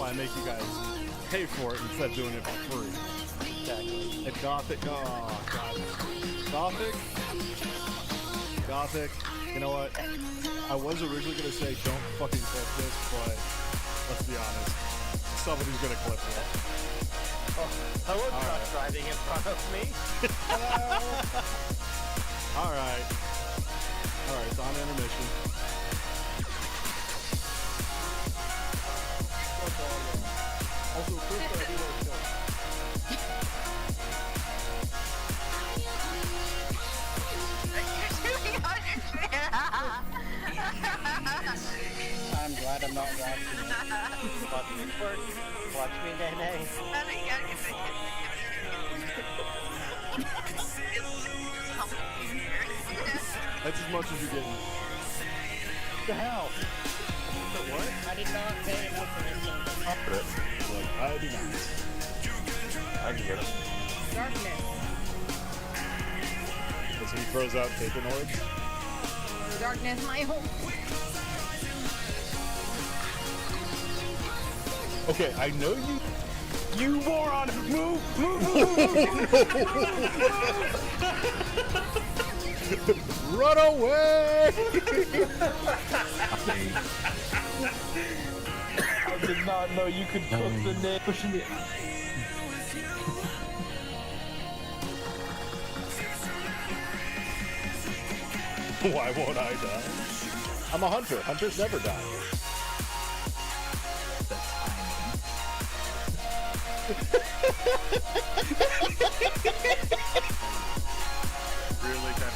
why I make you guys pay for it instead of doing it for free. Exactly. And Gothic, oh god. Gothic, you know what? I was originally gonna say don't fucking clip this, but let's be honest. Somebody's gonna clip it. Oh, hello, truck driving in front of me. Hello. Alright. Alright, it's on intermission. Also, first I do like that. I'm glad I'm not watching it. Watch me twerk. Watch me nay-nay. That's as much as you're getting. What the hell? What? I did not pay enough for this. Like, I do not. I can get him. Darkness. Because he throws out bacon orbs. Darkness, my home. Okay, I know you. You moron! Move! Run away! I did not know you could cook the name. Pushing the. Why won't I die? I'm a hunter. Hunters never die. Really kind of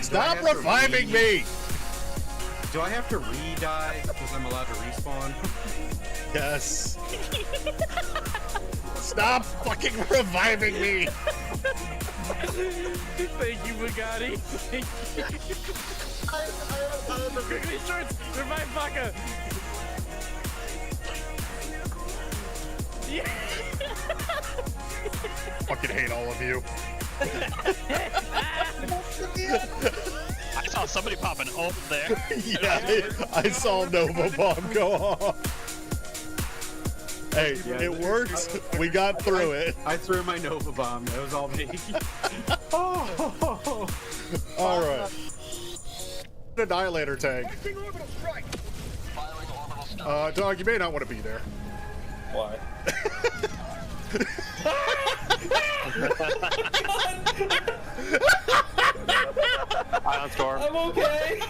Stop reviving me! Do I have to re-die because I'm allowed to respawn? Yes. Stop fucking reviving me! Thank you, Bugatti. Thank you. Quickly, shorts! Revive Baka! Yeah. Fucking hate all of you. I saw somebody pop an ult there. Yeah, I saw Nova Bomb go off. Hey, it worked. We got through it. I threw my Nova Bomb. That was all me. Alright. Annihilator tank. Dog, you may not want to be there. Why? Ion Storm. I'm okay.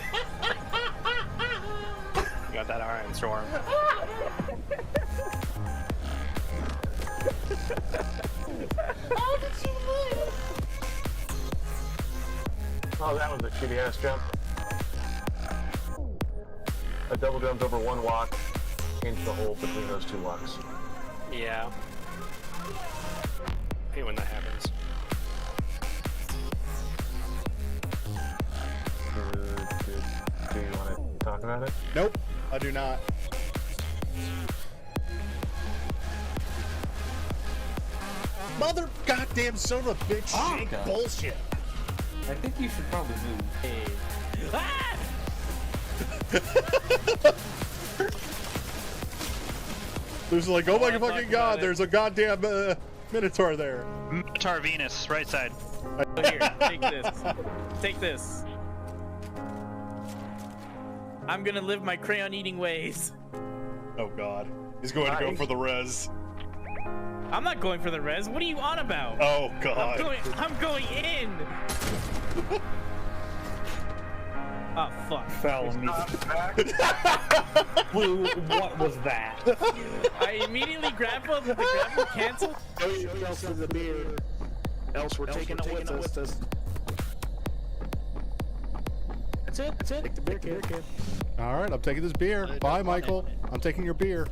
You got that Ion Storm. Oh, that was a shitty ass jump. A double jumped over one walk, changed the hole between those two walks. Yeah. Hey, when that happens. Do you want to talk about it? Nope, I do not. Mother goddamn son of a bitch, shake bullshit. I think you should probably move. Hey. Ah! There's like, oh my I fucking talked god, about it. there's a goddamn Minotaur there. Minotaur Venus, right side. Here, take this. Take this. I'm gonna live my crayon eating ways. Oh god. He's going to go for the res. I'm not going for the res. What are you on about? Oh god. I'm going in. Oh fuck. Fell me. Blue, what was that? I immediately grappled. The grapple canceled. Else is a beer. Else we're taking it with us. That's it. Take the beer can. Alright, I'm taking this beer. Bye, Michael. I'm taking your beer.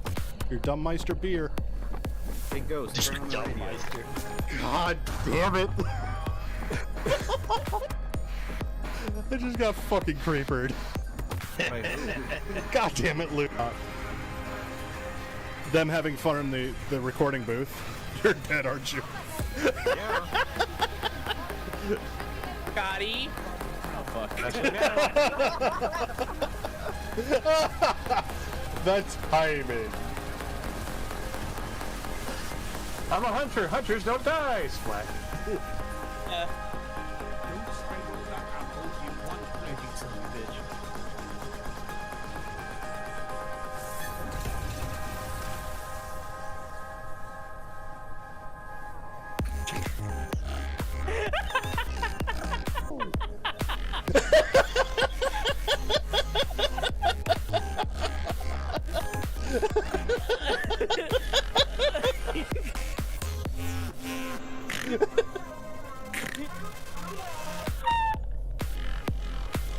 Your Dummeister beer. Hey, Ghost. Turn on the radio. God damn it. I just got fucking creepered. God damn it, Luke. Them having fun in the recording booth. You're dead, aren't you? Yeah. Scotty. Oh fuck. That's timing. I'm a hunter. Hunters don't die. Splat.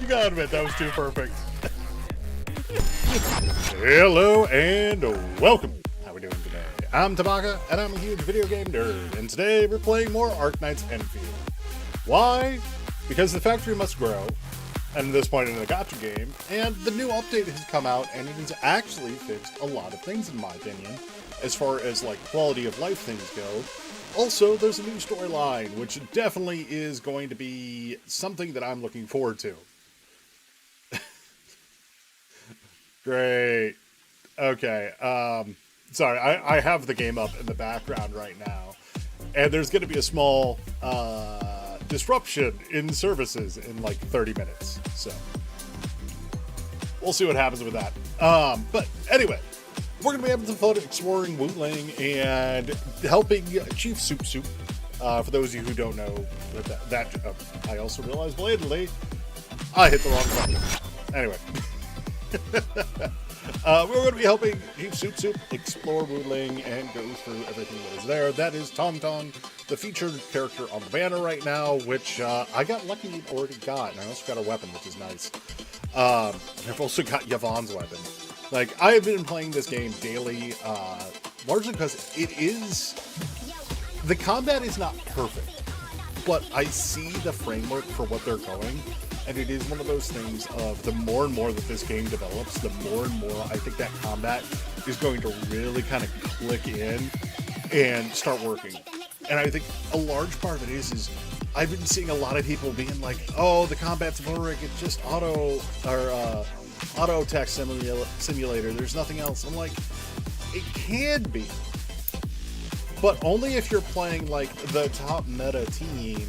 You gotta admit, that was too perfect. Hello and welcome. How we doing today? I'm Tabaka, and I'm a huge video game nerd, and today we're playing more Arknight's Enfield. Why? Because the factory must grow, and at this point in the gacha game, and the new update has come out, and it has actually fixed a lot of things, in my opinion, as far as, like, quality of life things go. Also, there's a new storyline, which definitely is going to be something that I'm looking forward to. Great. Okay. Sorry, I have the game up in the background right now, and there's going to be a small disruption in services in like 30 minutes. So we'll see what happens with that. But anyway, we're going to be able to fun exploring Wuling and helping Chief SoupSoup. For those of you who don't know, I also realized belatedly I hit the wrong button. Anyway. We're going to be helping Chief SoupSoup explore Wuling and go through everything that is there. That is Tong, the featured character on the banner right now, which I got lucky and already got. And I also got a weapon, which is nice. I've also got Yvonne's weapon. Like, I have been playing this game daily, largely because the combat is not perfect, but I see the framework for what they're going. And it is one of those things of the more and more that this game develops, the more and more I think that combat is going to really kind of click in and start working. And I think a large part of it is I've been seeing a lot of people being like, oh, the combat's boring, it's just auto attack simulator, there's nothing else. I'm like, it can be, but only if you're playing like the top meta team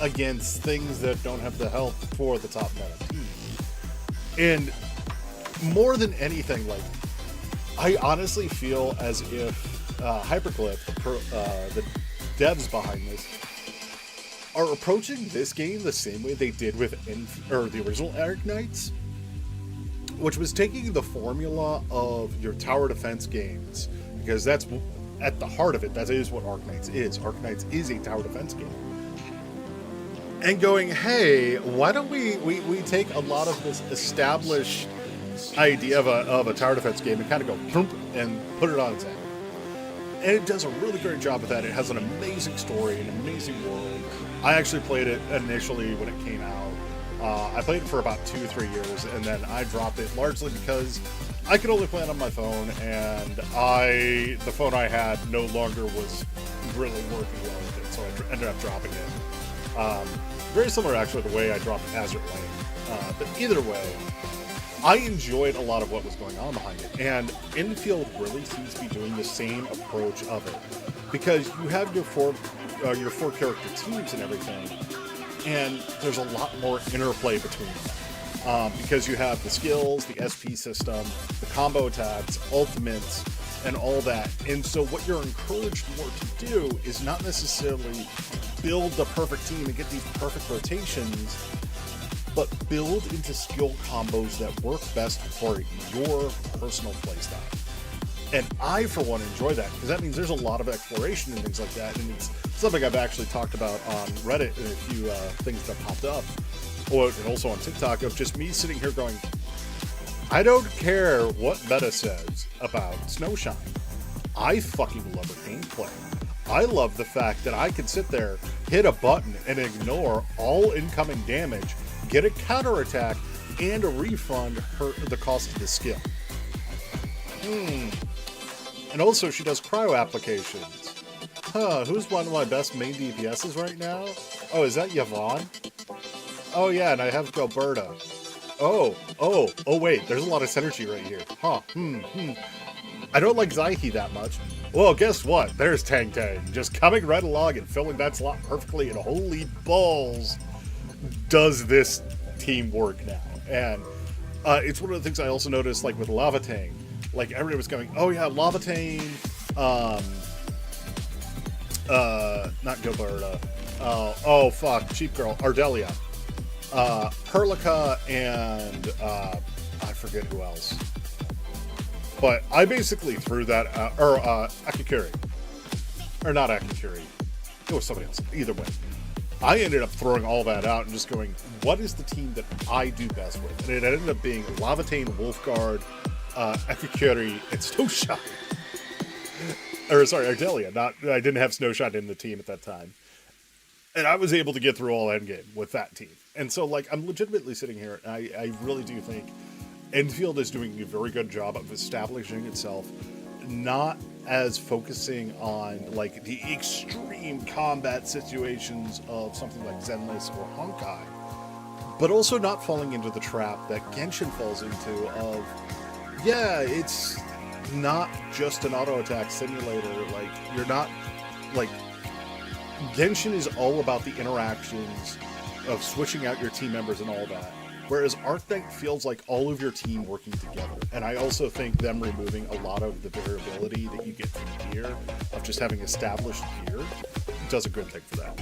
against things that don't have the help for the top meta team. And more than anything, like, I honestly feel as if Hypercliff, the devs behind this, are approaching this game the same way they did with the original Arknights, which was taking the formula of your tower defense games, because that's at the heart of it. That is what Arknights is. Arknights is a tower defense game. And going, hey, why don't we take a lot of this established idea of a tower defense game and kind of go and put it on its head. And it does a really great job with that. It has an amazing story, an amazing world. I actually played it initially when it came out. I played it for about 2 or 3 years, and then I dropped it largely because I could only play it on my phone, and the phone I had no longer was really working well with it, so I ended up dropping it. Very similar, actually, to the way I dropped Azure Lane. But either way, I enjoyed a lot of what was going on behind it. And Enfield really seems to be doing the same approach of it. Because you have your four character teams and everything, and there's a lot more interplay between them. Because you have the skills, the SP system, the combo attacks, ultimates, and all that. And so what you're encouraged more to do is not necessarily build the perfect team and get these perfect rotations, but build into skill combos that work best for your personal playstyle. And I, for one, enjoy that, because that means there's a lot of exploration and things like that, and it's something I've actually talked about on Reddit and a few things that popped up, and also on TikTok, of just me sitting here going, I don't care what meta says about Snowshine. I fucking love her gameplay. I love the fact that I can sit there, hit a button, and ignore all incoming damage, get a counterattack, and refund the cost of the skill. And also she does cryo applications. Huh, who's one of my best main DPSs right now? Oh, is that Yvonne? Oh yeah, and I have Gilberta. Oh wait, there's a lot of synergy right here. Huh, I don't like Zyhe that much. Well, guess what? There's Tang Tang, just coming right along and filling that slot perfectly, and holy balls, does this team work now. And it's one of the things I also noticed, like with Lavatane. Like, everybody was going, oh yeah, Lavatane, not Gilberta, oh fuck, Cheap Girl, Ardelia, Perlica, and I forget who else. But I basically threw that, Akikuri. Or not Akikuri. It was somebody else. Either way. I ended up throwing all that out and just going, what is the team that I do best with? And it ended up being Lavatane, Wolfguard, Akikuri, and Snowshot. Or, sorry, Ardelia. I didn't have Snowshot in the team at that time. And I was able to get through all endgame with that team. And so, like, I'm legitimately sitting here, and I really do think Enfield is doing a very good job of establishing itself, not as focusing on, like, the extreme combat situations of something like Zenless or Honkai, but also not falling into the trap that Genshin falls into of, yeah, it's not just an auto attack simulator. Like, you're not, like, Genshin is all about the interactions of switching out your team members and all that. Whereas Arctic feels like all of your team working together. And I also think them removing a lot of the variability that you get from gear, of just having established gear, does a good thing for that.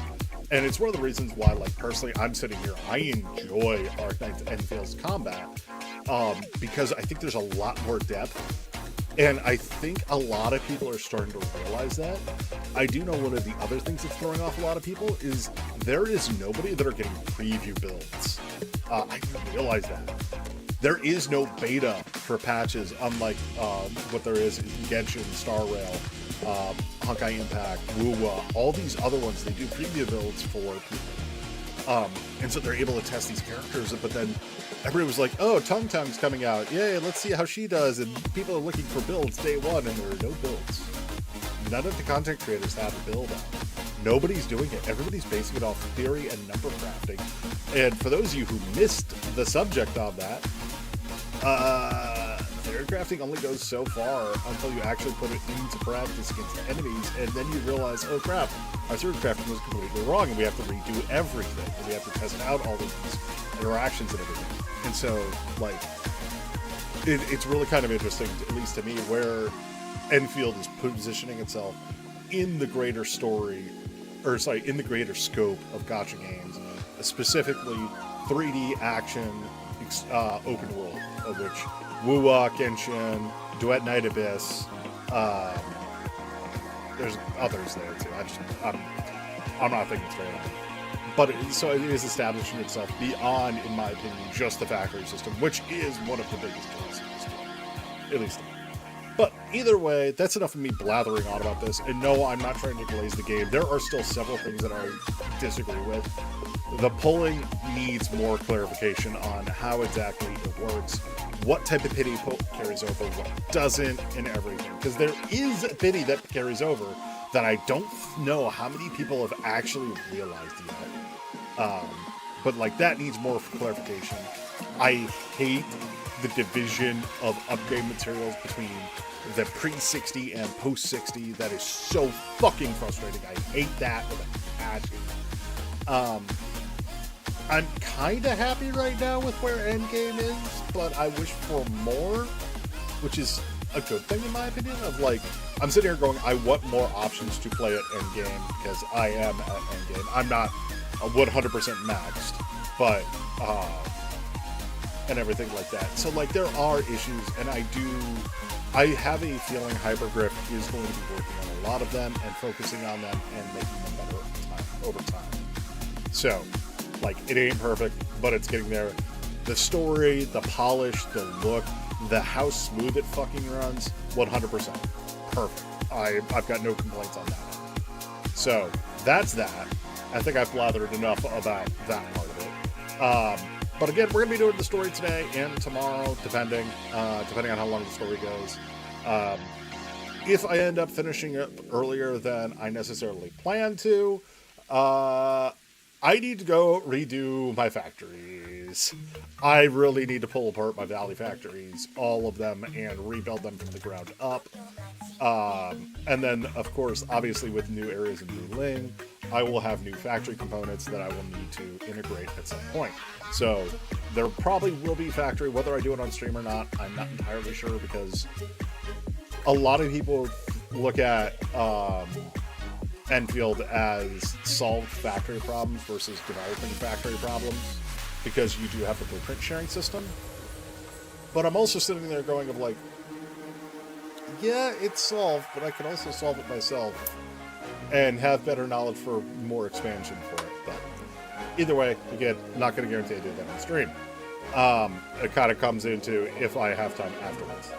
And it's one of the reasons why, like, personally, I'm sitting here, I enjoy Arknight's Enfield's combat, because I think there's a lot more depth. And I think a lot of people are starting to realize that. I do know one of the other things that's throwing off a lot of people is there is nobody that are getting preview builds. I didn't realize that. There is no beta for patches, unlike what there is in Genshin, Star Rail, Honkai Impact, Wuwa, all these other ones. They do preview builds for people. And so they're able to test these characters, but then everybody was like, oh, Tung Tung's coming out. Yay, let's see how she does. And people are looking for builds day one, and there are no builds. None of the content creators have a build out. Nobody's doing it. Everybody's basing it off theory and number crafting. And for those of you who missed the subject on that, theory crafting only goes so far until you actually put it into practice against enemies, and then you realize, oh crap, our theory crafting was completely wrong, and we have to redo everything, and we have to test out all of these interactions and everything. And so, like, it's really kind of interesting, at least to me, where Enfield is positioning itself in the greater story, or sorry, in the greater scope of gacha games, specifically 3D action, open world, of which Wuwa, Genshin, Duet Night Abyss, there's others there too. I'm not thinking straight on. But it is establishing itself beyond, in my opinion, just the factory system, which is one of the biggest killers in this game, at least. But either way, that's enough of me blathering on about this. And no, I'm not trying to glaze the game. There are still several things that I disagree with. The polling needs more clarification on how exactly it works, what type of pity carries over, what doesn't, and everything. Because there is a pity that carries over that I don't know how many people have actually realized yet. But like, that needs more clarification. I hate the division of upgrade materials between the pre-60 and post-60. That is so fucking frustrating. I hate that with a passion. I'm kind of happy right now with where Endgame is, but I wish for more, which is a good thing in my opinion. Of like, I'm sitting here going, I want more options to play at Endgame, because I am at Endgame. I'm not 100% maxed, but and everything like that. So like, there are issues, and I have a feeling Hypergriff is going to be working on a lot of them and focusing on them and making them better over time. So, like, it ain't perfect, but it's getting there. The story, the polish, the look, how smooth it fucking runs, 100% perfect. I've got no complaints on that. So, that's that. I think I've blathered enough about that part of it. But again, we're gonna be doing the story today and tomorrow, depending on how long the story goes. If I end up finishing up earlier than I necessarily plan to, I need to go redo my factories. I really need to pull apart my Valley factories, all of them, and rebuild them from the ground up. And then, of course, obviously with new areas in Wuling, I will have new factory components that I will need to integrate at some point. So there probably will be factory, whether I do it on stream or not, I'm not entirely sure, because a lot of people look at Enfield as solved factory problems versus developing factory problems, because you do have the blueprint sharing system. But I'm also sitting there going of like, yeah, it's solved, but I can also solve it myself and have better knowledge for more expansion for it. But either way, again, not going to guarantee I do that on stream. It kind of comes into if I have time afterwards.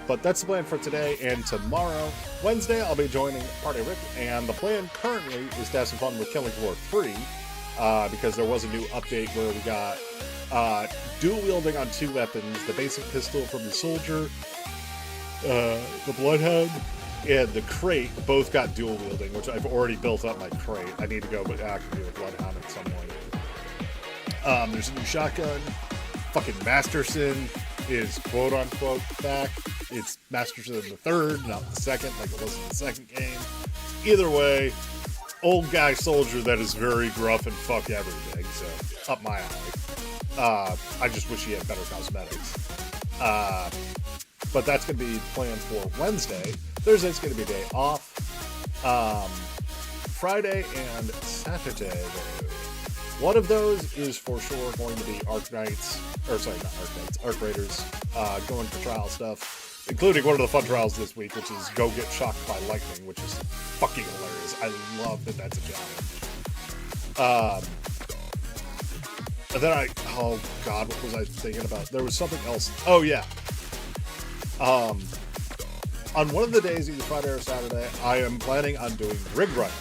But that's the plan for today and tomorrow. Wednesday, I'll be joining Party Rick, and the plan currently is to have some fun with Killing Floor 3, because there was a new update where we got dual wielding on 2 weapons, the basic pistol from the soldier, the bloodhound, and the crate both got dual wielding, which I've already built up my crate. I need to go actually do a bloodhound at some point. There's a new shotgun. Fucking Masterson is quote-unquote back. It's Masterson the third, not the second, like it was in the second game. Either way, old guy soldier that is very gruff and fuck everything, so up my alley. I just wish he had better cosmetics. But that's going to be planned for Wednesday. Thursday's going to be a day off. Friday and Saturday, though. One of those is for sure going to be Arc Raiders, going for trial stuff, including one of the fun trials this week, which is go get shocked by lightning, which is fucking hilarious. I love that that's a challenge. And then oh god, what was I thinking about? There was something else. Oh yeah. On one of the days, either Friday or Saturday, I am planning on doing rig running.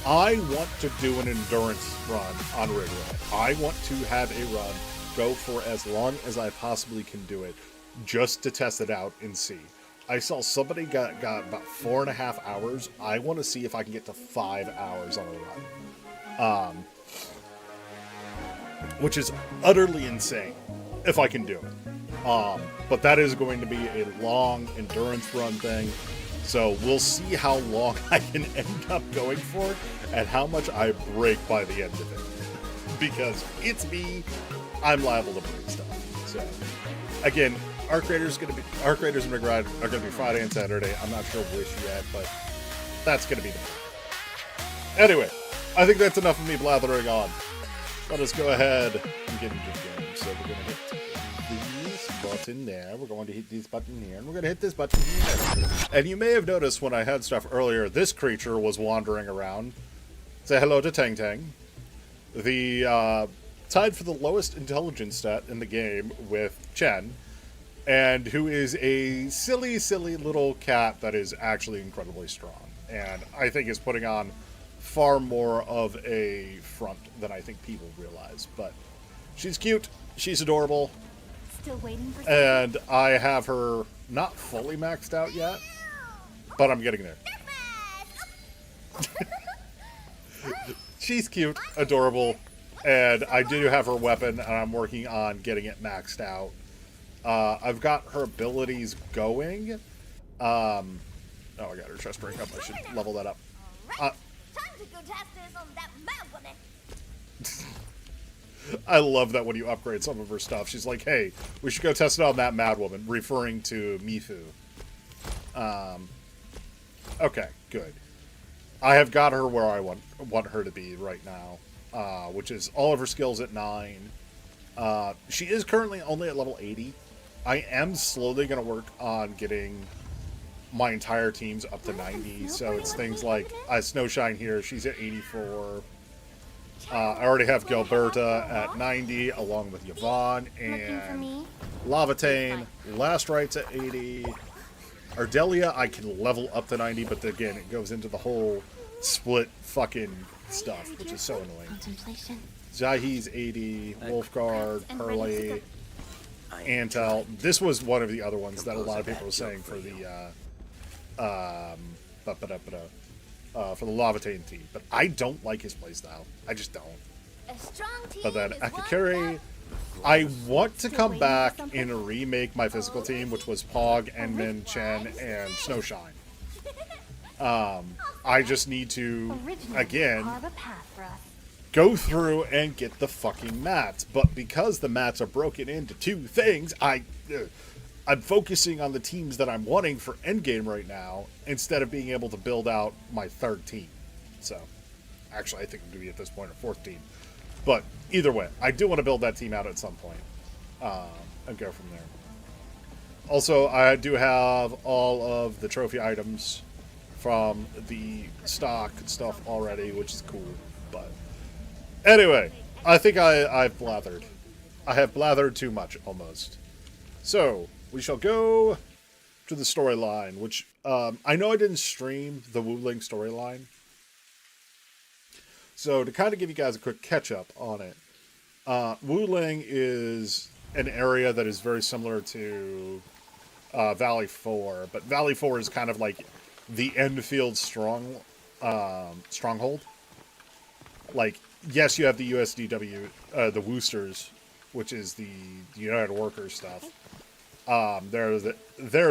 I want to do an endurance run on rig run. I want to have a run go for as long as I possibly can do it, just to test it out and see. I saw somebody got about 4.5 hours. I want to see if I can get to 5 hours on a run. Which is utterly insane, if I can do it. But that is going to be a long endurance run thing. So we'll see how long I can end up going for and how much I break by the end of it. Because it's me, I'm liable to break stuff. So again, Arc Raiders and Rig Ride are going to be Friday and Saturday. I'm not sure which yet, but that's going to be the plan. Anyway, I think that's enough of me blathering on. Let us go ahead and get into the game. So we're going to hit this button there. We're going to hit this button here. And we're going to hit this button here. And you may have noticed when I had stuff earlier, this creature was wandering around. Say hello to Tang Tang. The tied for the lowest intelligence stat in the game with Chen. And who is a silly, silly little cat that is actually incredibly strong. And I think is putting on far more of a front than I think people realize. But she's cute, she's adorable, Still waiting for and I have her not fully maxed out yet, but I'm getting there. She's cute, adorable, and I do have her weapon, and I'm working on getting it maxed out. I've got her abilities going. Oh, I got her chest ring up. I should level that up. I love that when you upgrade some of her stuff, she's like, hey, we should go test it on that mad woman, referring to Mifu. Okay, good. I have got her where I want her to be right now, which is all of her skills at 9. She is currently only at level 80. I am slowly going to work on getting my entire teams up to 90, so it's things like Snowshine here, she's at 84. I already have Gilberta at 90, along with Yvonne, and Lavatane, Last Right's at 80. Ardelia, I can level up to 90, but again, it goes into the whole split fucking stuff, which is so annoying. Contemplation. Jahi's 80, Wolfguard, Hurley, Antel. This was one of the other ones that a lot of people were saying for the for the Lavataine team, but I don't like his playstyle. I just don't. A strong team But then is one Akakiri, I want to come back and remake my physical team, which was Pog, Enmin, Chen, and Snowshine. I just need to, again, carve a path for us. go through and get the fucking mats. But because the mats are broken into two things, I'm focusing on the teams that I'm wanting for endgame right now instead of being able to build out my third team. So, actually, I think I'm going to be at this point a fourth team. But either way, I do want to build that team out at some point and go from there. Also, I do have all of the trophy items from the stock stuff already, which is cool. But anyway, I think I've blathered. I have blathered too much, almost. So, we shall go to the storyline, which I know I didn't stream the Wuling storyline. So, to kind of give you guys a quick catch-up on it, Wuling is an area that is very similar to Valley 4, but Valley 4 is kind of like the Enfield stronghold. Like, yes, you have the USDW, the Woosters, which is the United Workers stuff. They're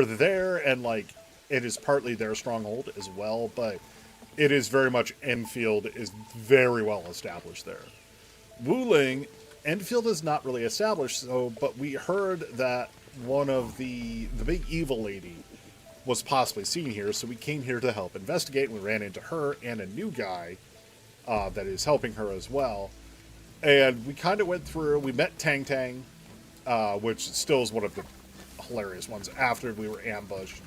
there, and like it is partly their stronghold as well, but it is very much Enfield is very well established there. Wuling, Enfield is not really established, but we heard that one of the big evil lady was possibly seen here, so we came here to help investigate. We ran into her and a new guy that is helping her as well. And we kind of went through, we met Tang Tang, which still is one of the hilarious ones after we were ambushed.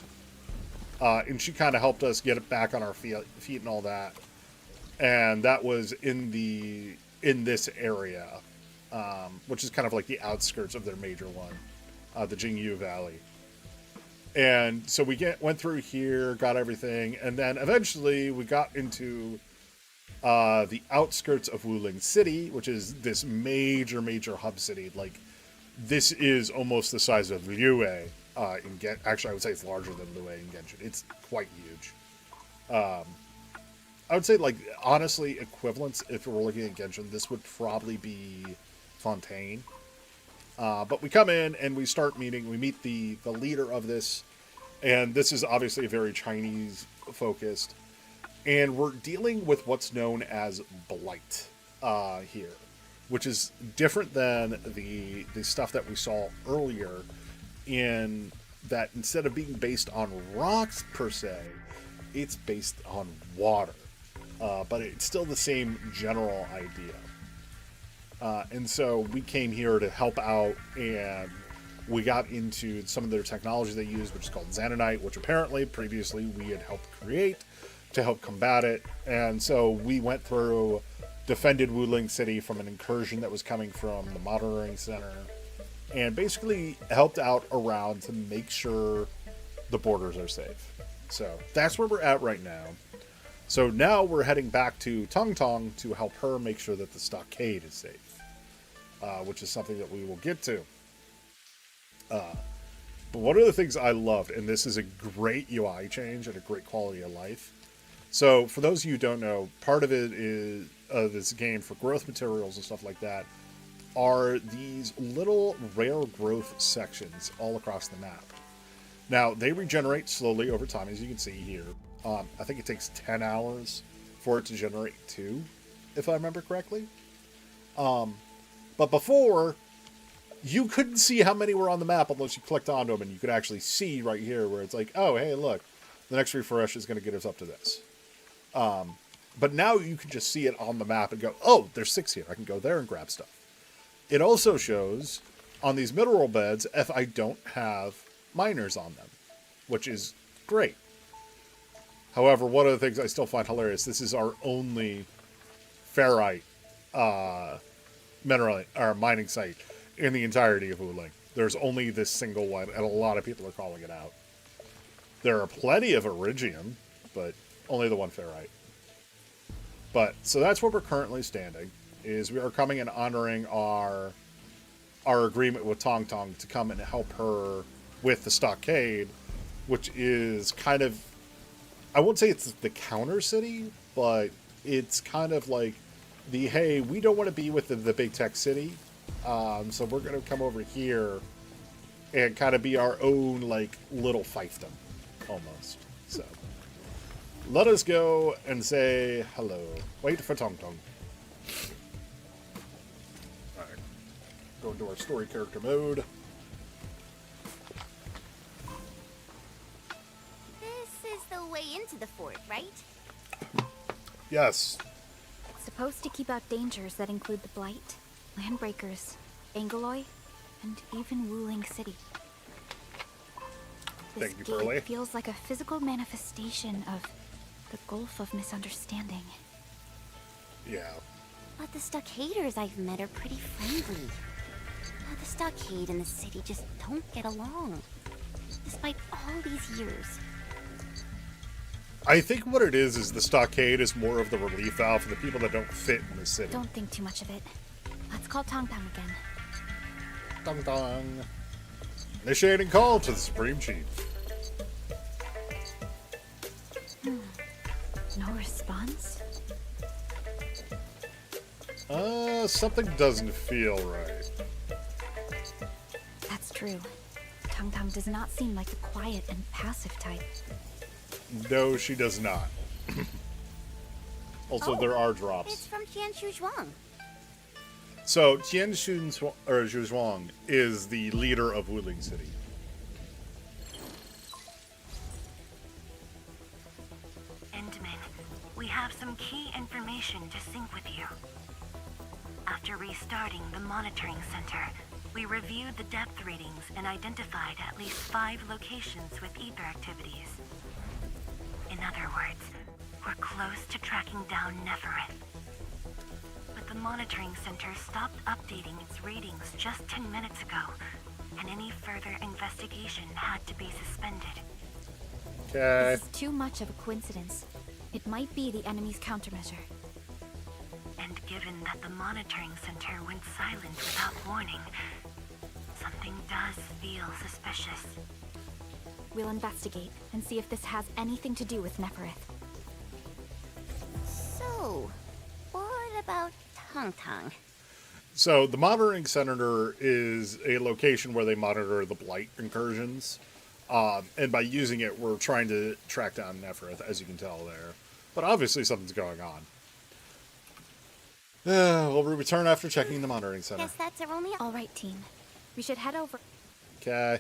And she kind of helped us get it back on our feet and all that. And that was in this area, which is kind of like the outskirts of their major one, the Jingyu Valley. And so we went through here, got everything, and then eventually we got into the outskirts of Wuling City, which is this major hub city. Like, this is almost the size of Liyue in Genshin. Actually, I would say it's larger than Liyue in Genshin. It's quite huge. I would say, like, honestly, equivalents, if we're looking at Genshin, this would probably be Fontaine. But we come in and we start meeting. We meet the leader of this, and this is obviously very Chinese-focused. And we're dealing with what's known as Blight here, which is different than the stuff that we saw earlier, in that instead of being based on rocks per se, it's based on water. But it's still the same general idea. And so we came here to help out, and we got into some of their technology they use, which is called Xanonite, which apparently previously we had helped create to help combat it. And so we went through, defended Wuling City from an incursion that was coming from the monitoring center, and basically helped out around to make sure the borders are safe. So that's where we're at right now. So now we're heading back to Tong Tong to help her make sure that the stockade is safe, which is something that we will get to. But one of the things I loved, and this is a great UI change and a great quality of life. So for those of you who don't know, part of it is this game for growth materials and stuff like that are these little rare growth sections all across the map. Now, they regenerate slowly over time, as you can see here. I think it takes 10 hours for it to generate 2, if I remember correctly. But before, you couldn't see how many were on the map unless you clicked onto them, and you could actually see right here where it's like, oh, hey, look, the next refresh is going to get us up to this. But now you can just see it on the map and go, oh, there's 6 here. I can go there and grab stuff. It also shows on these mineral beds if I don't have miners on them, which is great. However, one of the things I still find hilarious, this is our only ferrite mineral or mining site in the entirety of Wuling. There's only this single one, and a lot of people are calling it out. There are plenty of iridium, but only the one ferrite. But so that's where we're currently standing. Is we are coming and honoring our agreement with Tong Tong to come and help her with the stockade, which is kind of, I won't say it's the counter city, but it's kind of like the, hey, we don't want to be with the big tech city, so we're going to come over here and kind of be our own, like, little fiefdom, almost. So, let us go and say hello. Wait for Tong Tong. Alright. Go into our story character mode. This is the way into the fort, right? Yes. Supposed to keep out dangers that include the Blight, Landbreakers, Angaloy, and even Wuling City. This Thank you, Pearly. gate feels like a physical manifestation of the Gulf of Misunderstanding. Yeah. But the stockaders I've met are pretty friendly. The stockade and the city just don't get along, despite all these years. I think what it is the stockade is more of the relief valve for the people that don't fit in the city. Don't think too much of it. Let's call Tong Tong again. Dong dong. Initiating call to the Supreme Chief. No response? Something doesn't feel right. That's true. Tong Tong does not seem like the quiet and passive type. No, she does not. Also, there are It's drops. from Jianshu Zhuang. So, Zhuang is the leader of Wuling City. Endman, we have some key information to sync with you. After restarting the monitoring center, we reviewed the depth readings and identified at least 5 locations with ether activities. In other words, we're close to tracking down Nefereth. But the monitoring center stopped updating its readings just 10 minutes ago, and any further investigation had to be suspended. Okay. This is too much of a coincidence. It might be the enemy's countermeasure. And given that the monitoring center went silent without warning, something does feel suspicious. We'll investigate and see if this has anything to do with Nefereth. So, what about Tong Tong? So, the monitoring center is a location where they monitor the Blight incursions. And by using it, we're trying to track down Nefereth, as you can tell there. But obviously something's going on. We'll return after checking the monitoring center. Guess that's our only. All right, team. We should head over. Okay.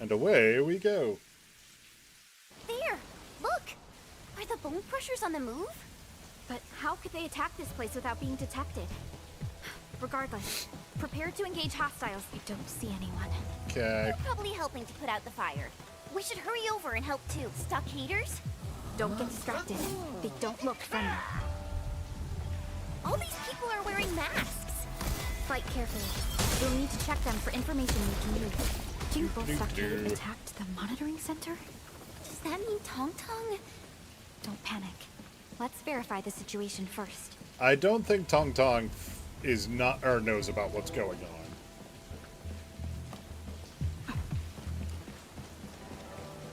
And away we go. There! Look! Are the bone crushers on the move? But how could they attack this place without being detected? Regardless, prepare to engage hostiles. I don't see anyone. Okay. They're probably helping to put out the fire. We should hurry over and help too. Stockaders? Don't get distracted. They don't look friendly. All these people are wearing masks. Fight carefully. We'll need to check them for information we can use. Do both stockade attacked the monitoring center? Does that mean Tong Tong? Don't panic. Let's verify the situation first. I don't think Tong Tong is not or knows about what's going on.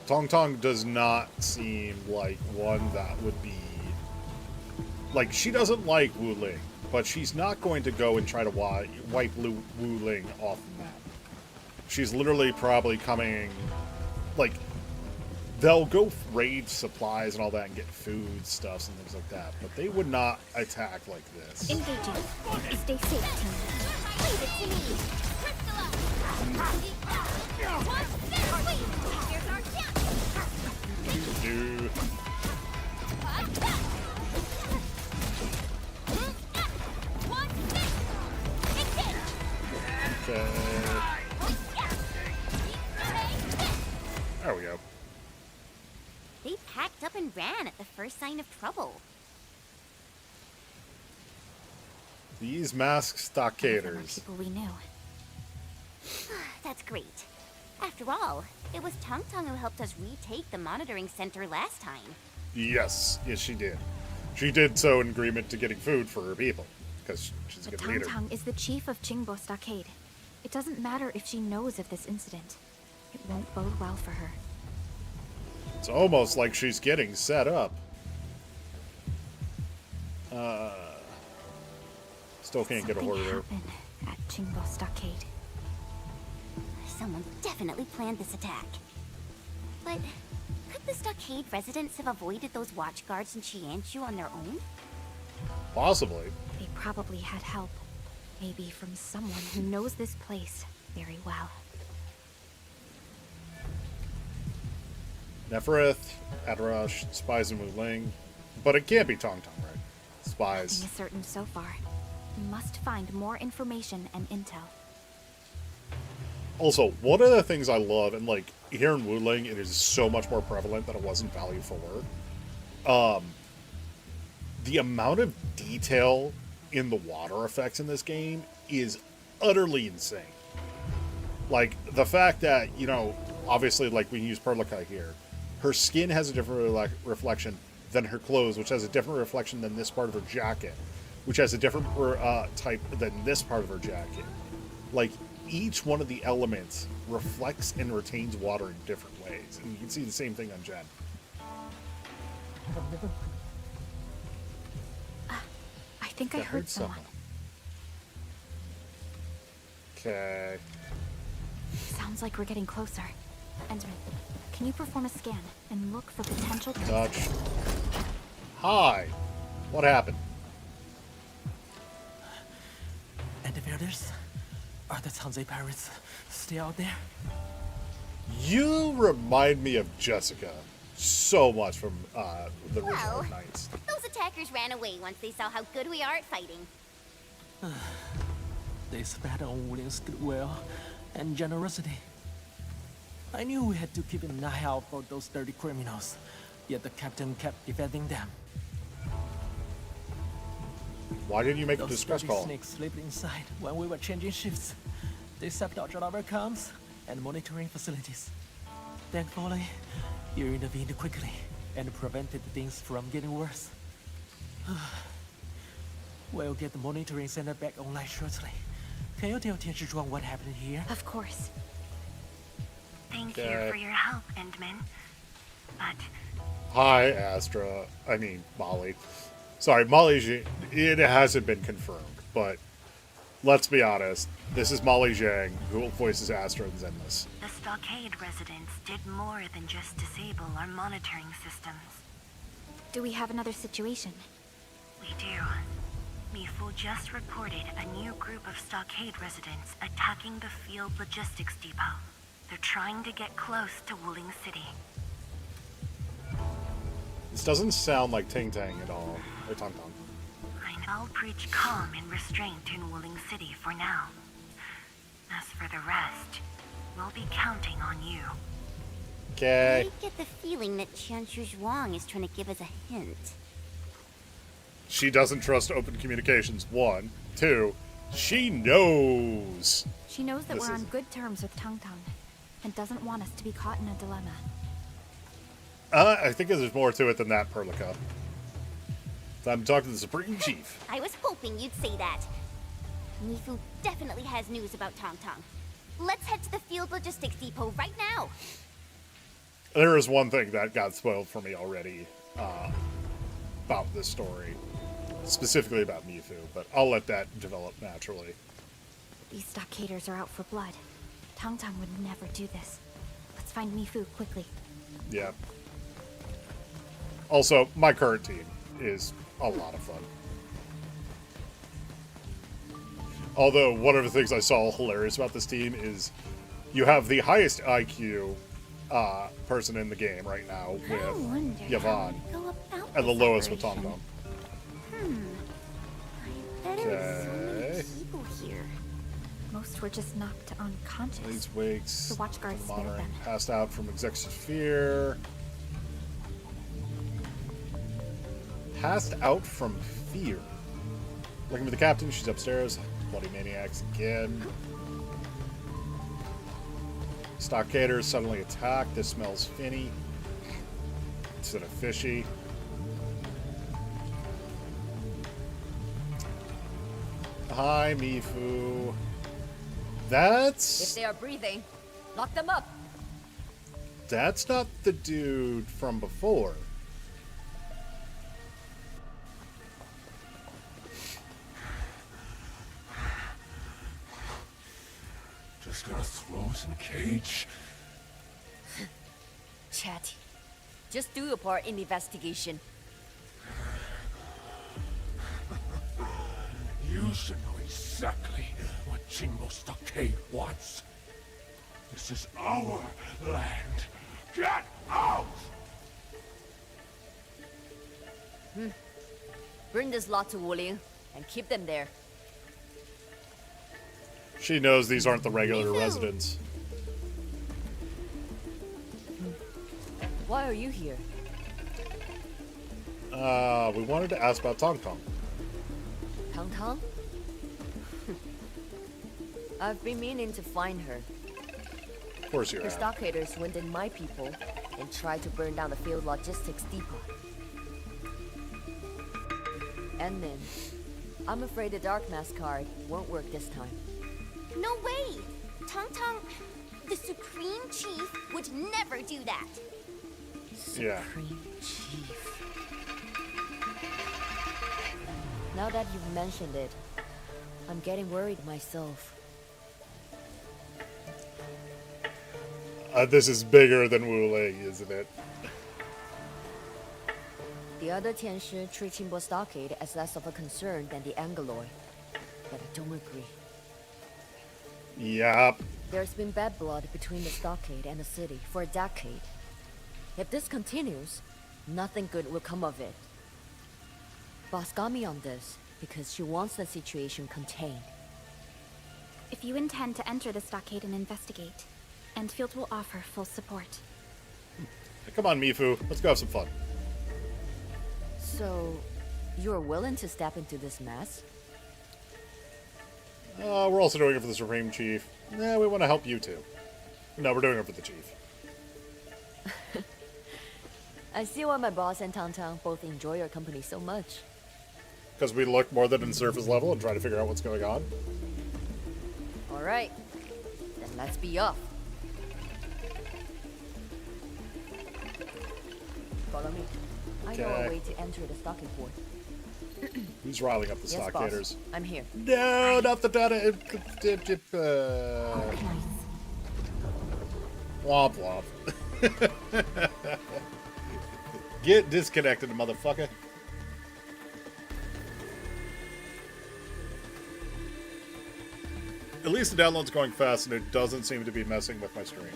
Tong Tong does not seem like one that would be like, she doesn't like Wuling, but she's not going to go and try to wipe Wuling off the map. She's literally probably coming, like, they'll go raid supplies and all that and get food stuffs and things like that, but they would not attack like this. Engaging. Stay safe, team. Leave it to me. Do. Okay. There we go. They packed up and ran at the first sign of trouble. These masked stockaders. People we knew. That's great. After all, it was Tong Tong who helped us retake the monitoring center last time. Yes, yes she did. She did so in agreement to getting food for her people, because she's a But good leader. Tang is the chief of Qingbo Stockade. It doesn't matter if she knows of this incident. It won't bode well for her. It's almost like she's getting set up. Still can't get a hold of her. Something happened at Qingbo Stockade. Someone definitely planned this attack. But could the stockade residents have avoided those watch guards in Qianshu on their own? Possibly. They probably had help. Maybe from someone who knows this place very well. Nefereth, Adarash, spies in Wuling. But it can't be Tong Tong, right? Spies. Nothing is certain so far. We must find more information and intel. Also, one of the things I love, and like here in Wuling, it is so much more prevalent than it was in Value 4. The amount of detail in the water effects in this game is utterly insane. Like, the fact that, you know, obviously, like, we use Perlica here. Her skin has a different reflection than her clothes, which has a different reflection than this part of her jacket, which has a different type than this part of her jacket. Like, each one of the elements reflects and retains water in different ways. And you can see the same thing on Jen. I think I heard someone. Okay. Sounds like we're getting closer. Enderman, can you perform a scan and look for potential Dutch. Hi. What happened? And the builders? Are the Tanzai pirates still out there? You remind me of Jessica so much from the original Knights. Those attackers ran away once they saw how good we are at fighting. They spat on Wuling's goodwill and generosity. I knew we had to keep an eye out for those dirty criminals, yet the captain kept defending them. Why didn't you make a Those distress dirty call? snakes slipped inside when we were changing shifts. They sabotaged our comms and monitoring facilities. Thankfully, you intervened quickly and prevented things from getting worse. We'll get the monitoring center back online shortly. Can you tell Tianzhizhuang what happened here? Of course. Thank you for your help, Endman. But Hi, Astra. I mean, Molly. Sorry, Molly Zhang. It hasn't been confirmed, but let's be honest. This is Molly Zhang, who voices Astra in Zenless. the stockade residents did more than just disable our monitoring systems. Do we have another situation? We do. Mifu just reported a new group of stockade residents attacking the field logistics depot. They're trying to get close to Wuling City. This doesn't sound like Ting Tang at all. Or Tong Tong. I'll preach calm and restraint in Wuling City for now. As for the rest, we'll be counting on you. Okay. I get the feeling that Qianshu Zhuang is trying to give us a hint. She doesn't trust open communications, 1. 2, she knows. She knows that This we're on is- good terms with Tang Tang, and doesn't want us to be caught in a dilemma. I think there's more to it than that, Perlica. I'm talking to the Supreme Chief. I was hoping you'd say that. Mifu definitely has news about Tong Tong. Let's head to the field logistics depot right now. There is one thing that got spoiled for me already about this story. Specifically about Mifu, but I'll let that develop naturally. These stockaders are out for blood. Tang Tang would never do this. Let's find Mifu quickly. Yeah. Also, my current team is a lot of fun. Although, one of the things I saw hilarious about this team is you have the highest IQ person in the game right now with Yvonne, and the lowest with Tong Tong. Okay. People here. Most were just knocked unconscious. These wakes, The watch guards spared monitoring, them. passed out from executive fear. Passed out from fear. Looking for the captain, she's upstairs. Bloody maniacs again. Stockaders suddenly attack. This smells finny instead of fishy. Hi, Mifu. If That's they are breathing, lock them up. not the dude from before. Just in a frozen cage. Chatty. Just do your part in the investigation. You should know exactly what Jimbo Stockade wants. This is our land. Get out! Bring this lot to Wuling and keep them there. She knows these aren't the regular residents. Why are you here? We wanted to ask about Tong Tong. Tong Tong? I've been meaning to find her. Of course you The have. stockaders went in my people and tried to burn down the field logistics depot. And then, I'm afraid the Dark Mask card won't work this time. No way! Tong Tong, the Supreme Chief, would never do that. Yeah. Supreme Chief. Now that you've mentioned it, I'm getting worried myself. This is bigger than Wuling, isn't it? The other Tianshi treat Qingbo Stockade as less of a concern than the Angaloi, but I don't agree. Yup. There's been bad blood between the Stockade and the city for a decade. If this continues, nothing good will come of it. Boss got me on this because she wants the situation contained. If you intend to enter the stockade and investigate, Enfield will offer full support. Come on, Mifu. Let's go have some fun. So, you're willing to step into this mess? We're also doing it for the Supreme Chief. Yeah, we want to help you too. No, we're doing it for the Chief. I see why my boss and Tang Tang both enjoy your company so much. Because we look more than in surface level and try to figure out what's going on. Alright, then let's be off. Follow me. I know a Okay. way to enter the stocking port. Who's riling up the Yes, stockaders? boss. I'm here. No, not the data. Womp womp. Get disconnected, motherfucker. At least the download's going fast and it doesn't seem to be messing with my stream.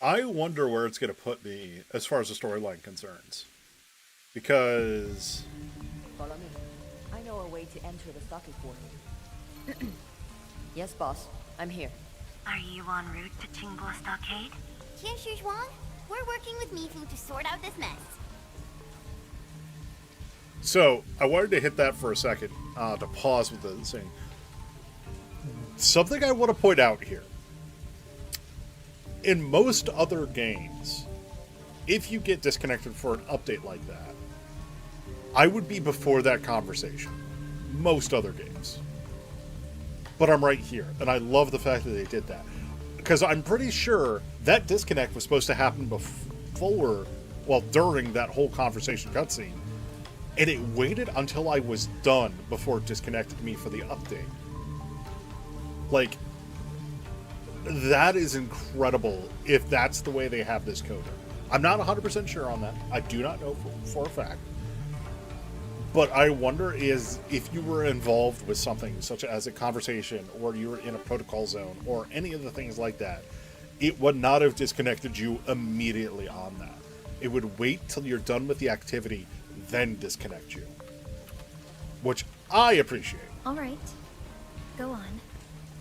I wonder where it's going to put me as far as the storyline concerns. Because... Follow me. I know a way to enter the stocking port. Yes, boss. I'm here. Are you en route to Qingbo Stockade? Tianshi Zhuang, we're working with Mifu to sort out this mess. So, I wanted to hit that for a second, to pause with the thing. Something I want to point out here. In most other games, if you get disconnected for an update like that, I would be before that conversation. Most other games. But I'm right here, and I love the fact that they did that. Because I'm pretty sure that disconnect was supposed to happen before, well, during that whole conversation cutscene. And it waited until I was done before it disconnected me for the update. Like, that is incredible if that's the way they have this coded. I'm not 100% sure on that. I do not know for a fact. But I wonder is if you were involved with something such as a conversation or you were in a protocol zone or any of the things like that, it would not have disconnected you immediately on that. It would wait till you're done with the activity, then disconnect you. Which I appreciate. All right. Go on.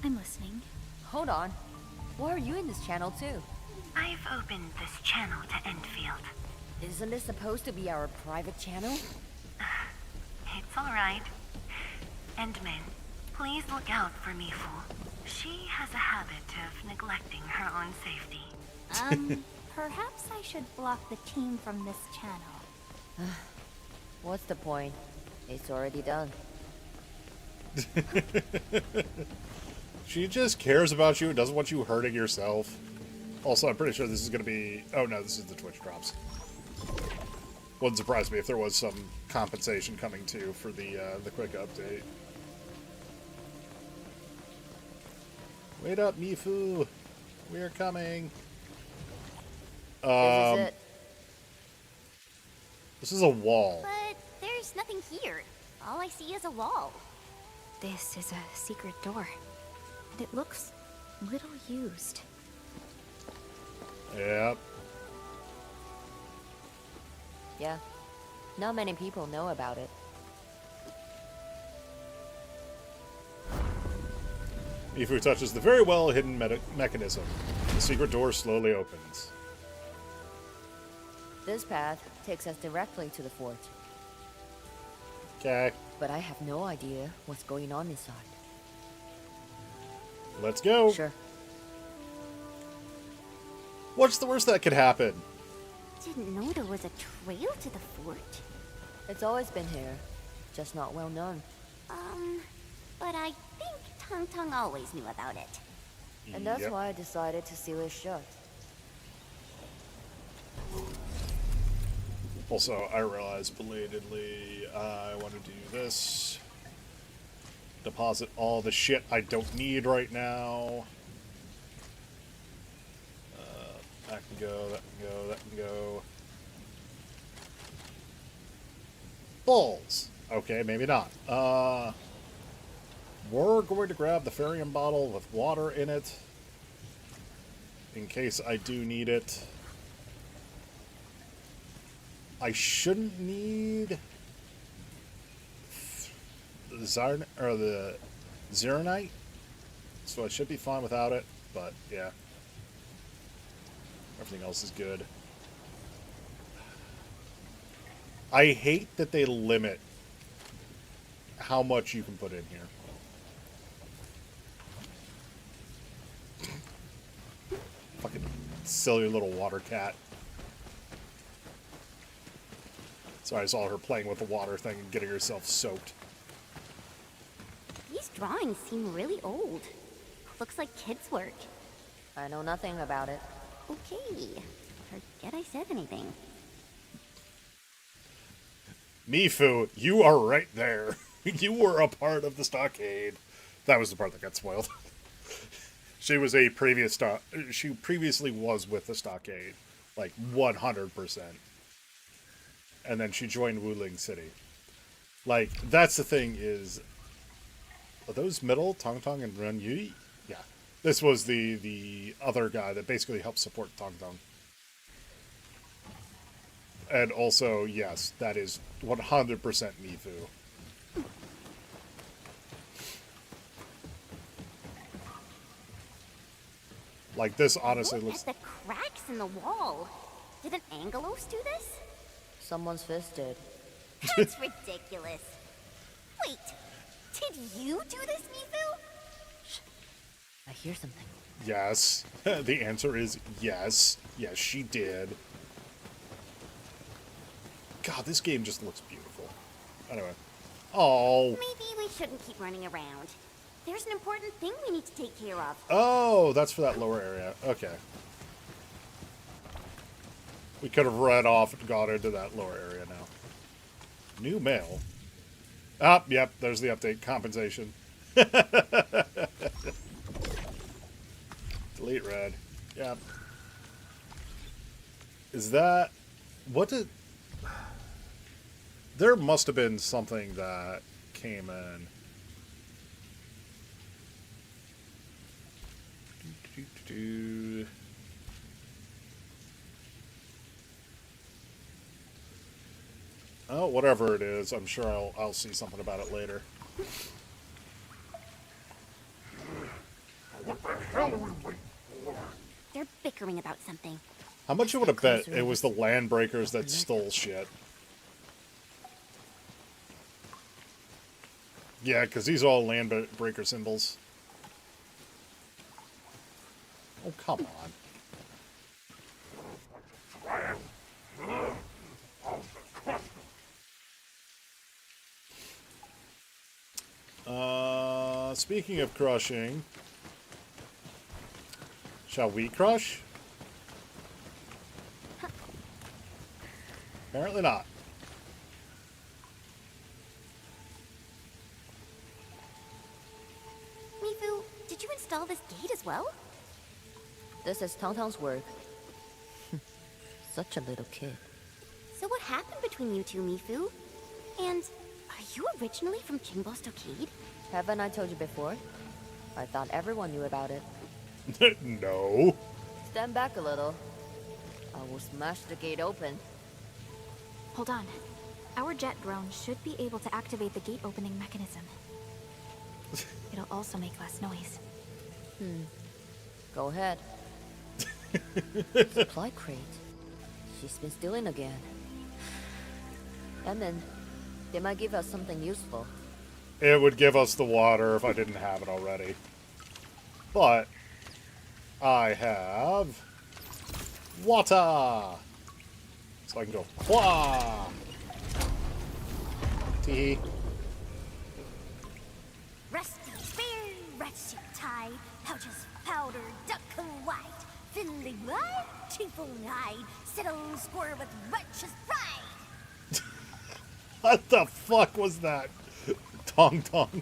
I'm listening. Hold on. Why are you in this channel too? I've opened this channel to Enfield. Isn't this supposed to be our private channel? It's alright. Endman, please look out for Mifu. She has a habit of neglecting her own safety. Perhaps I should block the team from this channel. What's the point? It's already done. She just cares about you and doesn't want you hurting yourself. Also, I'm pretty sure this is going to be... Oh, no, this is the Twitch drops. Wouldn't surprise me if there was some compensation coming, too, for the quick update. Wait up, Mifu. We're coming. This is it. This is a wall. But there's nothing here. All I see is a wall. This is a secret door. And it looks little used. Yep. Yeah. Not many people know about it. Mifu touches the very well hidden mechanism. The secret door slowly opens. This path takes us directly to the fort. Okay. But I have no idea what's going on inside. Let's go. Sure. What's the worst that could happen? Didn't know there was a trail to the fort. It's always been here, just not well known. But I think Tong Tong always knew about it. And that's why I decided to seal it shut. Also, I realized belatedly I want to do this. Deposit all the shit I don't need right now. That can go, that can go, that can go. Balls! Okay, maybe not. We're going to grab the Farium bottle with water in it. In case I do need it. I shouldn't need the Zeronite, so I should be fine without it, but yeah. Everything else is good. I hate that they limit how much you can put in here. Fucking silly little water cat. Sorry, I saw her playing with the water thing and getting herself soaked. These drawings seem really old. Looks like kids' work. I know nothing about it. Okay. Forget I said anything. Mifu, you are right there. You were a part of the stockade. That was the part that got spoiled. She was a previous she previously was with the stockade, like 100%. And then she joined Wuling City. Like, that's the thing is, are those middle Tong Tong and Ren Yui? Yeah. This was the other guy that basically helped support Tong Tong. And also, yes, that is 100% Mifu. Like, this honestly Look looks... at the cracks in the wall. Did an Angelos do this? Someone's fist did. That's ridiculous. Wait, did you do this, Mifu? Shh. I hear something. Yes. The answer is yes. Yes, she did. God, this game just looks beautiful. Anyway. Oh. Maybe we shouldn't keep running around. There's an important thing we need to take care of. Oh, that's for that lower area. Okay. We could have read off and got into that lower area now. New mail. Ah, yep, there's the update. Compensation. Delete red. Yep. Is that... What did... There must have been something that came in. Oh, whatever it is, I'm sure I'll see something about it later. What the hell are we waiting for? They're bickering about something. How much you would have bet it was the land breakers that stole shit? Yeah, because these are all land breaker symbols. Oh, come on. Speaking of crushing, shall we crush? Apparently not. Mifu, did you install this gate as well? This is Tongtong's work. Such a little kid. So what happened between you two, Mifu? And are you originally from Jingbo Stockade? Haven't I told you before? I thought everyone knew about it. No. Stand back a little. I will smash the gate open. Hold on. Our jet drone should be able to activate the gate opening mechanism. It'll also make less noise. Go ahead. Supply crate. She's been stealing again. And then they might give us something useful. It would give us the water if I didn't have it already. But I have water. So I can go Wah! Tee. Rusty spear, rusty tie, pouches powder, duck white, fiddly white, tinkle hide, settle square with righteous pride. What the fuck was that? Tong Tong.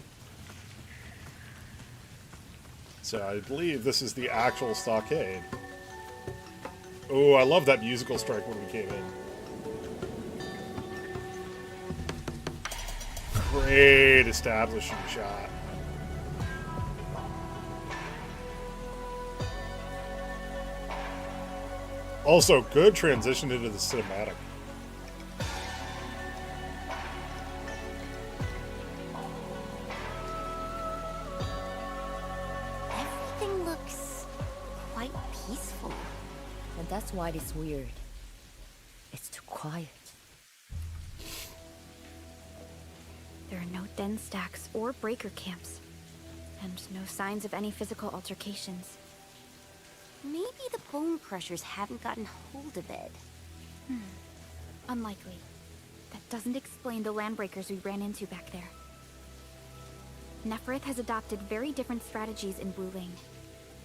So I believe this is the actual stockade. Oh, I love that musical strike when we came in. Great establishing shot. Also, good transition into the cinematic. Everything looks quite peaceful. And that's why it's weird. It's too quiet. There are no den stacks or breaker camps. And no signs of any physical altercations. Maybe the bone crushers haven't gotten hold of it. Unlikely. That doesn't explain the landbreakers we ran into back there. Neferith has adopted very different strategies in Wuling.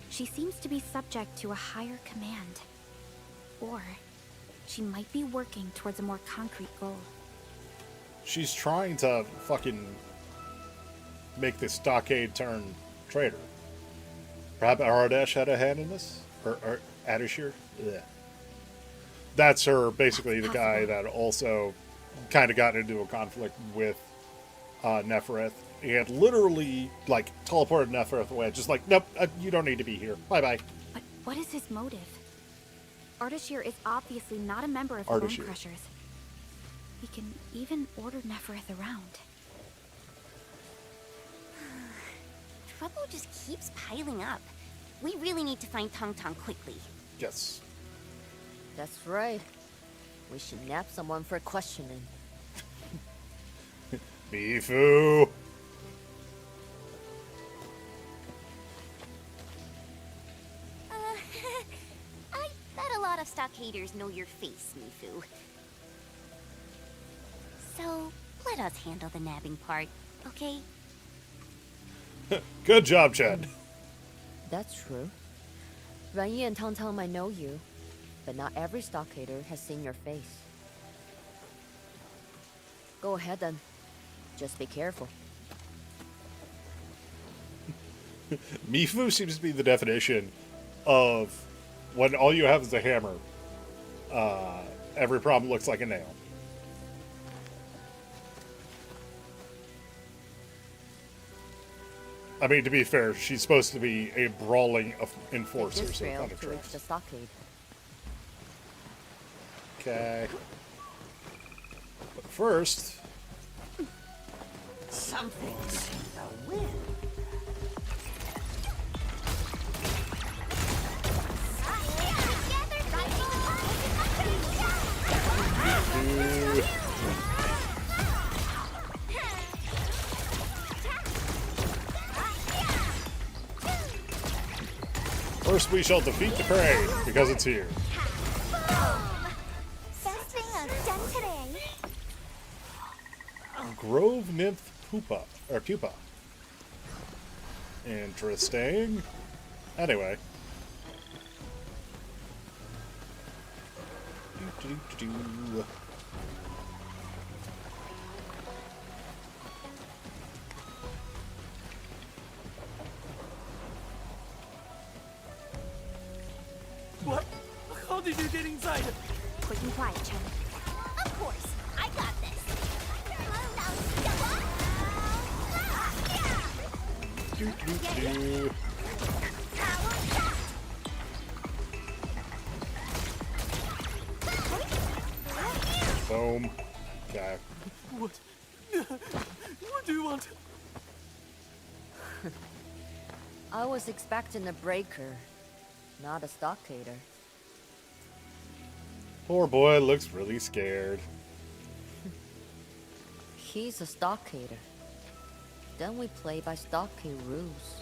She seems to be subject to a higher command. Or she might be working towards a more concrete goal. She's trying to fucking make the stockade turn traitor. Perhaps Aradesh had a hand in this? Or Adashir? Yeah. That's her, basically the guy that also kind of got into a conflict with Neferith. And literally, like, teleported Neferith away. Just like, nope, you don't need to be here. Bye-bye. But what is his motive? Ardashir is obviously not a member of the Bone Crushers. He can even order Neferith around. Trouble just keeps piling up. We really need to find Tong Tong quickly. Yes. That's right. We should nab someone for questioning. Mifu. I bet a lot of stockaders know your face, Mifu. So, let us handle the nabbing part, okay? Good job, Chad. That's true. Ranyi and Tong Tong might know you, but not every stockader has seen your face. Go ahead then. Just be careful. Mifu seems to be the definition of when all you have is a hammer, every problem looks like a nail. I mean, to be fair, she's supposed to be a brawling enforcer, Take this so it trail kind of to reach tracks. the stockade. Okay. But first... Something's in the wind. First we shall defeat the crane, because it's here. Best thing I've done today. Grove Nymph Pupa. Interesting. Anyway. Do-do-do-do. What? How did you get inside? Quick and quiet, Chen. Of course, I got this. Do-do-do. Boom. Okay. What? What do you want? I was expecting a breaker, not a stockader. Poor boy looks really scared. He's a stockader. Then we play by stockade rules.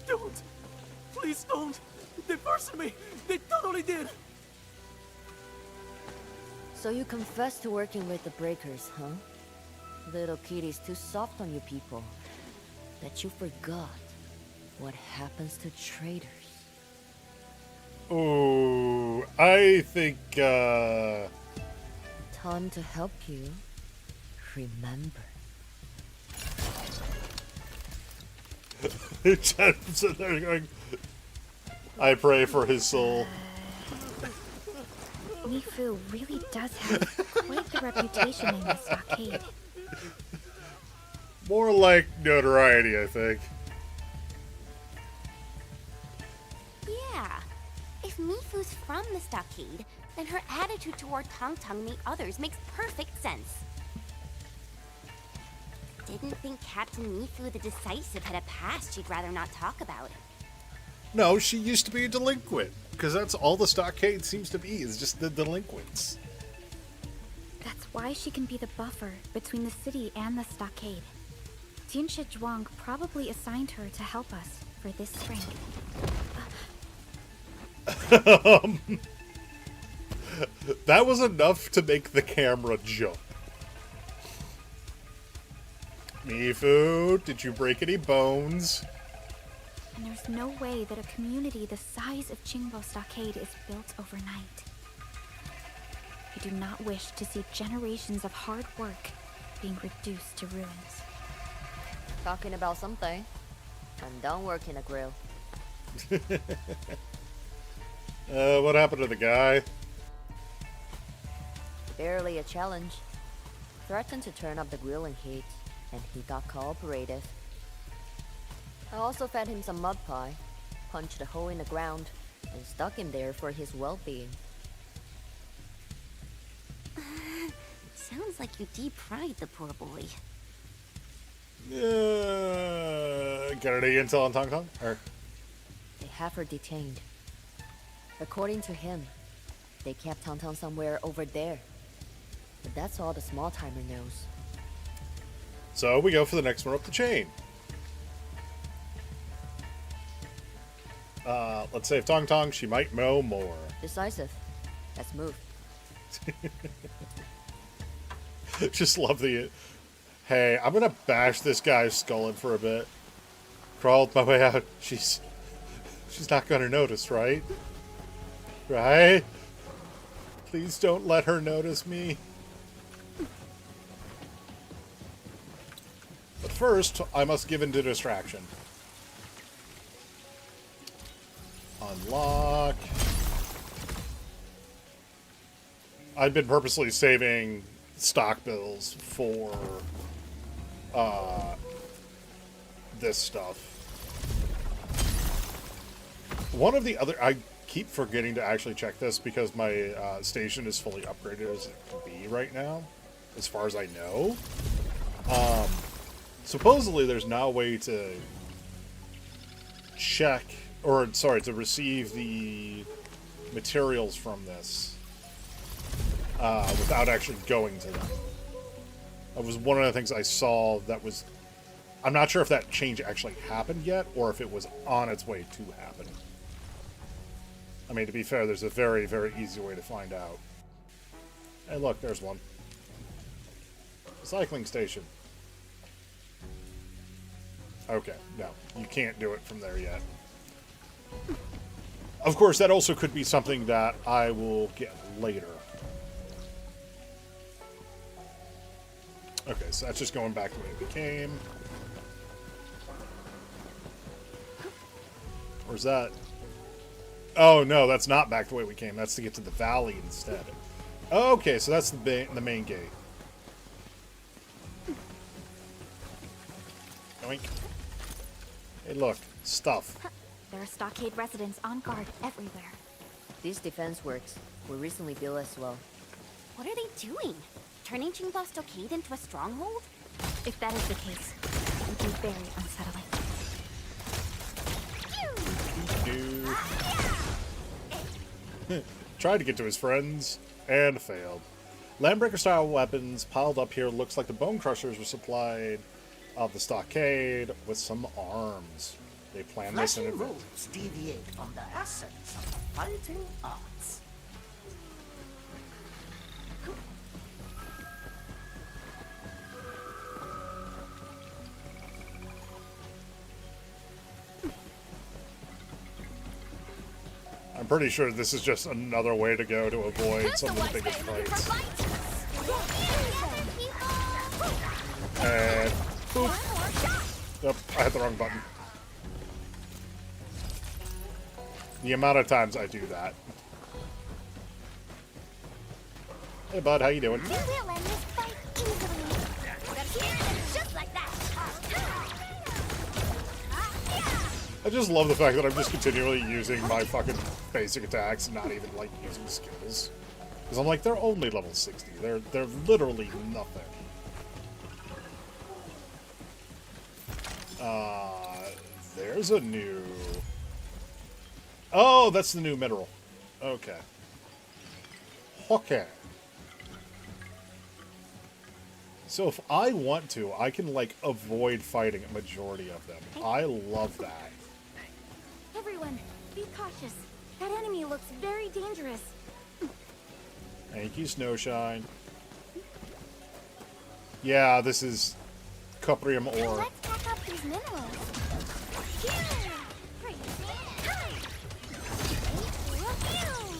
Don't! Please don't! They forced me! They totally did! So you confess to working with the breakers, huh? Little kitty's too soft on you people. Bet you forgot what happens to traitors. Oh, I think, Time to help you remember. Jen's sitting there going, I pray for his soul. Mifu really does have quite the reputation in the stockade. More like notoriety, I think. Yeah. If Mifu's from the stockade, then her attitude toward Tong Tong and the others makes perfect sense. Didn't think Captain Mifu the Decisive had a past she'd rather not talk about. No, she used to be a delinquent. Because that's all the stockade seems to be, is just the delinquents. That's why she can be the buffer between the city and the stockade. Jinsha Zhuang probably assigned her to help us for this spring. That was enough to make the camera jump. Mifu, did you break any bones? And there's no way that a community the size of Qingbo Stockade is built overnight. I do not wish to see generations of hard work being reduced to ruins. Talking about something. I'm done working a grill. What happened to the guy? Barely a challenge. Threatened to turn up the grilling heat, and he got cooperative. I also fed him some mud pie, punched a hole in the ground, and stuck him there for his well-being. Sounds like you deep-fried the poor boy. Got any intel on Tong Tong? Or They have her detained. According to him, they kept Tong Tong somewhere over there. But that's all the small-timer knows. so we go for the next one up the chain. Let's save Tong Tong. She might know more. Decisive. Let's move. Just love the... Hey, I'm gonna bash this guy's skull in for a bit. Crawled my way out. She's not gonna notice, right? Right? Please don't let her notice me. But first, I must give in to distraction. Unlock. I've been purposely saving stock bills for this stuff. One of the other... I keep forgetting to actually check this because my station is fully upgraded as it can be right now, as far as I know. Supposedly there's now a way to check, or sorry, to receive the materials from this without actually going to them. That was one of the things I saw that was I'm not sure if that change actually happened yet, or if it was on its way to happen. I mean, to be fair, there's a very, very easy way to find out. Hey, look, there's one. Recycling station. Okay, no, you can't do it from there yet. Of course, that also could be something that I will get later. Okay, so that's just going back the way it became. Or is that... Oh, no, that's not back the way we came. That's to get to the valley instead. Okay, so that's the main gate. Yoink. Hey, look. Stuff. There are stockade residents on guard everywhere. This defense works. We recently built as well. What are they doing? Turning Qingbo Stockade into a stronghold? If that is the case, it would be very unsettling. Tried to get to his friends, and failed. Landbreaker-style weapons piled up here. Looks like the Bone Crushers were supplied of the stockade with some arms. They planned this in advance. Rules deviate from the essence of the fighting arts. I'm pretty sure this is just another way to go to avoid some of the biggest fights. And boop. Yep, I hit the wrong button. The amount of times I do that. Hey bud, how you doing? We will end this fight easily. Just like that. I just love the fact that I'm just continually using my fucking basic attacks and not even, like, using skills. Because I'm like, they're only level 60. They're literally nothing. There's a new... Oh, that's the new mineral. Okay. Okay. So if I want to, I can, like, avoid fighting a majority of them. I love that. Everyone, be cautious. That enemy looks very dangerous. Thank you, Snowshine. Yeah, this is cuprium ore. Let's pack up these minerals.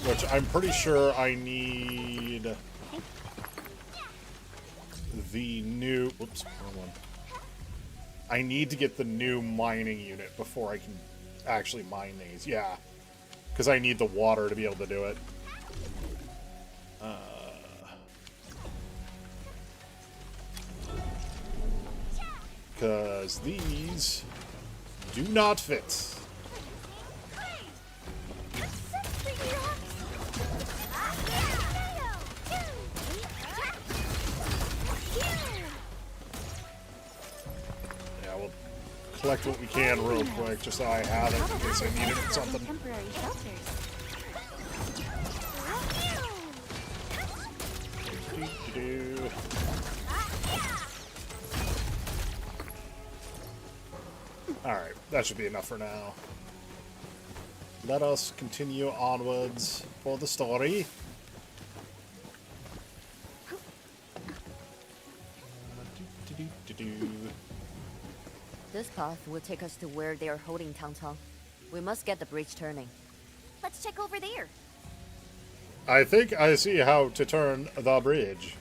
Which I'm pretty sure I need the new... Whoops, wrong one. I need to get the new mining unit before I can actually mine these. Yeah. Because I need the water to be able to do it. Because these do not fit. Yeah, we'll collect what we can real quick, just so I have it in case I need it for something. Temporary shelters. Alright, that should be enough for now. Let us continue onwards for the story. This path will take us to where they are holding Tangtang. We must get the bridge turning. Let's check over there. I think I see how to turn the bridge.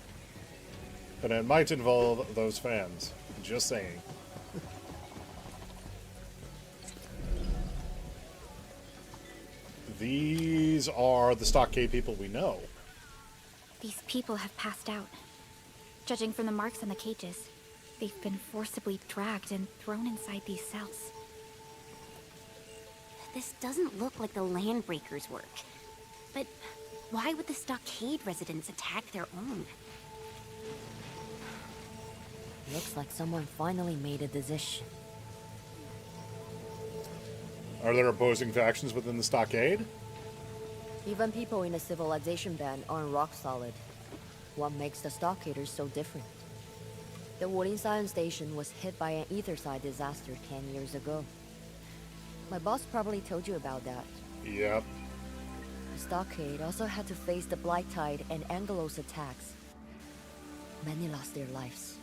But it might involve those fans. Just saying. These are the stockade people we know. These people have passed out. Judging from the marks on the cages, they've been forcibly dragged and thrown inside these cells. This doesn't look like the Landbreakers' work. But why would the stockade residents attack their own? Looks like someone finally made a decision. Are there opposing factions within the stockade? Even people in the civilization band aren't rock solid. What makes the stockaders so different? The Wuling Science Station was hit by an etherside disaster 10 years ago. My boss probably told you about that. Yep. The stockade also had to face the Blight Tide and Angelos attacks. Many lost their lives.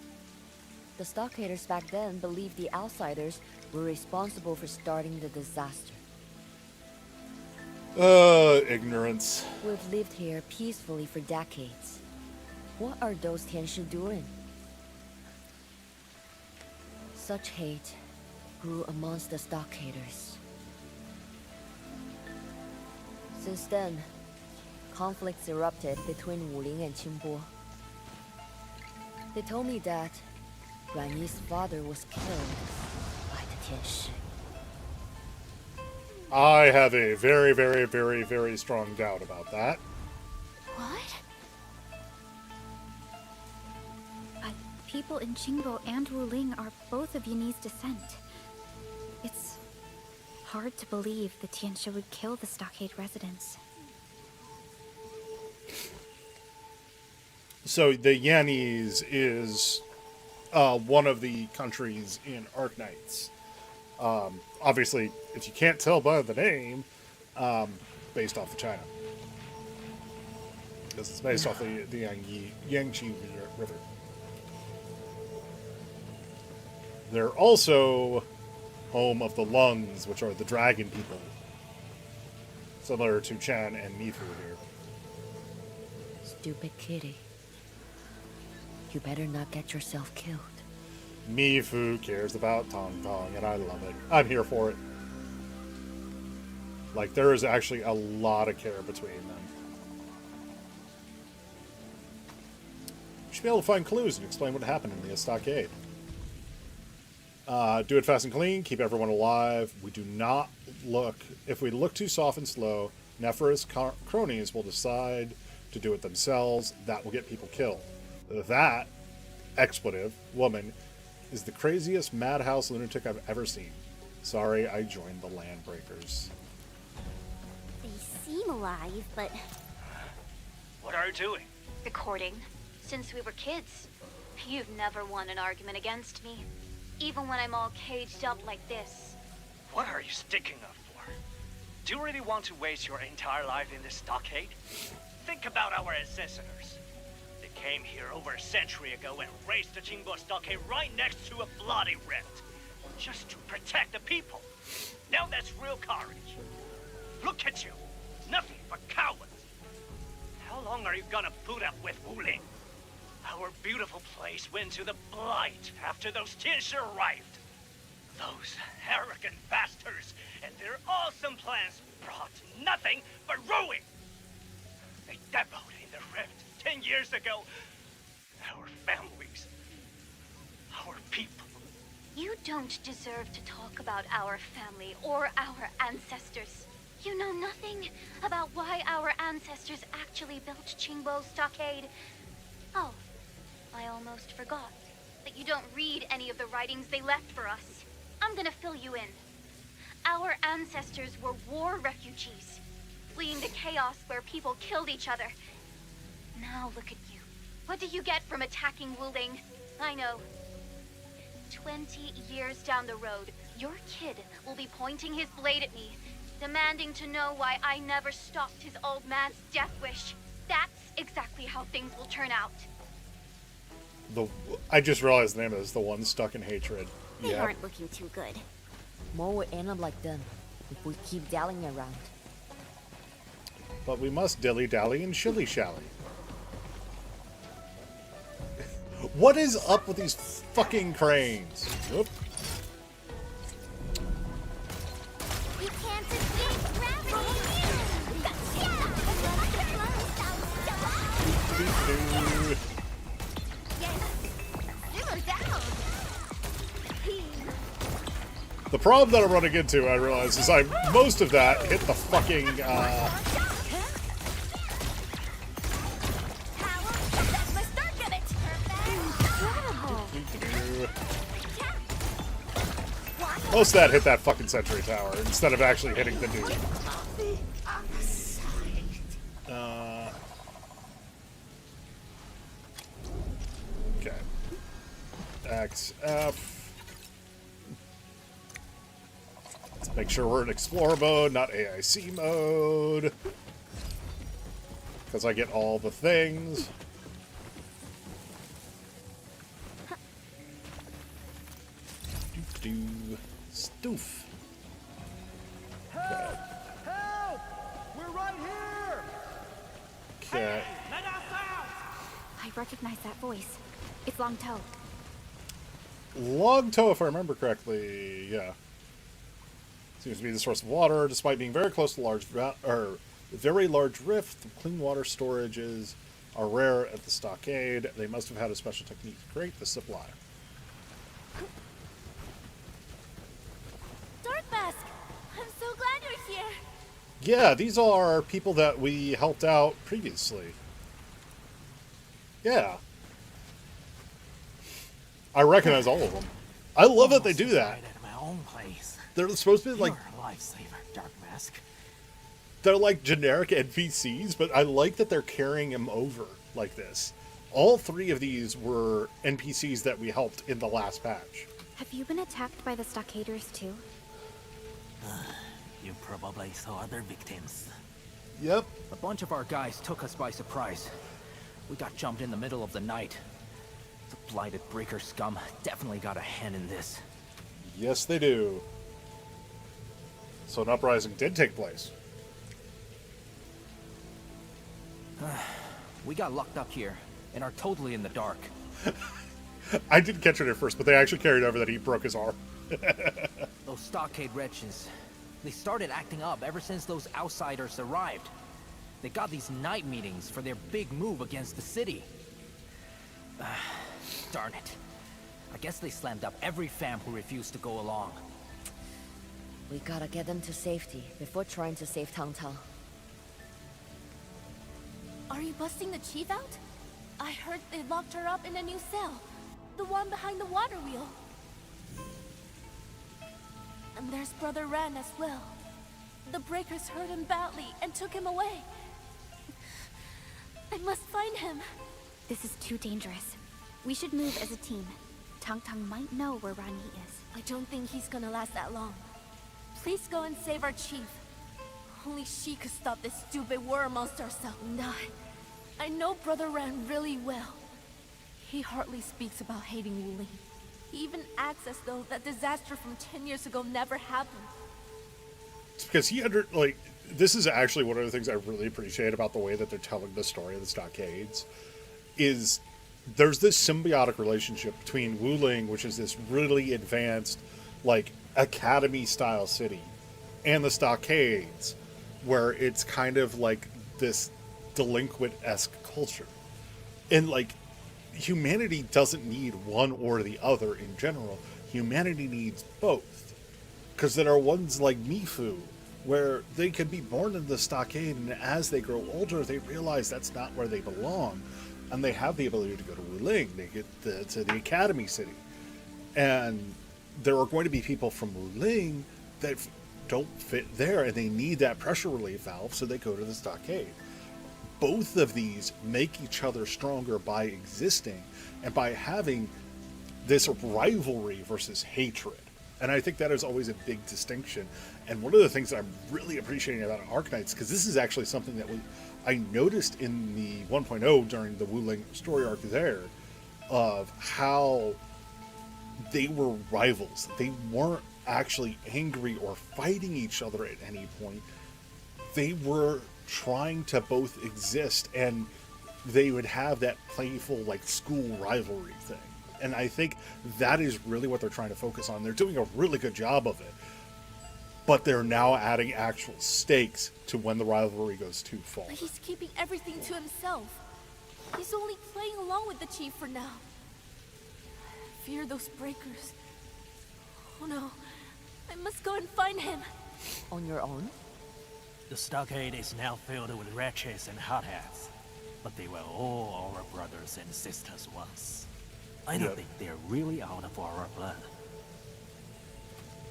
The stockaders back then believed the outsiders were responsible for starting the disaster. Ignorance. We've lived here peacefully for decades. What are those Tianshu doing? Such hate grew amongst the stockaders. Since then, conflicts erupted between Wuling and Qingbo. They told me that Guan Yi's father was killed by the Tianshi. I have a very, very, very, very strong doubt about that. What? People in Qingbo and Wuling are both of Yanni's descent. It's hard to believe the Tianshi would kill the stockade residents. So the Yannis is one of the countries in Arknights. Obviously, if you can't tell by the name, based off of China. Because it's based off the Yangtze River. They're also home of the Lungs, which are the dragon people. Similar to Chan and Mifu here. Stupid kitty. You better not get yourself killed. Mifu cares about Tong Tong, and I love it. I'm here for it. Like, there is actually a lot of care between them. We should be able to find clues and explain what happened in the stockade. Do it fast and clean, keep everyone alive. We do not look... If we look too soft and slow, Nephris cronies will decide to do it themselves. That will get people killed. That expletive woman is the craziest madhouse lunatic I've ever seen. Sorry, I joined the Landbreakers. They seem alive, but... What are you doing? Recording. Since we were kids. You've never won an argument against me. Even when I'm all caged up like this. What are you sticking up for? Do you really want to waste your entire life in this stockade? Think about our ancestors. They came here over a century ago and raised the Qingbo stockade right next to a bloody rift. Just to protect the people. Now that's real courage. Look at you. Nothing but cowards. How long are you gonna put up with Wuling? Our beautiful place went to the Blight after those Tianshi arrived. Those arrogant bastards and their awesome plans brought nothing but ruin. They depoted in the rift 10 years ago. Our families, our people. You don't deserve to talk about our family or our ancestors. You know nothing about why our ancestors actually built Qingbo stockade. Oh. I almost forgot that you don't read any of the writings they left for us. I'm gonna fill you in. Our ancestors were war refugees, fleeing the chaos where people killed each other. Now look at you. What do you get from attacking Wuling? I know. 20 years down the road, your kid will be pointing his blade at me, demanding to know why I never stopped his old man's death wish. That's exactly how things will turn out. I just realized the name of this, the one stuck in hatred. They aren't looking too good. More will end up like them if we keep dallying around. But we must dilly-dally and shilly-shally. What is up with these fucking cranes? Whoop. We can't escape gravity! The problem that I'm running into, I realize, is most of that hit the fucking, most of that hit that fucking sentry tower, instead of actually hitting the dude. Okay. X, F. Let's make sure we're in Explorer mode, not AIC mode. Because I get all the things. Do stoof. Help! Help! We're right here! Okay. Let us out! I recognize that voice. It's Long Toe. Long Toe, if I remember correctly, yeah. Seems to be the source of water, despite being very close to very large rift. The clean water storages are rare at the stockade. They must have had a special technique to create the supply. Dark Mask! I'm so glad you're here! Yeah, these are people that we helped out previously. Yeah. I recognize all of them. I love that they do that. Right at my own place. They're supposed to be like... You're a lifesaver, Dark Mask. They're like generic NPCs, but I like that they're carrying them over like this. All three of these were NPCs that we helped in the last patch. Have you been attacked by the stockaders too? You probably saw other victims. Yep. A bunch of our guys took us by surprise. We got jumped in the middle of the night. The blighted breaker scum definitely got a hand in this. Yes, they do. So an uprising did take place. We got locked up here and are totally in the dark. I didn't catch it at first, but they actually carried over that he broke his arm. Those stockade wretches, they started acting up ever since those outsiders arrived. They got these night meetings for their big move against the city. Darn it. I guess they slammed up every fam who refused to go along. We gotta get them to safety before trying to save Tang Tang. Are you busting the chief out? I heard they locked her up in a new cell. The one behind the water wheel. And there's Brother Ran as well. The breakers hurt him badly and took him away. I must find him. This is too dangerous. We should move as a team. Tang Tang might know where Rani is. I don't think he's gonna last that long. Please go and save our chief. Only she could stop this stupid war monster herself. I know Brother Ran really well. He hardly speaks about hating Wuling. He even acts as though that disaster from 10 years ago never happened. It's because this is actually one of the things I really appreciate about the way that they're telling the story of the stockades, is there's this symbiotic relationship between Wuling, which is this really advanced, like, academy-style city, and the stockades, where it's kind of like this delinquent-esque culture. And, like, humanity doesn't need one or the other in general. Humanity needs both. Because there are ones like Mifu, where they can be born in the stockade, and as they grow older, they realize that's not where they belong. And they have the ability to go to Wuling. They get to the academy city. And there are going to be people from Wuling that don't fit there, and they need that pressure relief valve, so they go to the stockade. Both of these make each other stronger by existing and by having this rivalry versus hatred. And I think that is always a big distinction. And one of the things that I'm really appreciating about Arknights, because this is actually something that I noticed in the 1.0 during the Wuling story arc there, of how they were rivals. They weren't actually angry or fighting each other at any point. They were trying to both exist, and they would have that playful, like, school rivalry thing. And I think that is really what they're trying to focus on. They're doing a really good job of it, but they're now adding actual stakes to when the rivalry goes too far. But he's keeping everything to himself. He's only playing along with the chief for now. I fear those breakers. Oh no, I must go and find him. On your own? The stockade is now filled with wretches and hotheads, but they were all our brothers and sisters once. I don't think they're really out of our blood.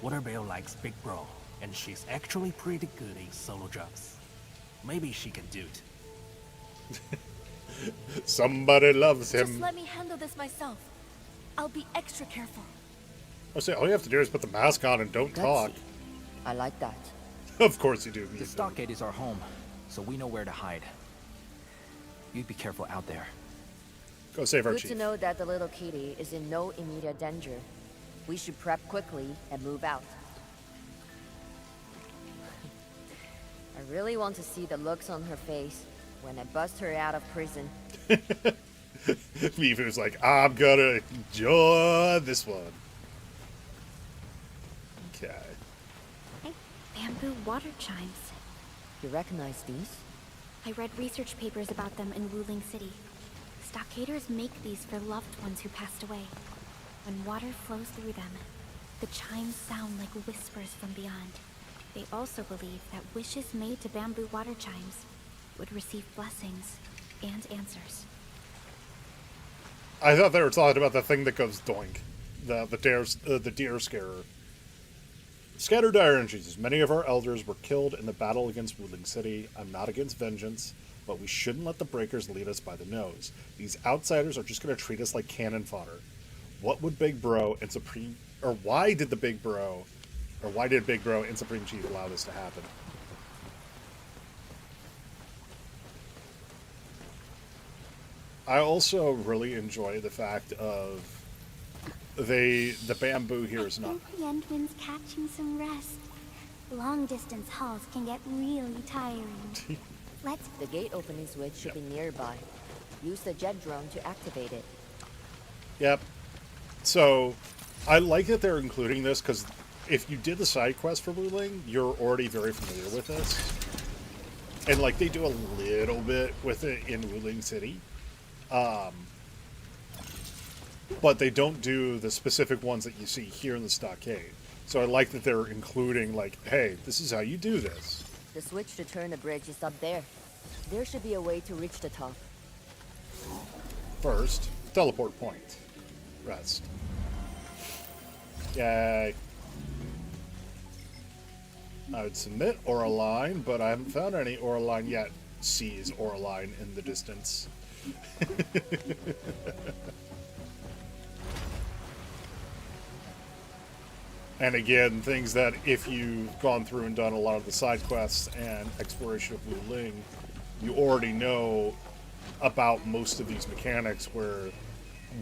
Waterbill likes Big Bro, and she's actually pretty good in solo jumps. Maybe she can do it. Somebody loves him. Just let me handle this myself. I'll be extra careful. I say all you have to do is put the mask on and don't talk. I like that. Of course you do. The stockade is our home, so we know where to hide. You be careful out there. Go save our Good chief. to know that the little kitty is in no immediate danger. We should prep quickly and move out. I really want to see the looks on her face when I bust her out of prison. Mifu's like, I'm gonna enjoy this one. Okay. Hey, bamboo water chimes. You recognize these? I read research papers about them in Wuling City. Stockaders make these for loved ones who passed away. When water flows through them, the chimes sound like whispers from beyond. They also believe that wishes made to bamboo water chimes would receive blessings and answers. I thought they were talking about the thing that goes doink. The deer scarer. Scattered dire energies. Many of our elders were killed in the battle against Wuling City. I'm not against vengeance, but we shouldn't let the breakers lead us by the nose. These outsiders are just going to treat us like cannon fodder. What would Big Bro and Supreme... Or why did Big Bro and Supreme Chief allow this to happen? I also really enjoy the fact of the bamboo here is not... Yendwin's catching some rest. Long-distance hauls can get really tiring. The gate opening switch should be nearby. Use the jet drone to activate it. Yep. So, I like that they're including this, because if you did the side quest for Wuling, you're already very familiar with this. And, like, they do a little bit with it in Wuling City. But they don't do the specific ones that you see here in the stockade. So I like that they're including, like, hey, this is how you do this. The switch to turn the bridge is up there. There should be a way to reach the top. First, teleport point. Rest. Yay. I would submit Auraline, but I haven't found any Auraline yet. Sees Auraline in the distance. And again, things that if you've gone through and done a lot of the side quests and exploration of Wuling, you already know about most of these mechanics where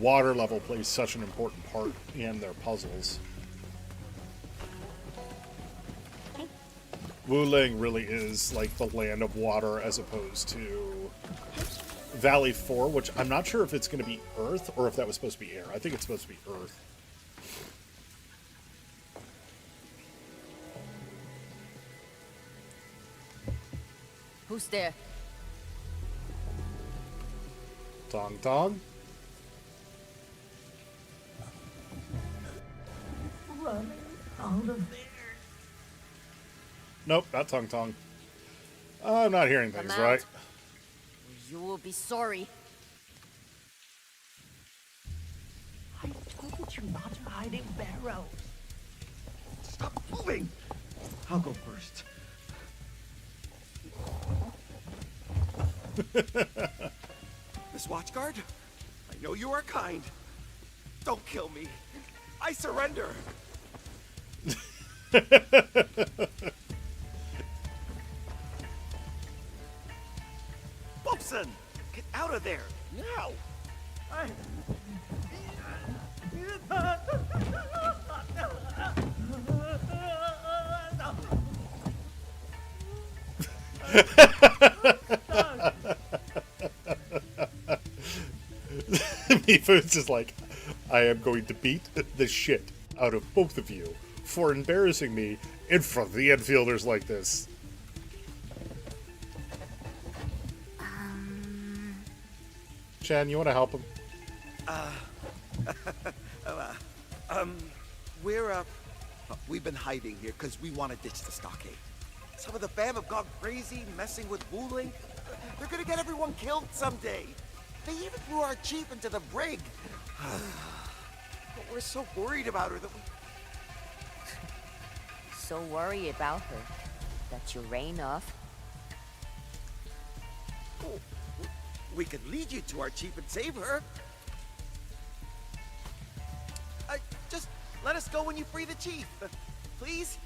water level plays such an important part in their puzzles. Wuling really is like the land of water as opposed to Valley 4, which I'm not sure if it's going to be Earth or if that was supposed to be air. I think it's supposed to be Earth. Who's there? Tong Tong? Run out of there. Nope, not Tong Tong. I'm not hearing things, Come out. right? You will be sorry. I told you not to hide in Barrow. Stop moving! I'll go first. Miss Watchguard, I know you are kind. Don't kill me. I surrender. Bobson, get out of there now. Mifu's just like, I am going to beat the shit out of both of you for embarrassing me in front of the infielders like this. Chan, you want to help him? We've been hiding here because we want to ditch the stockade. Some of the fam have gone crazy messing with Wuling. They're gonna get everyone killed someday. They even threw our chief into the brig. But we're so worried about her that we... So worry about her that you ran off. We could lead you to our chief and save her. let us go when you free the chief. Please?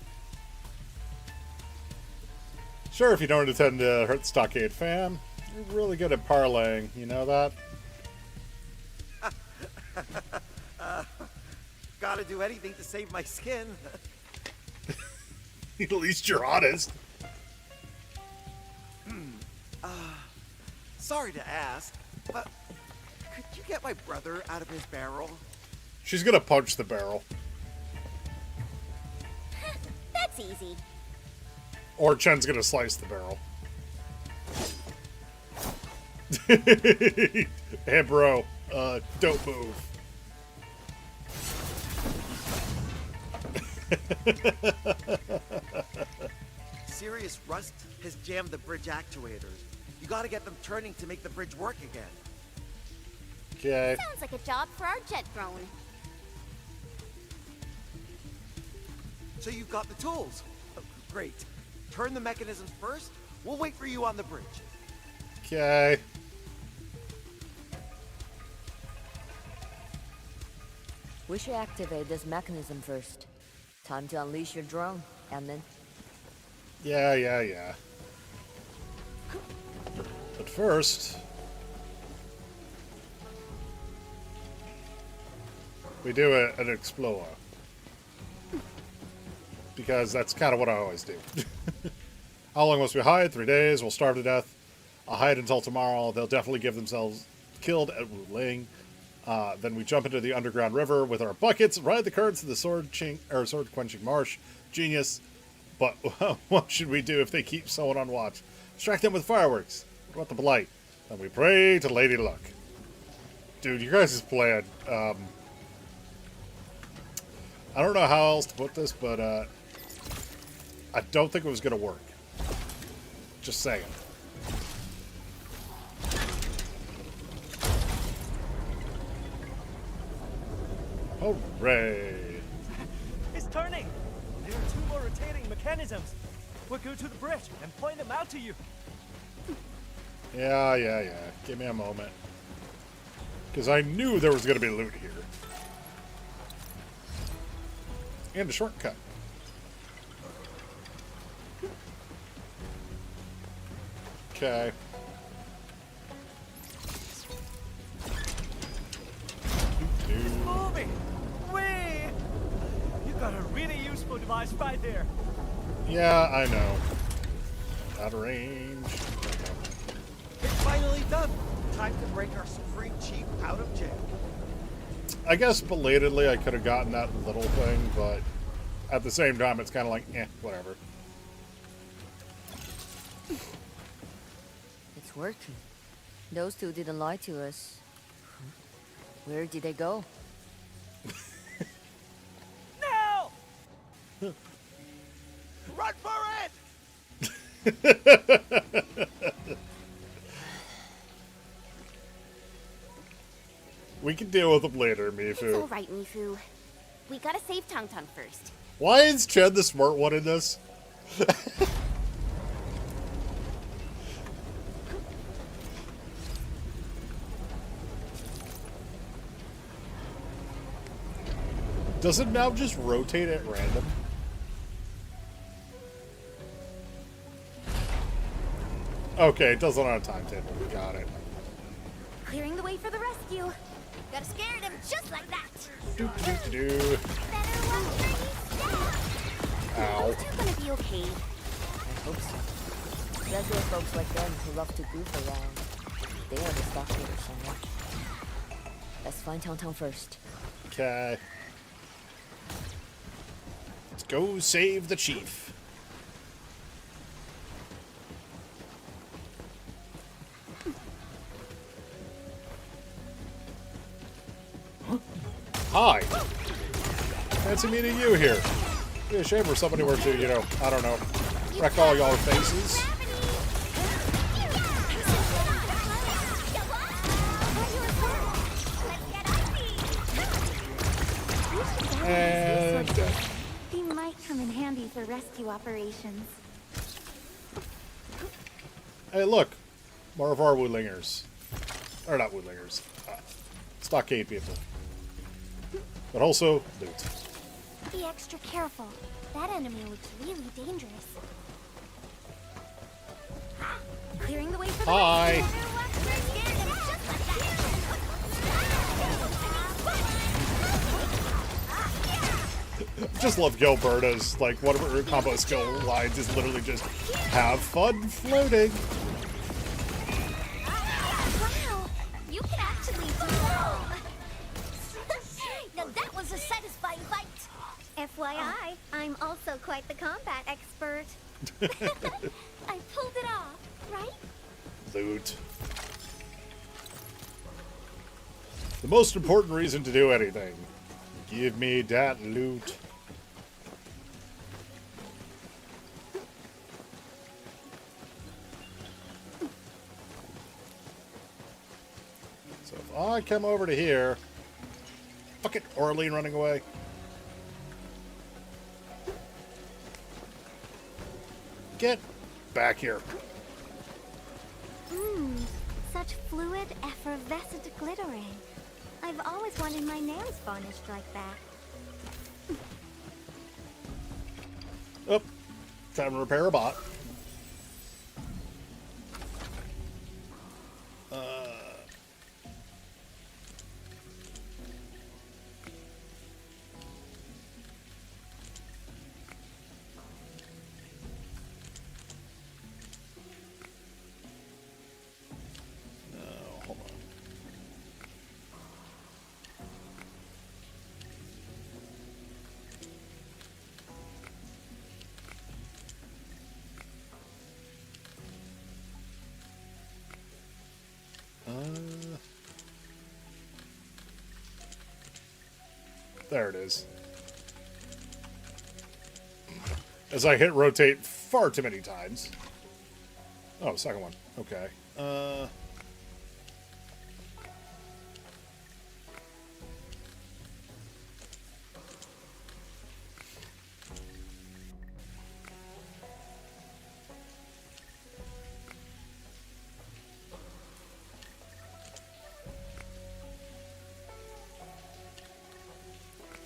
Sure, if you don't intend to hurt the Stockade fam. You're really good at parlaying, you know that? Gotta do anything to save my skin. At least you're honest. Sorry to ask, but could you get my brother out of his barrel? She's gonna punch the barrel. That's easy. Or Chen's gonna slice the barrel. Hey bro, don't move. Serious rust has jammed the bridge actuators. You gotta get them turning to make the bridge work again. Okay. Sounds like a job for our jet drone. So you've got the tools. Oh, great. Turn the mechanisms first. We'll wait for you on the bridge. Okay. We should activate this mechanism first. Time to unleash your drone, admin. Yeah. But first, we do an explore. Because that's kind of what I always do. How long must we hide? 3 days. We'll starve to death. I'll hide until tomorrow. They'll definitely give themselves killed at Wuling. Then we jump into the underground river with our buckets, ride the currents to the sword-quenching marsh. Genius. But what should we do if they keep someone on watch? Distract them with fireworks. What about the blight? Then we pray to Lady Luck. Dude, you guys' plan. I don't know how else to put this, but I don't think it was going to work. Just saying. Hooray! It's turning! There are 2 more rotating mechanisms. We'll go to the bridge and point them out to you. Yeah. Give me a moment. Because I knew there was going to be loot here. And a shortcut. Okay. It's moving! Whee! You got a really useful device right there. Yeah, I know. Out of range. It's finally done. Time to break our supreme chief out of jail. I guess belatedly I could have gotten that little thing, but at the same time it's kind of like, whatever. It's working. Those two didn't lie to us. Where did they go? No! Run for it! We can deal with them later, Mifu. It's alright, Mifu. We gotta save Tangtan first. Why is Chen the smart one in this? Does it now just rotate at random? Okay, it does it on a timetable. Got it. Clearing the way for the rescue. Gotta scare them just like that. Do. Ow. You're gonna be okay. I hope so. Regular folks like them who love to goof around. They are the stockholders somewhere. Let's find Town first. Okay. Let's go save the chief. Hi. Fancy meeting you here. It'd be a shame if somebody were to, I don't know, wreck all y'all faces. And dead. They might come in handy for rescue operations. Hey, look. More of our Wulingers. Or not Wulingers. Stockade people. But also, loot. Be extra careful. That enemy looks really dangerous. Clearing the way for the Hi. Just love Gilberta's, like, whatever her combo skill lines is literally just have fun floating. Wow, you can actually do that. Now that was a satisfying fight. FYI, I'm also quite the combat expert. I pulled it off, right? Loot. The most important reason to do anything. Give me that loot. So if I come over to here... Fuck it, Orlean running away. Get back here. Such fluid, effervescent glittering. I've always wanted my nails varnished like that. Oh, time to repair a bot. There it is. As I hit rotate far too many times. Oh, second one. Okay.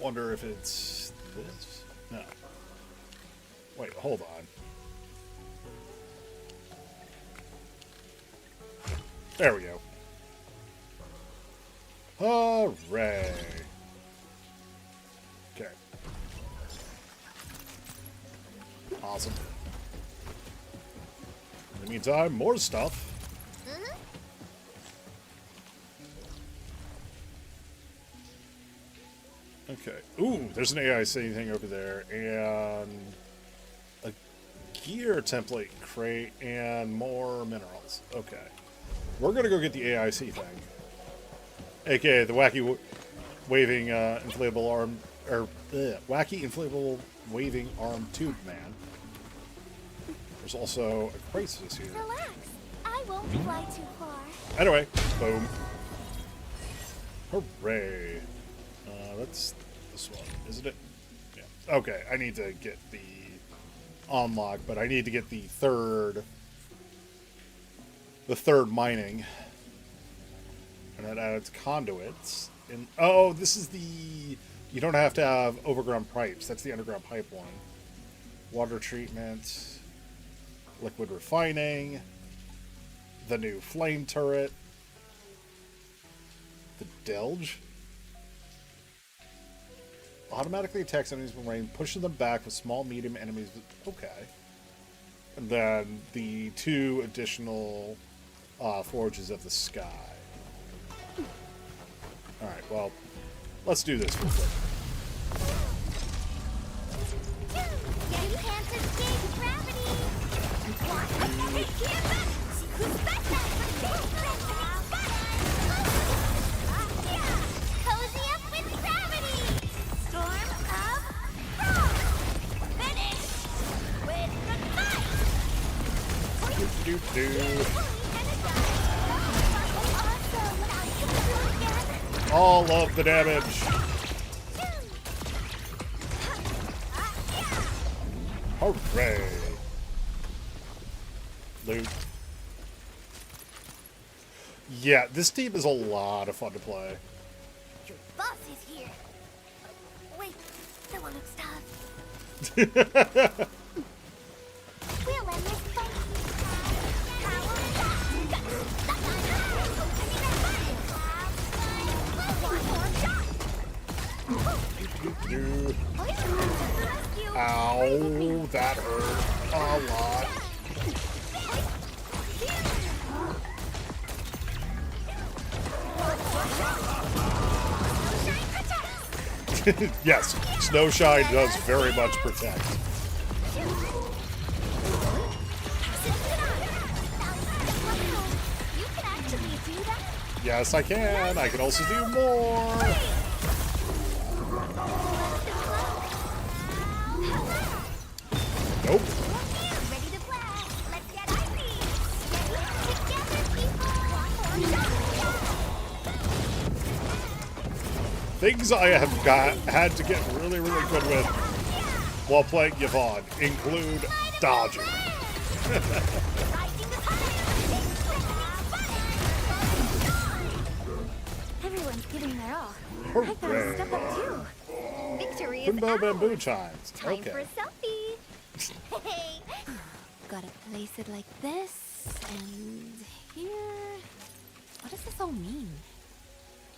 Wonder if it's this? No. Wait, hold on. There we go. Hooray. Okay. Awesome. In the meantime, more stuff. Okay. Ooh, there's an AIC thing over there, and a gear template crate, and more minerals. Okay. We're gonna go get the AIC thing. AKA the wacky waving inflatable arm, or wacky inflatable waving arm tube man. There's also a crisis here. Relax. I won't fly too far. Anyway, boom. Hooray. That's this one, isn't it? Yeah. Okay, I need to get the unlock, but I need to get the third mining. And that adds conduits. And oh, this is the... You don't have to have overground pipes. That's the underground pipeline. Water treatment. Liquid refining. The new flame turret. The Delge. Automatically attacks enemies when rain, pushing them back with small, medium enemies. Okay. And then the 2 additional Forges of the Sky. Alright, well, let's do this real quick. You can't escape gravity! Cozy up with gravity! Storm of Frost! Finish with the fight! All of the damage. Hooray. Loot. Yeah, this team is a lot of fun to play. Your boss is here. Wait, the Power looks tough. We'll end this fight. Ow, that hurt a lot. Yes, Snowshine does very much protect. You can actually do that? Yes, I can. I can also do more. Nope. Ready to blast. Let's get icy. Together, people. Things I have had to get really, really good with while playing Yvonne include dodging. Everyone's giving their all. I Hooray. gotta step up too. Victory is Bimbo ours. bamboo chimes. Time for a Okay. selfie. Hey. Gotta place it like this, and here. What does this all mean?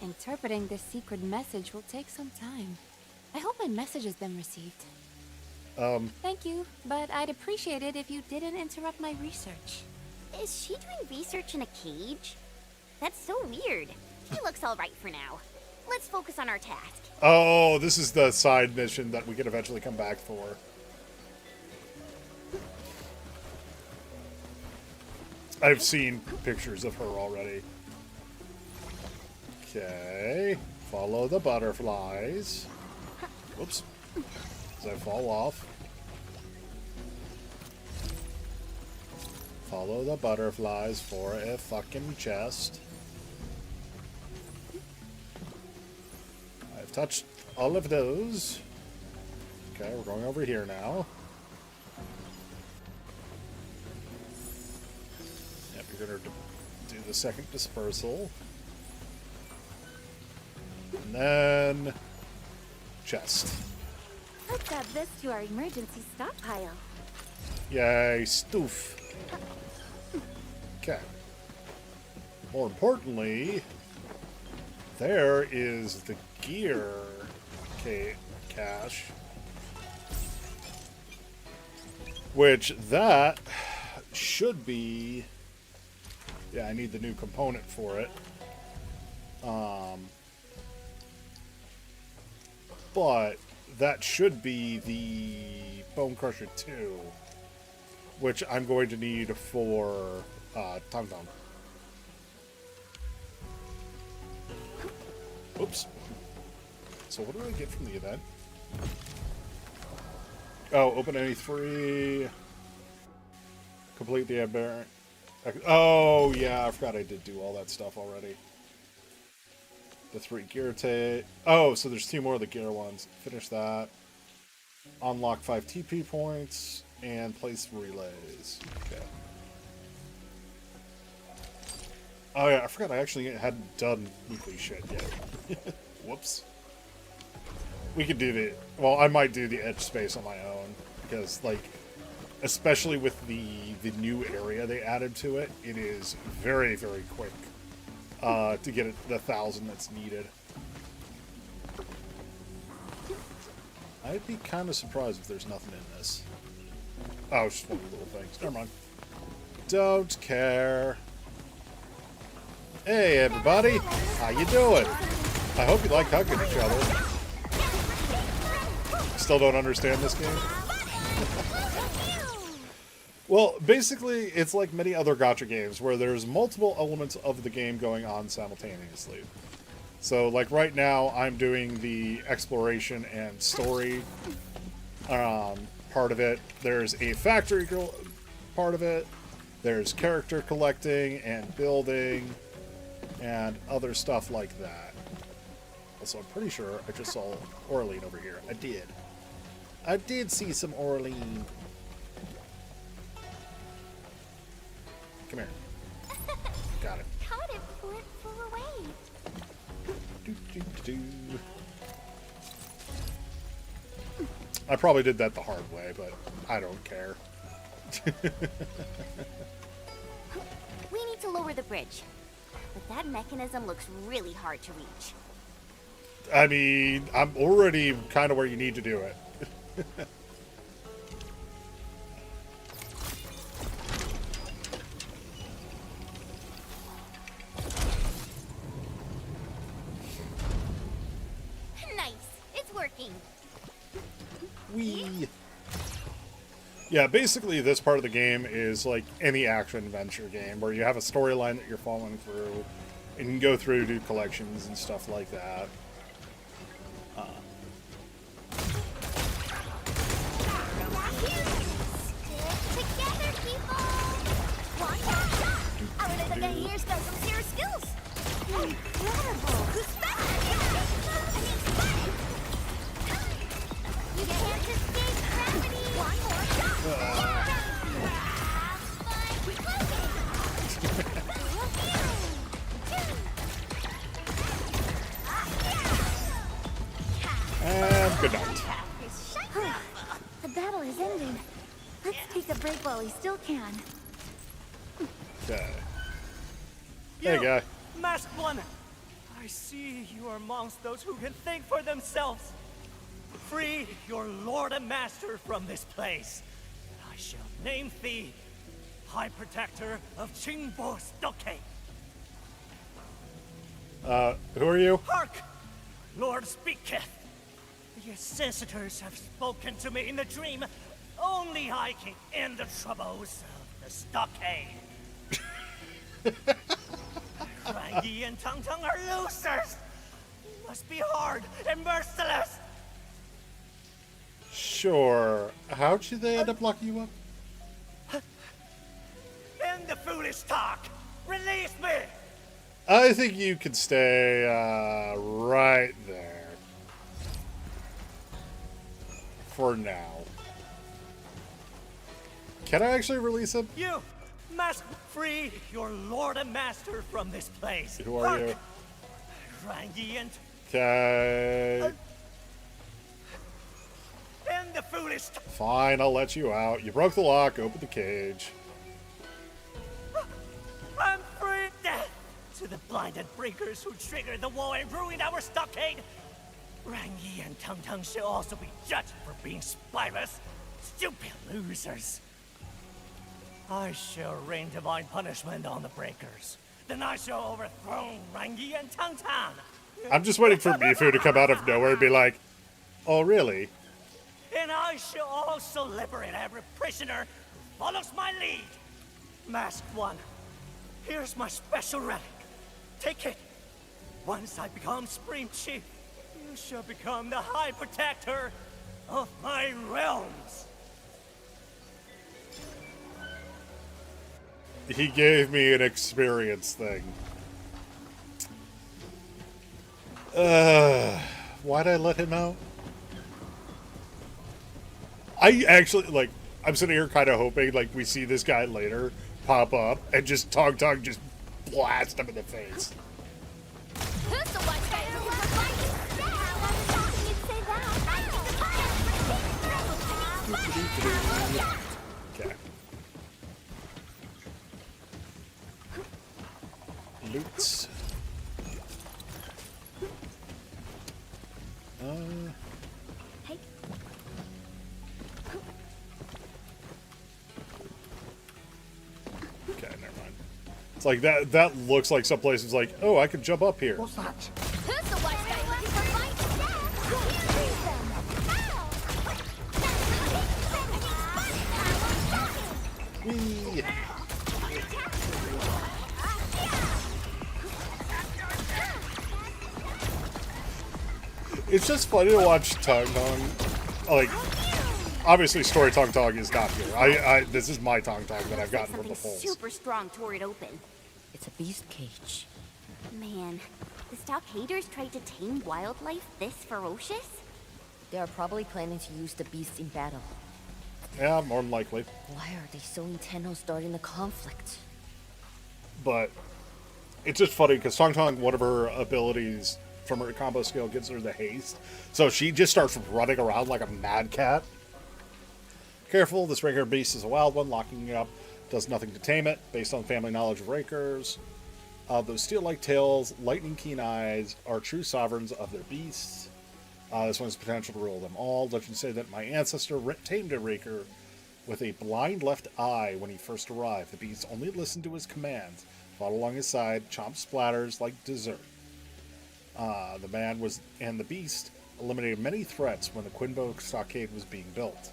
Interpreting this secret message will take some time. I hope my message has been received. Thank you, but I'd appreciate it if you didn't interrupt my research. Is she doing research in a cage? That's so weird. He looks all right for now. Let's focus on our task. Oh, this is the side mission that we can eventually come back for. I've seen pictures of her already. Okay. Follow the butterflies. Whoops. As I fall off. Follow the butterflies for a fucking chest. I've touched all of those. Okay, we're going over here now. Yep, you're gonna do the second dispersal. And then chest. Let's add this to our emergency stockpile. Yay, stoof. Okay. More importantly, there is the gear cache. Which that should be... Yeah, I need the new component for it. But that should be the Bone Crusher 2, which I'm going to need for Tung Tung. Oops. So what do I get from the event? Oh, open any 3. Complete the aberrant. Oh, yeah, I forgot I did do all that stuff already. The 3 gear tape. Oh, so there's 2 more of the gear ones. Finish that. Unlock 5 TP points and place relays. Okay. Oh yeah, I forgot I actually hadn't done weekly shit yet. Whoops. We could do the... Well, I might do the edge space on my own. Because, like, especially with the new area they added to it, it is very, very quick to get the 1,000 that's needed. I'd be kind of surprised if there's nothing in this. Oh, it's just one of the little things. Never mind. Don't care. Hey, everybody. How you doing? I hope you like hugging each other. Still don't understand this game? Well, basically, it's like many other gacha games where there's multiple elements of the game going on simultaneously. So, like right now, I'm doing the exploration and story part of it. There's a factory part of it. There's character collecting and building and other stuff like that. Also, I'm pretty sure I just saw Orlean over here. I did. I did see some Orlean. Come here. Got it. Caught it before it flew away. Do, do, do. I probably did that the hard way, but I don't care. We need to lower the bridge. But that mechanism looks really hard to reach. I mean, I'm already kind of where you need to do it. Nice. It's working. Whee! Yeah, basically this part of the game is like any action-adventure game where you have a storyline that you're following through and you can go through, do collections and stuff like that. Together, people! Watch out! Our little guy here got some serious skills! Incredible! You can't escape gravity! One more shot! And good night. The battle is ending. Let's take a break while we still can. Okay. Hey, guy. Masked One! I see you are amongst those who can think for themselves. Free your lord and master from this place. I shall name thee High Protector of Qingbo Stockade. Who are you? Hark! Lord speaketh. The Assessors have spoken to me in the dream. Only I can end the troubles of the stockade. Rangi and Tung Tung are losers. You must be hard and merciless. Sure. How'd they end up locking you up? End the foolish talk. Release me. I think you could stay right there. For now. Can I actually release him? You must free your lord and master from this place. Who are you? Rangi and... Okay. End the foolish... Fine, I'll let you out. You broke the lock, open the cage. I'm free. Death to the blinded breakers who triggered the war and ruined our stockade. Rangi and Tung Tung shall also be judged for being spyless. Stupid losers. I shall rain divine punishment on the breakers. Then I shall overthrow Rangi and Tung Tung. I'm just waiting for Mifu to come out of nowhere and be like, oh, really? And I shall also liberate every prisoner who follows my lead. Masked One, here's my special relic. Take it. Once I become Supreme Chief, you shall become the High Protector of my realms. He gave me an experience thing. Why'd I let him out? I actually, like, I'm sitting here kind of hoping, like, we see this guy later pop up and just Tong Tong just blast him in the face. Who's the one guy who wants to fight? Okay. Loot. Hey. Okay, never mind. It's like that looks like some place is like, oh, I could jump up here. What's that? Who's the one guy who wants to fight? Whee. It's just funny to watch Tong Tong. Like, obviously, story Tong Tong is not here. This is my Tong Tong that I've gotten from the polls. Super strong tore it open. It's a beast cage. Man, the stockaders tried to tame wildlife this ferocious? They are probably planning to use the beast in battle. Yeah, more than likely. Why are they so intent on starting a conflict? But it's just funny because Tong Tong, one of her abilities from her combo skill gives her the haste. So she just starts running around like a mad cat. Careful, this Raker beast is a wild one. Locking it up does nothing to tame it. Based on family knowledge of Rakers, those steel-like tails, lightning-keen eyes are true sovereigns of their beasts. This one has potential to rule them all. Legends say that my ancestor tamed a Raker with a blind left eye when he first arrived. The beast only listened to his commands, fought along his side, chomped splatters like dessert. The man was, and the beast eliminated many threats when the Quinbo stockade was being built.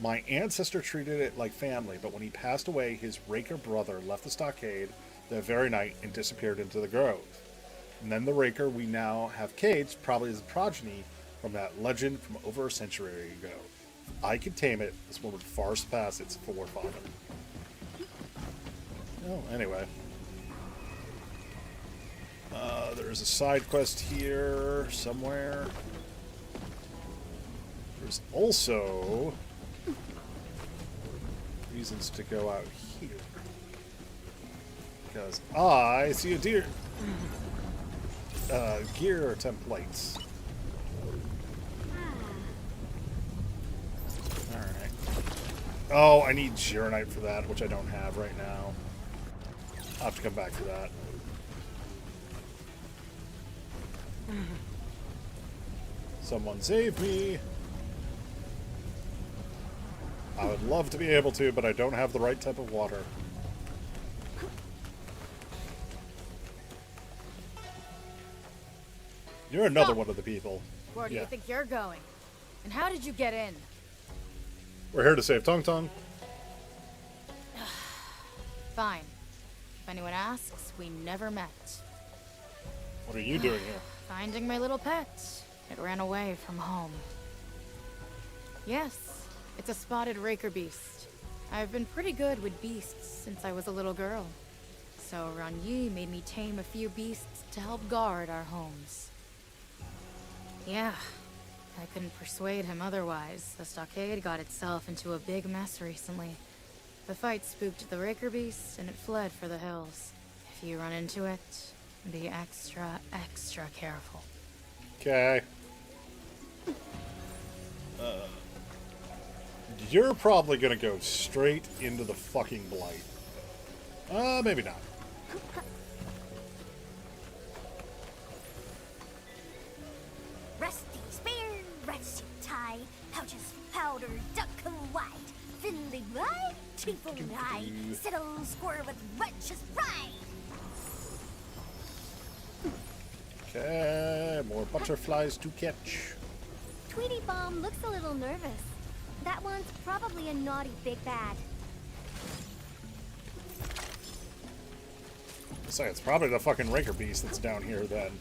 My ancestor treated it like family, but when he passed away, his Raker brother left the stockade that very night and disappeared into the grove. And then the Raker we now have caged probably is a progeny from that legend from over a century ago. If I could tame it, this one would far surpass its forefather. Oh, anyway. There's a side quest here somewhere. There's also reasons to go out here. Because I see a deer. Gear templates. Alright. Oh, I need Geronite for that, which I don't have right now. I'll have to come back to that. Someone save me! I would love to be able to, but I don't have the right type of water. You're another one of the people. Where do you think you're going? And how did you get in? We're here to save Tong Tong. Fine. If anyone asks, we never met. What are you doing here? Finding my little pet. It ran away from home. Yes, it's a spotted Raker beast. I've been pretty good with beasts since I was a little girl. So Ranyi made me tame a few beasts to help guard our homes. Yeah, I couldn't persuade him otherwise. The stockade got itself into a big mess recently. The fight spooked the Raker beast and it fled for the hills. If you run into it, be extra careful. Okay. You're probably gonna go straight into the fucking blight. Maybe not. Rusty spear, rusty tie, pouches powder, duck white, thinly white, cheerful high, settle square with righteous pride. Okay, more butterflies to catch. Tweety Bomb looks a little nervous. That one's probably a naughty big bad. So it's probably the fucking Raker beast that's down here then.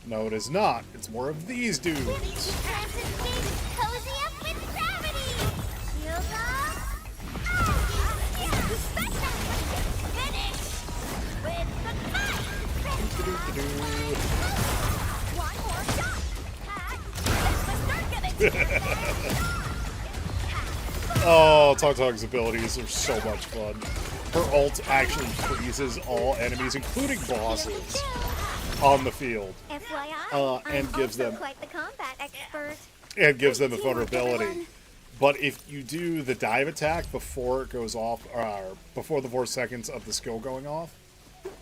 No, it is not. It's more of these dudes. Cozy up with gravity! Shield off! Finish! With the fight! One more shot! Oh, Tong Tong's abilities are so much fun. Her ult actually freezes all enemies, including bosses, on the field, and gives them quite the combat expert. and gives them a vulnerability. But if you do the dive attack before it goes off, before the 4 seconds of the skill going off,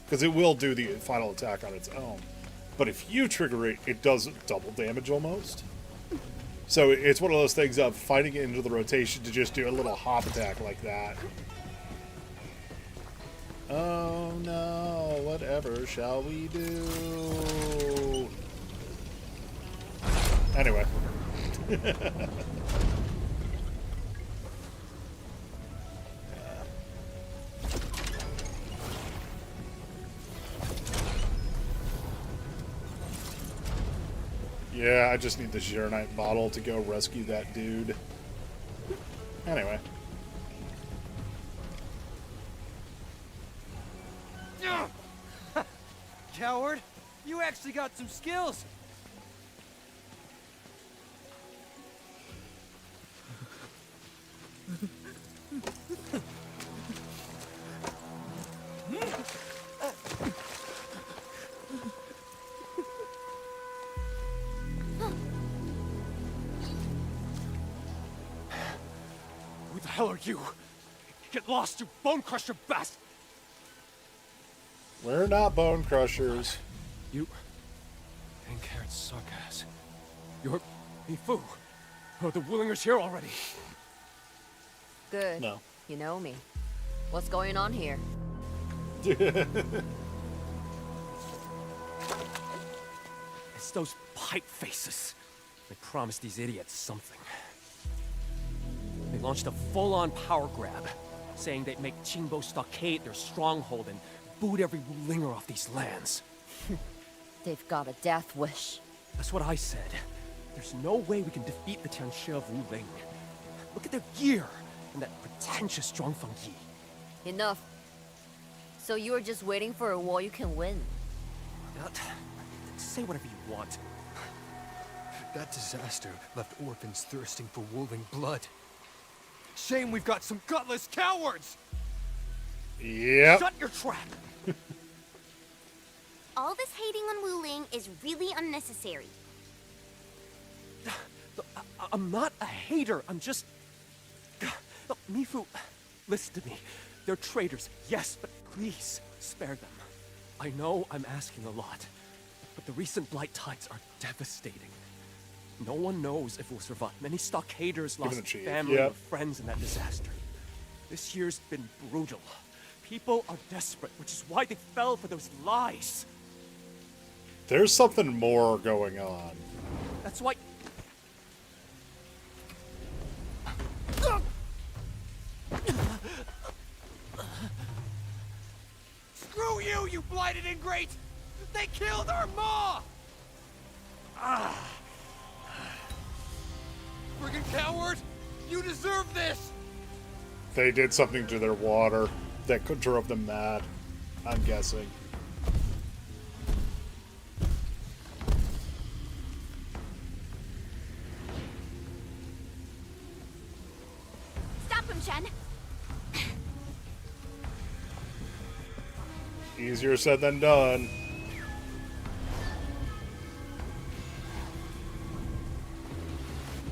because it will do the final attack on its own. But if you trigger it, it does double damage almost. So it's one of those things of fighting it into the rotation to just do a little hop attack like that. Oh no, whatever shall we do? Anyway. Yeah, I just need the Geronite bottle to go rescue that dude. Anyway. Coward, you actually got some skills. are you? Get lost, you bone crusher bastard! We're not bone crushers. You incarnate sarcasm. You're Mifu. Oh, the Wulingers here already. Good. No. You know me. What's going on here? It's those pipe faces. They promised these idiots something. They launched a full-on power grab, saying they'd make Qingbo Stockade their stronghold and boot every Wulinger off these lands. They've got a death wish. That's what I said. There's no way we can defeat the Tianxia of Wuling. Look at their gear and that pretentious Zhuangfeng Yi. Enough. So you are just waiting for a war you can win? Say whatever you want. That disaster left orphans thirsting for Wuling blood. Shame we've got some gutless cowards! Yep. Shut your trap! All this hating on Wuling is really unnecessary. I'm not a hater, I'm just... Look, Mifu, listen to me. They're traitors, yes, but please, spare them. I know I'm asking a lot, but the recent blight tides are devastating. No one knows if we'll survive. Many stockaders lost family or friends in that disaster. This year's been brutal. People are desperate, which is why they fell for those lies. There's something more going on. That's why... Screw you, you blighted ingrate! They killed our Ma! Friggin' coward! You deserve this! They did something to their water that could drove them mad, I'm guessing. Stop him, Shen! Easier said than done.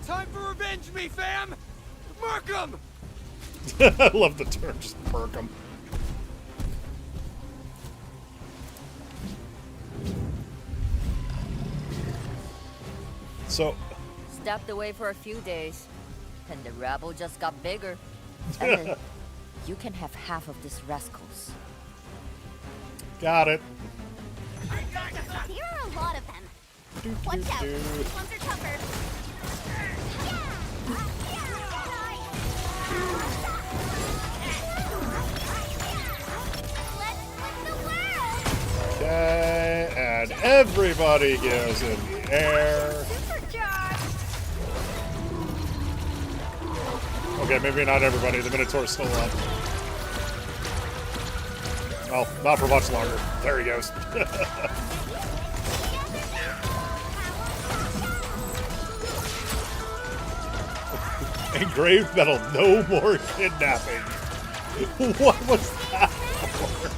Time for revenge, me fam! Mark 'em! I love the term, just perk them. So... Stepped away for a few days, and the rabble just got bigger. And then you can have half of this rascals. Got it. There are a lot of them. Watch out. These ones are tougher. Okay, and everybody goes in the air. Okay, maybe not everybody. The Minotaur's still up. Well, not for much longer. There he goes. Engraved metal, no more kidnapping. What was that for?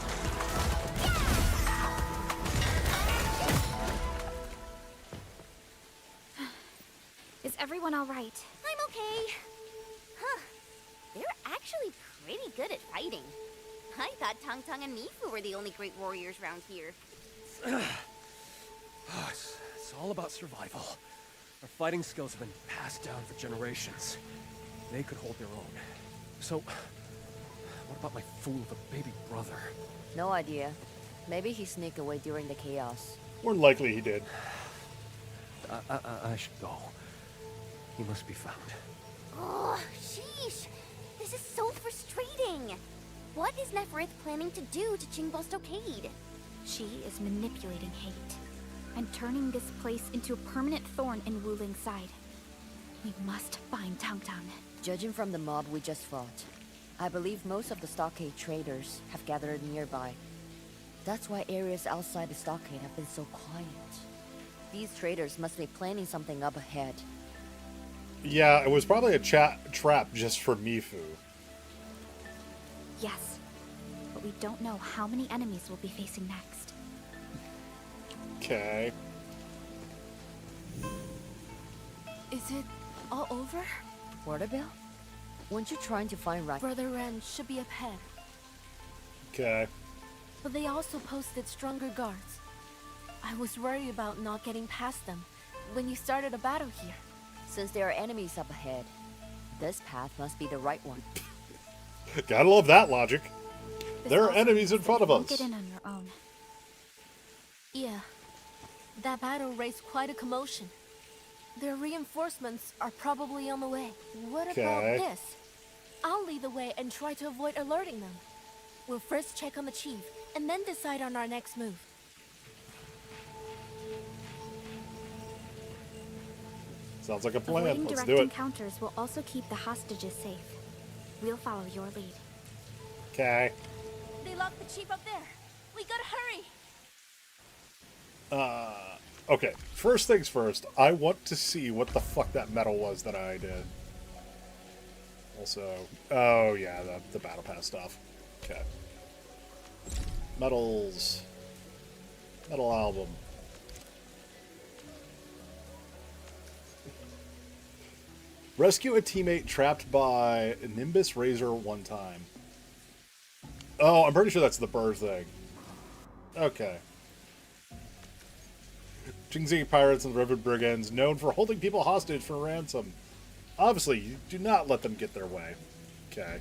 Is everyone all right? I'm okay. Huh. They're actually pretty good at fighting. I thought Tang Tang and Mifu were the only great warriors around here. It's all about survival. Our fighting skills have been passed down for generations. They could hold their own. So, what about my fool of a baby brother? No idea. Maybe he sneaked away during the chaos. More likely he did. I should go. He must be found. Oh, sheesh. This is so frustrating. What is Neferith planning to do to Qingbo Stockade? She is manipulating hate and turning this place into a permanent thorn in Wuling's side. We must find Tang Tang. Judging from the mob we just fought, I believe most of the stockade traders have gathered nearby. That's why areas outside the stockade have been so quiet. These traders must be planning something up ahead. Yeah, it was probably a trap just for Mifu. Yes, but we don't know how many enemies we'll be facing next. Okay. Is it all over? Waterbell? Weren't you trying to find Ran? Brother Ran should be up ahead, Okay. but they also posted stronger guards. I was worried about not getting past them when you started a battle here. Since there are enemies up ahead, this path must be the right one. Gotta love that logic. There are also enemies in means front that of you won't us. get in on your own. Yeah, that battle raised quite a commotion. Their reinforcements are probably on the way. What about Okay. this? I'll lead the way and try to avoid alerting them. We'll first check on the chief, and then decide on our next move. Sounds like a plan. Avoiding Let's direct do it. encounters will also keep the hostages safe. We'll follow your lead. Okay. They locked the chief up there. We gotta hurry. Okay. First things first, I want to see what the fuck that medal was that I did. Also, oh yeah, the battle pass stuff. Okay. Medals. Medal album. Rescue a teammate trapped by Nimbus Razor one time. Oh, I'm pretty sure that's the bird thing. Okay. Jingzi pirates and the River Brigands, known for holding people hostage for ransom. Obviously, you do not let them get their way. Okay.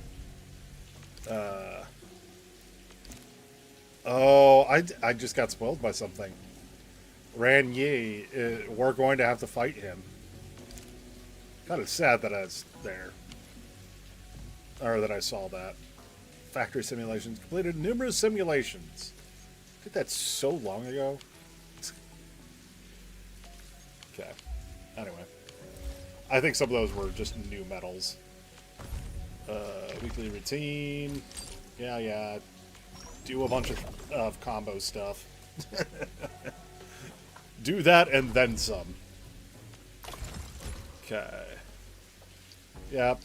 Oh, I just got spoiled by something. Ran Yi, we're going to have to fight him. Kind of sad that I was there. Or that I saw that. Factory simulations. Completed numerous simulations. Did that so long ago? Okay. Anyway. I think some of those were just new medals. Weekly routine. Yeah. Do a bunch of combo stuff. Do that and then some. Okay. Yep.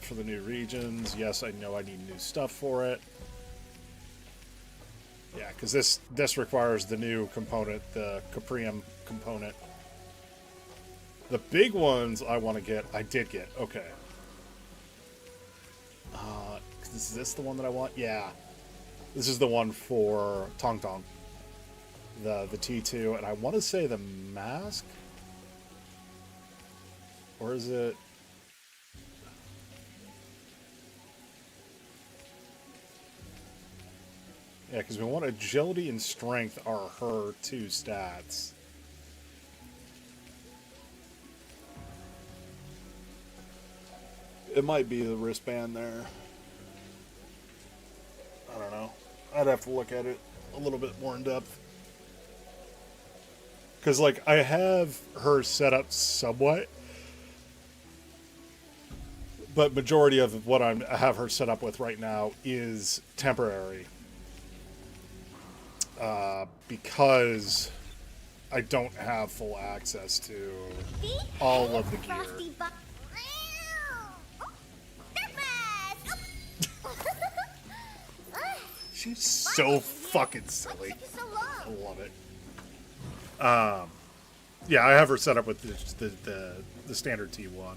For the new regions. Yes, I know I need new stuff for it. Yeah, because this requires the new component, the Caprium component. The big ones I want to get, I did get. Okay. Is this the one that I want? Yeah. This is the one for Tong Tong. The T2, and I want to say the mask? Or is it... Yeah, because we want agility and strength are her two stats. It might be the wristband there. I don't know. I'd have to look at it a little bit more in depth. Because, like, I have her set up somewhat. But majority of what I have her set up with right now is temporary. Because I don't have full access to all of the gear. She's so fucking silly. I love it. Yeah, I have her set up with the standard T1.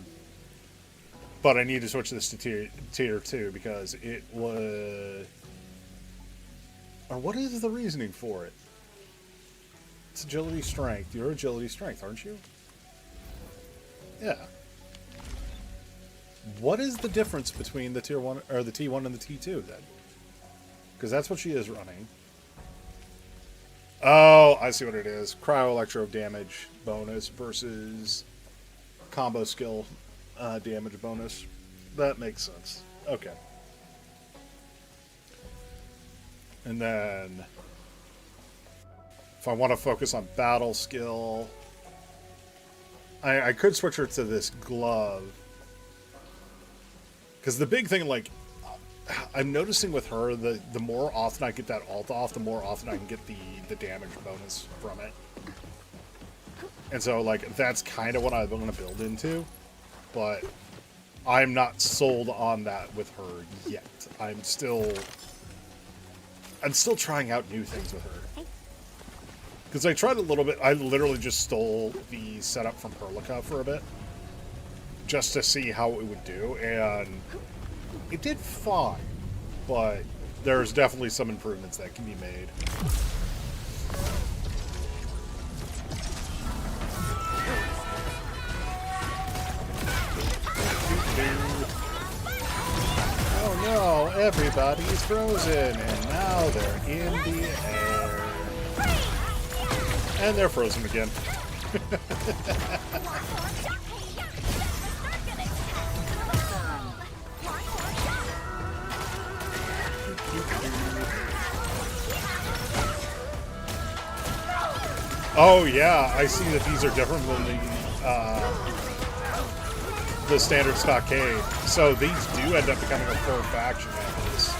But I need to switch this to tier 2 because it was... Or what is the reasoning for it? It's agility strength. You're agility strength, aren't you? Yeah. What is the difference between the tier 1 or the T1 and the T2 then? Because that's what she is running. Oh, I see what it is. Cryo electro damage bonus versus combo skill damage bonus. That makes sense. Okay. And then if I want to focus on battle skill, I could switch her to this glove. Because the big thing, like, I'm noticing with her, the more often I get that ult off, the more often I can get the damage bonus from it. And so, like, that's kind of what I'm going to build into. But I'm not sold on that with her yet. I'm still trying out new things with her. Because I tried a little bit. I literally just stole the setup from Perlica for a bit. just to see how it would do, and it did fine, but there's definitely some improvements that can be made. Oh no, everybody's frozen, and now they're in the air. And they're frozen again. Oh yeah, I see that these are different than the standard stockade. So these do end up becoming a full faction after this.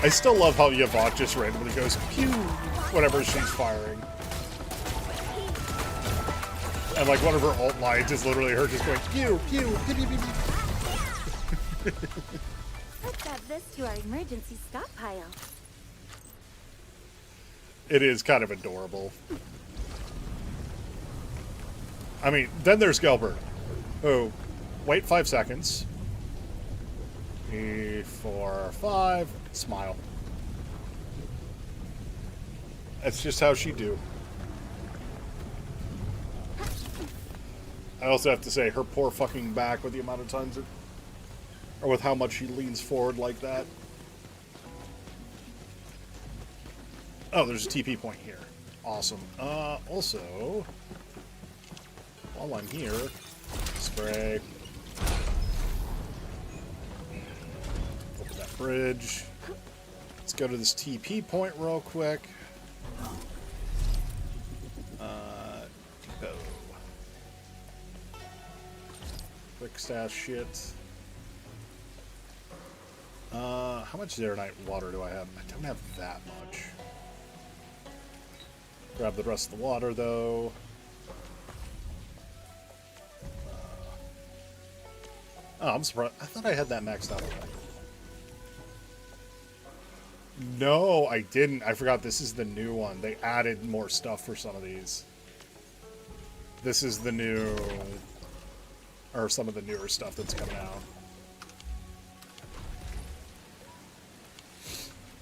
I still love how Yvonne just randomly goes pew whenever she's firing. And like one of her alt lines is literally her just going pew pew pew pew pew pew. Let's add this to our emergency stockpile. It is kind of adorable. I mean, then there's Gilbert. Oh, wait 5 seconds. 3, 4, 5. Smile. That's just how she do. I also have to say, her poor fucking back with the amount of times it... Or with how much she leans forward like that. Oh, there's a TP point here. Awesome. Also... While I'm here... Spray. Open that bridge. Let's go to this TP point real quick. Go. Quick stash shit. How much Zaronite water do I have? I don't have that much. Grab the rest of the water though. Oh, I'm surprised. I thought I had that maxed out already. No, I didn't. I forgot this is the new one. They added more stuff for some of these. This is the new... Or some of the newer stuff that's coming out.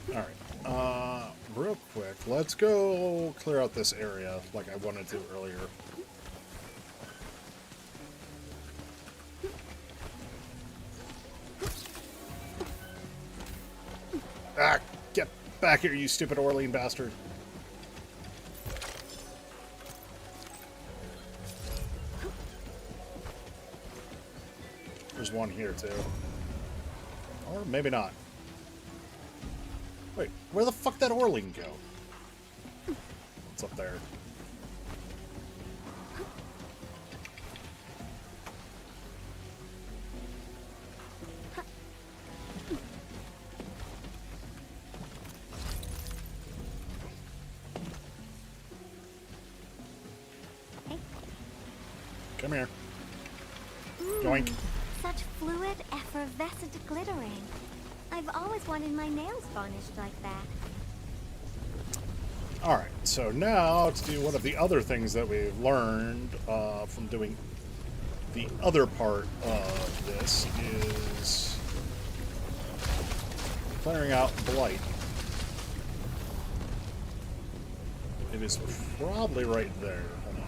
Alright. Real quick, let's go clear out this area like I wanted to earlier. Ah, get back here, you stupid Orlean bastard. There's one here, too. Or maybe not. Wait, where the fuck did Orlean go? It's up there. Come here. Yoink. Such fluid, effervescent glittering. I've always wanted my nails varnished like that. Alright, so now to do one of the other things that we've learned from doing the other part of this is clearing out Blight. It is probably right there. Hold on.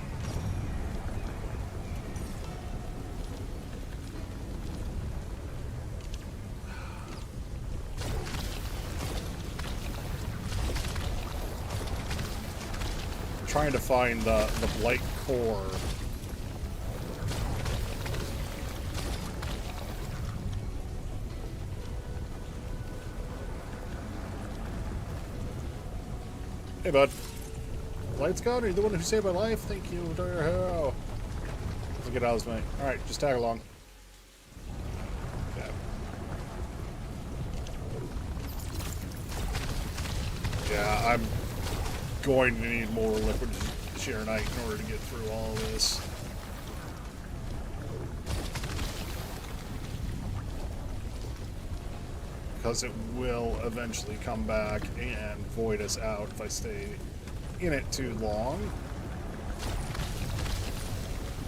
Trying to find the Blight core. Hey, bud. Blight's gone? Are you the one who saved my life? Thank you, dear hero. Look at Oz, mate. Alright, just tag along. Okay. Yeah, I'm going to need more liquid Sheer Knight in order to get through all of this. Because it will eventually come back and void us out if I stay in it too long.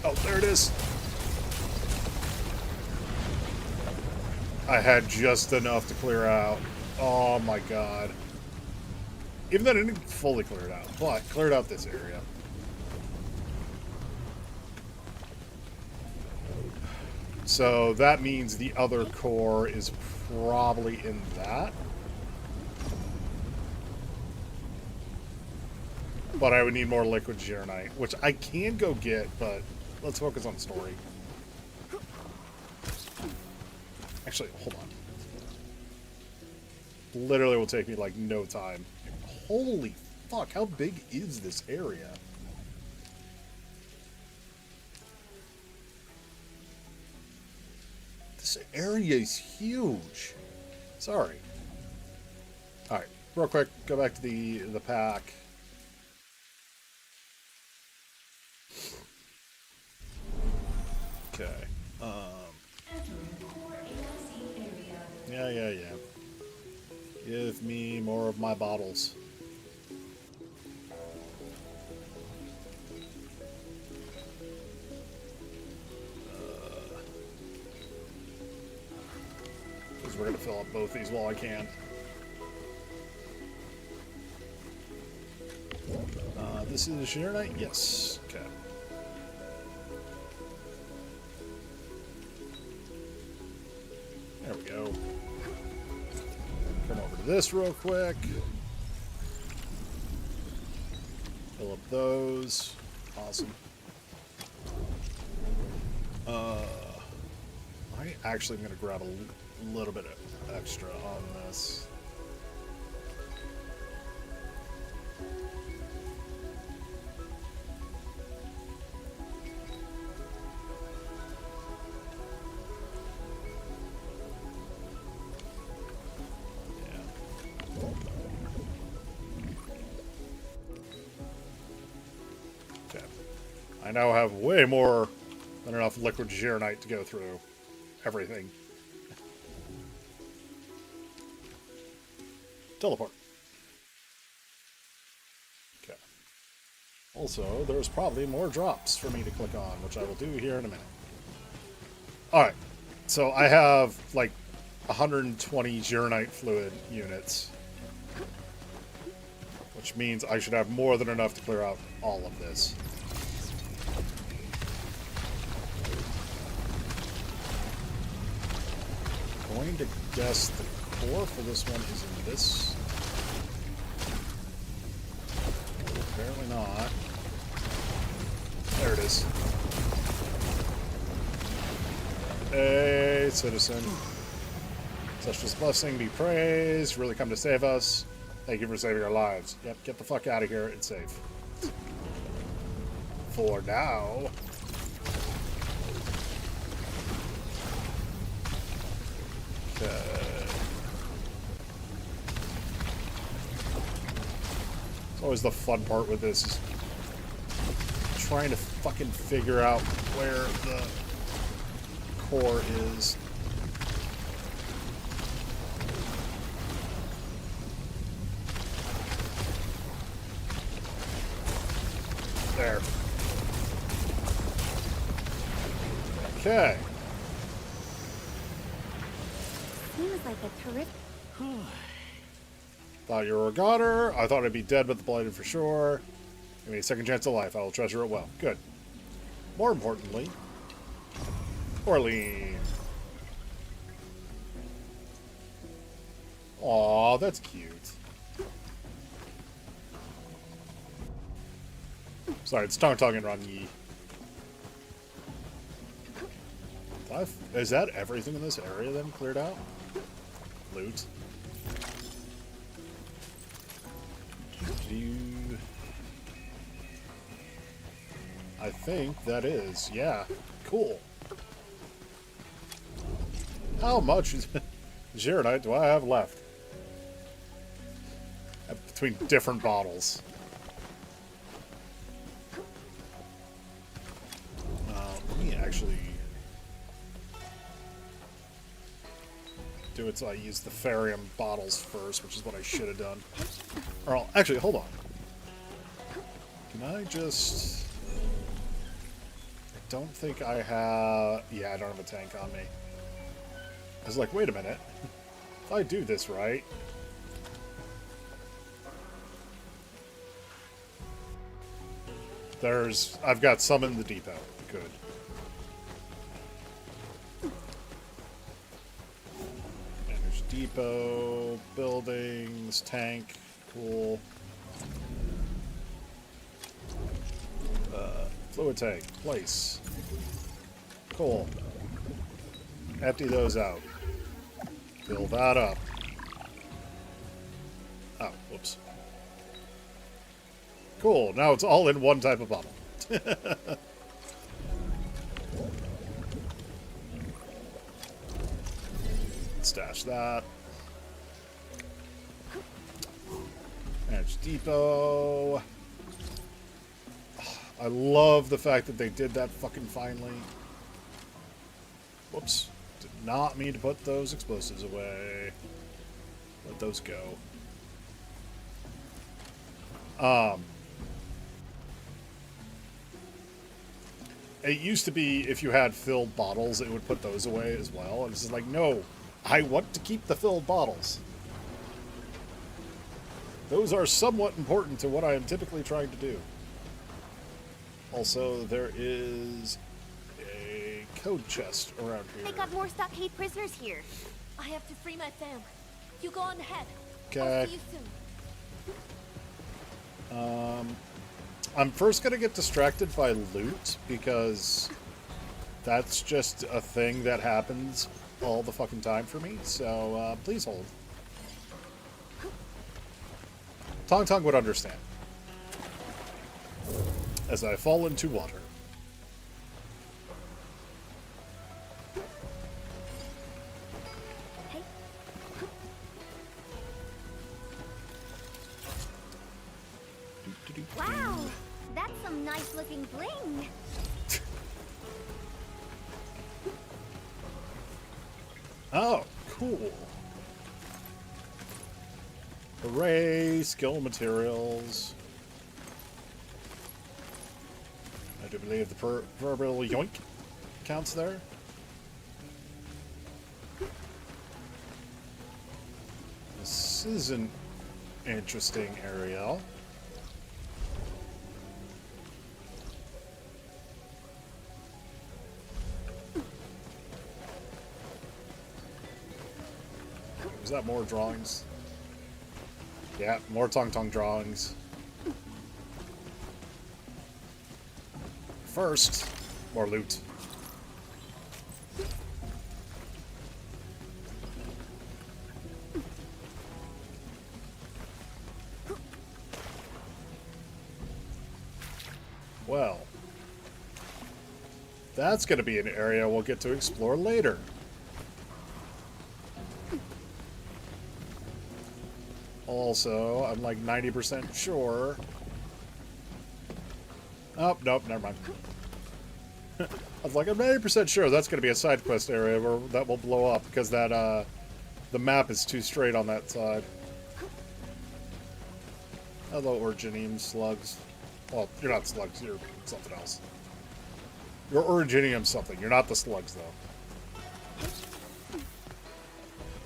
Oh, there it is. I had just enough to clear out. Oh my god. Even though I didn't fully clear it out, but cleared out this area. So that means the other core is probably in that. But I would need more liquid Geronite, which I can go get, but let's focus on story. Actually, hold on. Literally will take me like no time. Holy fuck, how big is this area? This area is huge. Sorry. Alright, real quick, go back to the pack. Okay. Yeah. Give me more of my bottles. Because we're going to fill up both these while I can. This is the Sheer Knight? Yes. Okay. There we go. Come over to this real quick. Fill up those. Awesome. I actually am going to grab a little bit of extra on this. I now have way more than enough liquid Geronite to go through everything. Teleport. Okay. Also, there's probably more drops for me to click on, which I will do here in a minute. Alright. So I have like 120 Geronite fluid units. Which means I should have more than enough to clear out all of this. Going to guess the core for this one is in this. Apparently not. There it is. Hey, citizen. Such as blessing be praised. Really come to save us. Thank you for saving our lives. Yep, get the fuck out of here. It's safe. For now. It's always the fun part with this is trying to fucking figure out where the core is. There. Okay. Seems like a terrific. Thought you were a goner. I thought I'd be dead with the blighted for sure. Give me a second chance of life. I will treasure it well. Good. More importantly, Orlean. Aw, that's cute. Sorry, it's tongue-tongue Ron Yi. Is that everything in this area then cleared out? Loot. I think that is. Yeah. Cool. How much Geronite do I have left? Between different bottles. actually do it so I use the Farium bottles first, which is what I should have done. Or actually, hold on. Can I just... I don't think I have... Yeah, I don't have a tank on me. I was like, wait a minute. If I do this right... I've got some in the depot. Good. And there's depot, buildings, tank. Cool. Fluid tank. Place. Cool. Empty those out. Fill that up. Oh, whoops. Cool, now it's all in one type of bottle. Stash that. Edge Depot. I love the fact that they did that fucking finally. Whoops. Did not mean to put those explosives away. Let those go. It used to be if you had filled bottles, it would put those away as well. And it's just like, no, I want to keep the filled bottles. Those are somewhat important to what I am typically trying to do. Also, there is a code chest around here. They got more stockade prisoners here. I have to free my fam. You go on ahead. Okay. I'll see you soon. I'm first gonna get distracted by loot, because that's just a thing that happens all the fucking time for me, so please hold. Tong Tong would understand. As I fall into water. Wow, that's some nice looking bling. Oh, cool. Hooray, skill materials. I do believe the proverbial yoink counts there. This is an interesting area. Is that more drawings? Yeah, more Tong Tong drawings. First, more loot. Well, that's going to be an area we'll get to explore later. Also, I'm like 90% sure. Oh, nope, never mind. I was like, I'm 90% sure that's going to be a side quest area where that will blow up because that, the map is too straight on that side. Hello, Originium slugs. Well, you're not slugs, you're something else. You're Originium something, you're not the slugs, though.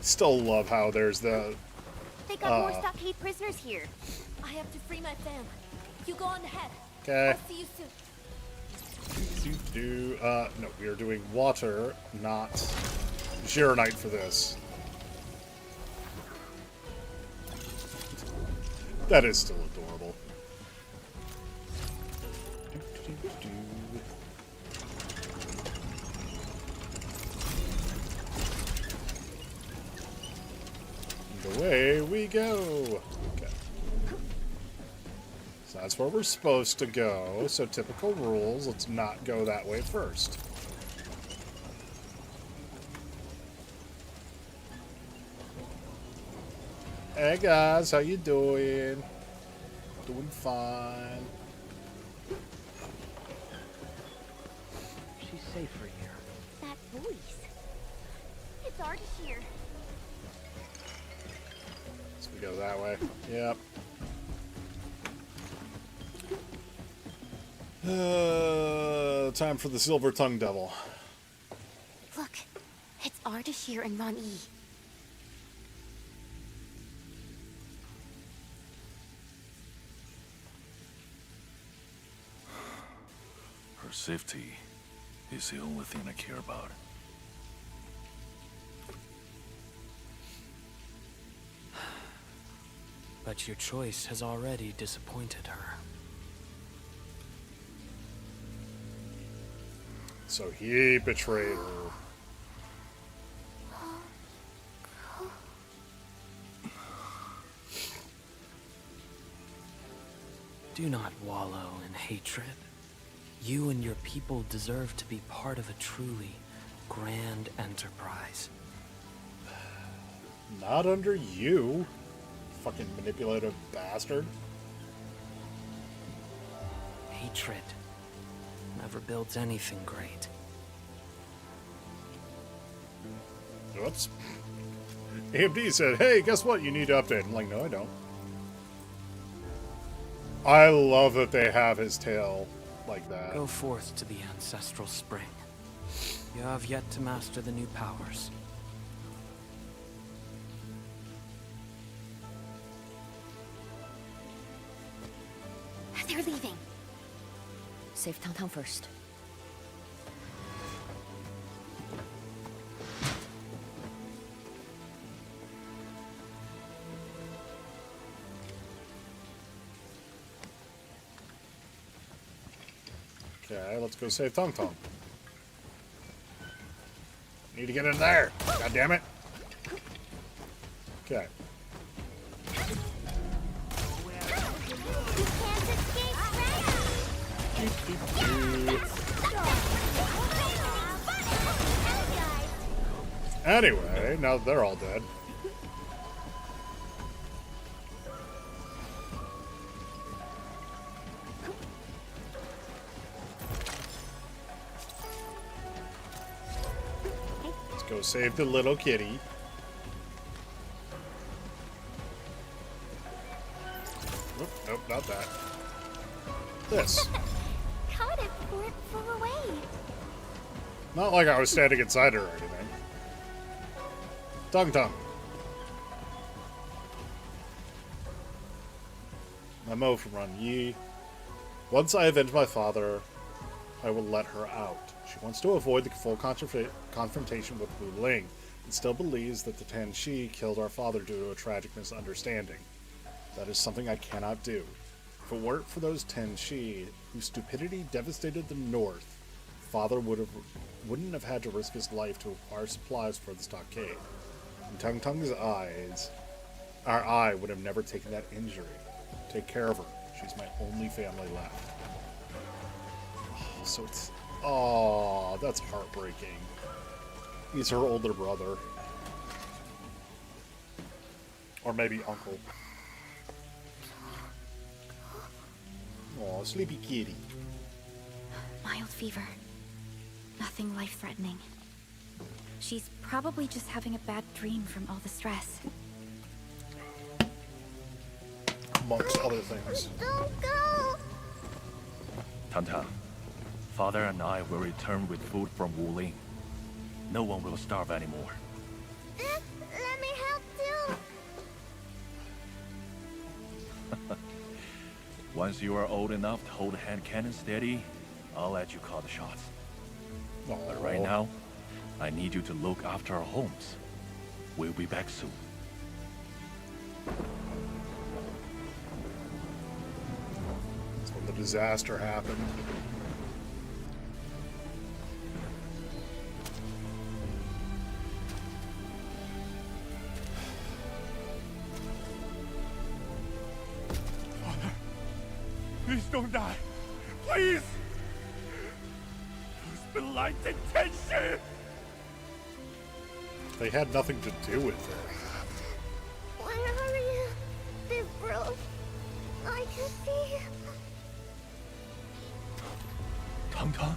Still love how there's the... They got more stockade prisoners here. I have to free my fam. You go on ahead. Okay. I'll see you soon. No, we are doing water, not Gironite for this. That is still adorable. And away we go. Okay. So that's where we're supposed to go. So typical rules, let's not go that way first. Hey guys, how you doing? Doing fine. She's safer here. That voice. It's Ardashir. So we go that way. Yep. Time for the Silver Tongue Devil. Look, it's Ardashir and Ron E. Her safety is the only thing I care about. But your choice has already disappointed her. So he betrayed her. Do not wallow in hatred. You and your people deserve to be part of a truly grand enterprise. Not under you, fucking manipulative bastard. Hatred never builds anything great. Oops. AMD said, hey, guess what? You need to update. I'm like, no, I don't. I love that they have his tail like that. Go forth to the ancestral spring. You have yet to master the new powers. They're leaving. Save Tang first. Okay, let's go save Tung Tung. Need to get in there. God damn it. Okay. Anyway, now they're all dead. Let's go save the little kitty. Nope, nope, not that. This. Caught it before it flew away. Not like I was standing inside her or anything. Tung Tung. Memo from Ron Yi. Once I avenge my father, I will let her out. She wants to avoid the full confrontation with Wuling and still believes that the Tan Shi killed our father due to a tragic misunderstanding. That is something I cannot do. If it weren't for those Tan Shi, whose stupidity devastated the North, father wouldn't have had to risk his life to acquire supplies for the stockade. In Tung Tung's eyes, our eye would have never taken that injury. Take care of her. She's my only family left. Oh, so it's... Oh, that's heartbreaking. He's her older brother. Or maybe uncle. Oh, sleepy kitty. Mild fever. Nothing life-threatening. She's probably just having a bad dream from all the stress. Amongst other things. Don't go! Tanta, father and I will return with food from Wuling. No one will starve anymore. Let me help too. Once you are old enough to hold hand cannon steady, I'll let you call the shots. But right now, I need you to look after our homes. We'll be back soon. That's when the disaster happened. Please don't die. Please! Who's belied intention? They had nothing to do with it. Where are you, big bro? I can see you. Tung Tung?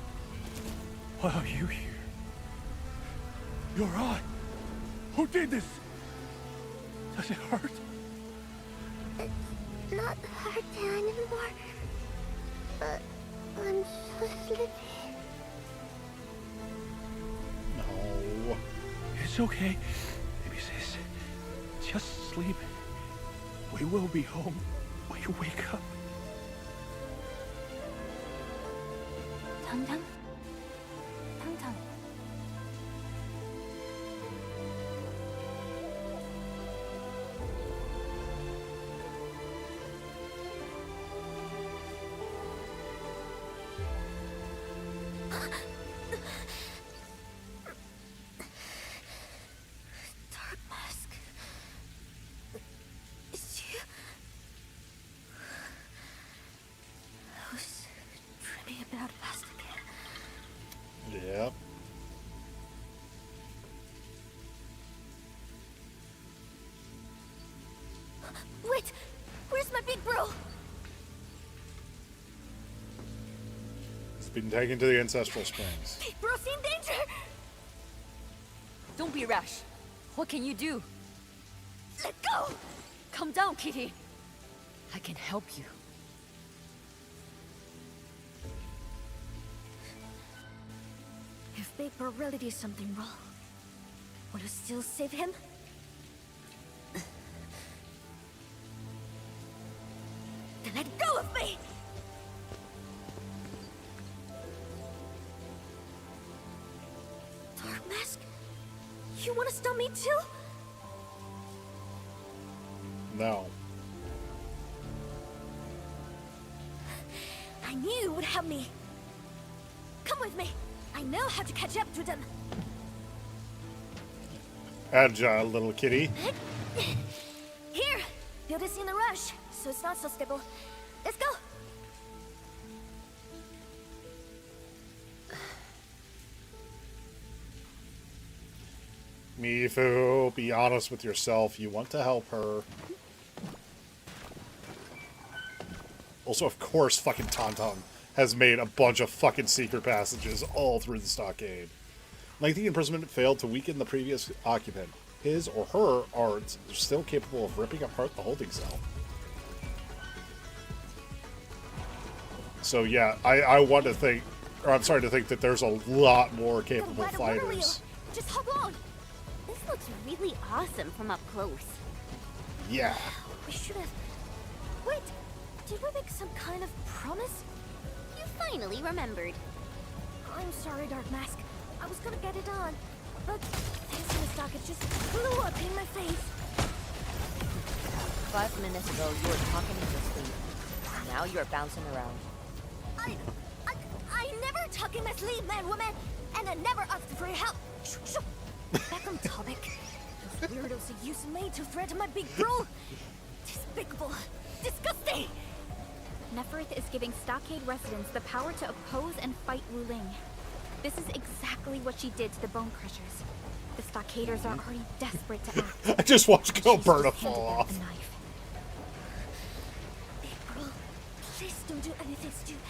Why are you here? Your eye. Who did this? Does it hurt? Not hard anymore. But I'm so sleepy. No. It's okay, baby sis. Just sleep. We will be home when you wake up. Tung Tung? Tung Tung. Dark Mask. It's you. I was dreaming about us again. Yep. Wait! Where's my big bro? He's been taken to the Ancestral Springs. Big bro's in danger! Don't be rash. What can you do? Let go! Calm down, Kitty. I can help you. If Big Bro really did something wrong, would you still save him? Then let go of me! Dark Mask? You wanna stop me too? No. I knew you would help me. Come with me. I know how to catch up to them. Agile little kitty. Here! Build this in a rush, so it's not so stable. Let's go! Mifu, be honest with yourself. You want to help her. Also, of course, fucking Tauntaun has made a bunch of fucking secret passages all through the stockade. Lengthy imprisonment failed to weaken the previous occupant. His or her are still capable of ripping apart the holding cell. So yeah, I want to think, or I'm sorry to think that there's a lot more capable fighters. Just hold on! This looks really awesome from up close. Yeah. We should have... Wait! Did we make some kind of promise? You finally remembered. I'm sorry, Dark Mask. I was gonna get it on, but thanks to the stock, it just blew up in my face. 5 minutes ago, you were talking in your sleep. Now you're bouncing around. I never talk in my sleep, man, woman, and I never asked for your help. Back on topic. Those weirdos are using me to threaten my big bro. Despicable. Disgusting. Neferith is giving Stockade residents the power to oppose and fight Wuling. This is exactly what she did to the Bone Crushers. The Stockaders are already desperate to act. I just watched Gilberta fall off. Big bro, please don't do anything stupid.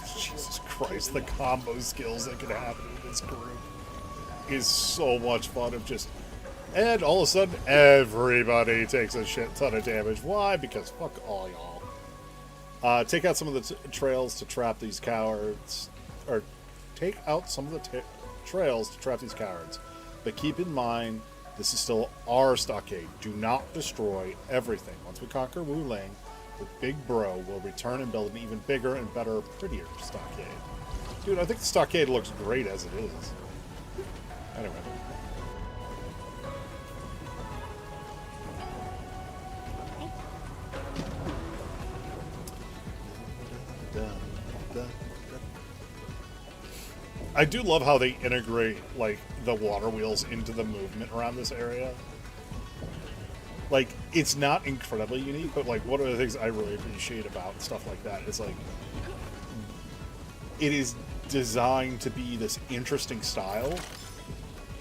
Jesus Christ, the combo skills that can happen in this group is so much fun of just... And all of a sudden, everybody takes a shit ton of damage. Why? Because fuck all y'all. Take out some of the trails to trap these cowards. Or, take out some of the trails to trap these cowards. But keep in mind, this is still our stockade. Do not destroy everything. Once we conquer Wuling, with Big Bro, we'll return and build an even bigger and better, prettier stockade. Dude, I think the stockade looks great as it is. Anyway. I do love how they integrate, like, the water wheels into the movement around this area. Like, it's not incredibly unique, but, like, one of the things I really appreciate about stuff like that is, like, it is designed to be this interesting style,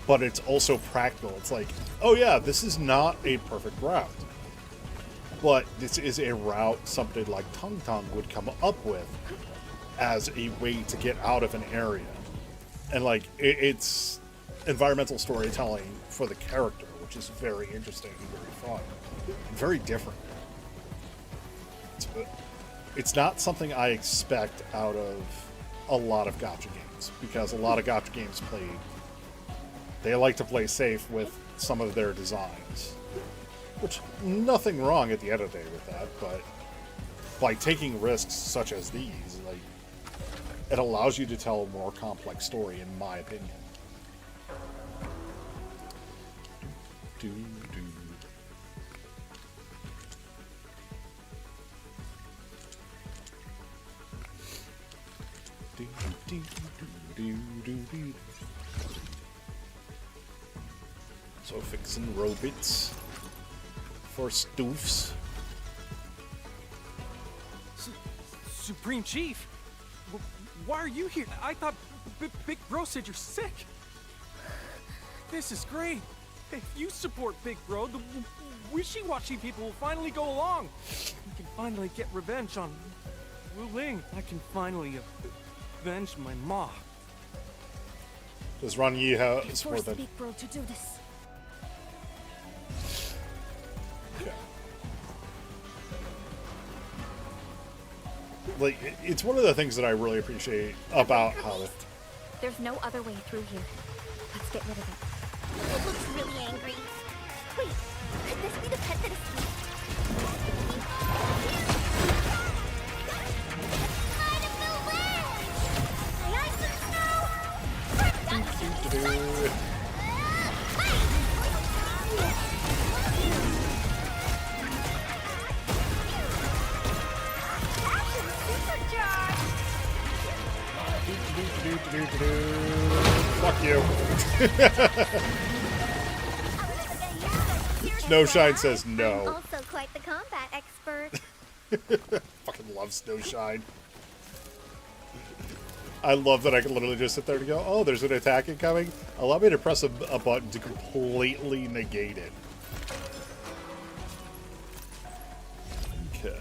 but it's also practical. It's like, oh yeah, this is not a perfect route, but this is a route something like Tung Tung would come up with as a way to get out of an area. And like, it's environmental storytelling for the character, which is very interesting and very fun, and very different. It's not something I expect out of a lot of gacha games, because a lot of gacha games they like to play safe with some of their designs, which nothing wrong at the end of the day with that, but by taking risks such as these, like, it allows you to tell a more complex story, in my opinion. So fixing robots for stoofs. Supreme Chief, why are you here? I thought Big Bro said you're sick. This is great. If you support Big Bro, the wishy-washy people will finally go along. We can finally get revenge on Wuling. I can finally avenge my ma. Does Ran Yi support that? Big Bro to do this. Okay. Like, it's one of the things that I really appreciate about how the... There's no other way through here. Let's get rid of it. It looks really angry. Wait, could this be the pet that escaped? Fuck you. Snowshine says no. Also quite the combat expert. Fucking love Snowshine. I love that I can literally just sit there and go, oh, there's an attack incoming. Allow me to press a button to completely negate it. Okay.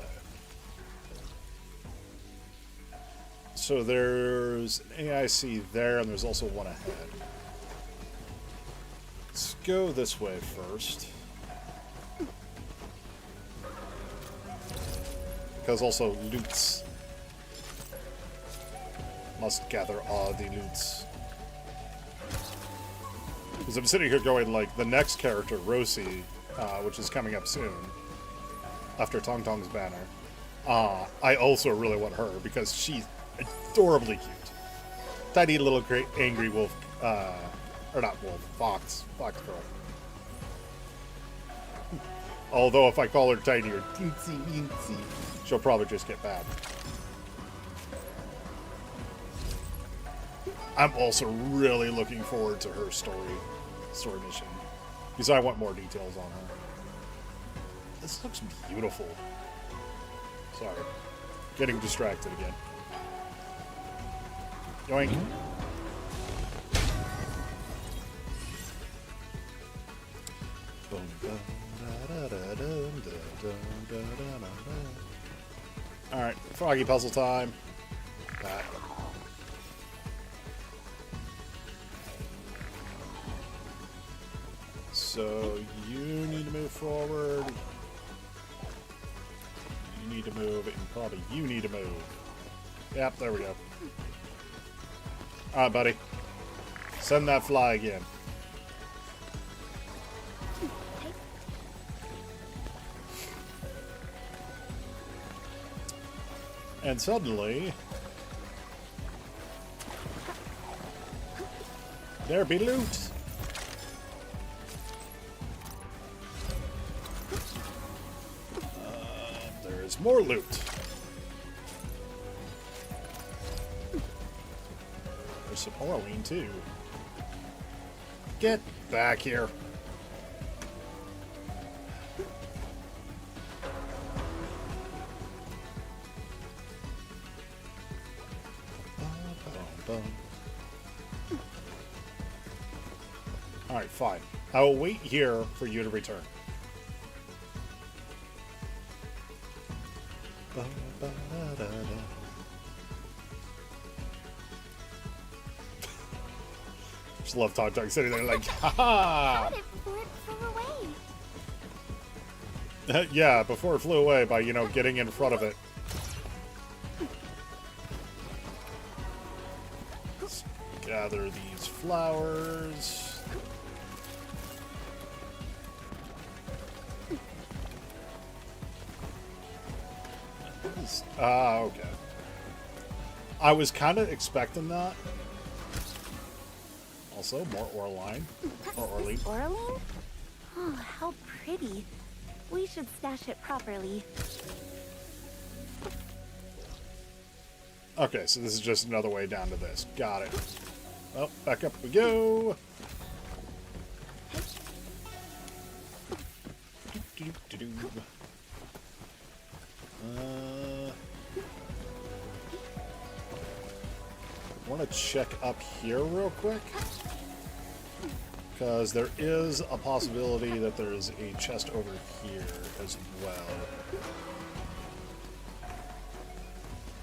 So there's an AIC there, and there's also one ahead. Let's go this way first. Because also loots. Must gather all the loots. Because I'm sitting here going, like, the next character, Rosie, which is coming up soon, after Tong Tong's banner, I also really want her, because she's adorably cute. Tiny little great angry wolf, or not wolf, fox girl. Although if I call her tiny or teensy weensy, she'll probably just get mad. I'm also really looking forward to her story mission, because I want more details on her. This looks beautiful. Sorry, getting distracted again. Yoink. Alright, froggy puzzle time. That. So you need to move forward. You need to move, and probably you need to move. Yep, there we go. Alright, buddy. Send that fly again. And suddenly, there be loot. There is more loot. There's some Halloween too. Get back here. Alright, fine. I will wait here for you to return. Just love Tonton sitting there like, ha Before it flew away. yeah, before it flew away by, you know, getting in front of it. Let's gather these flowers. Okay. I was kind of expecting that. Also, more Orline. Or Orline. Oraline? Oh, how pretty. We should stash it properly. Okay, so this is just another way down to this. Got it. Well, back up we go. I want to check up here real quick. Because there is a possibility that there is a chest over here as well.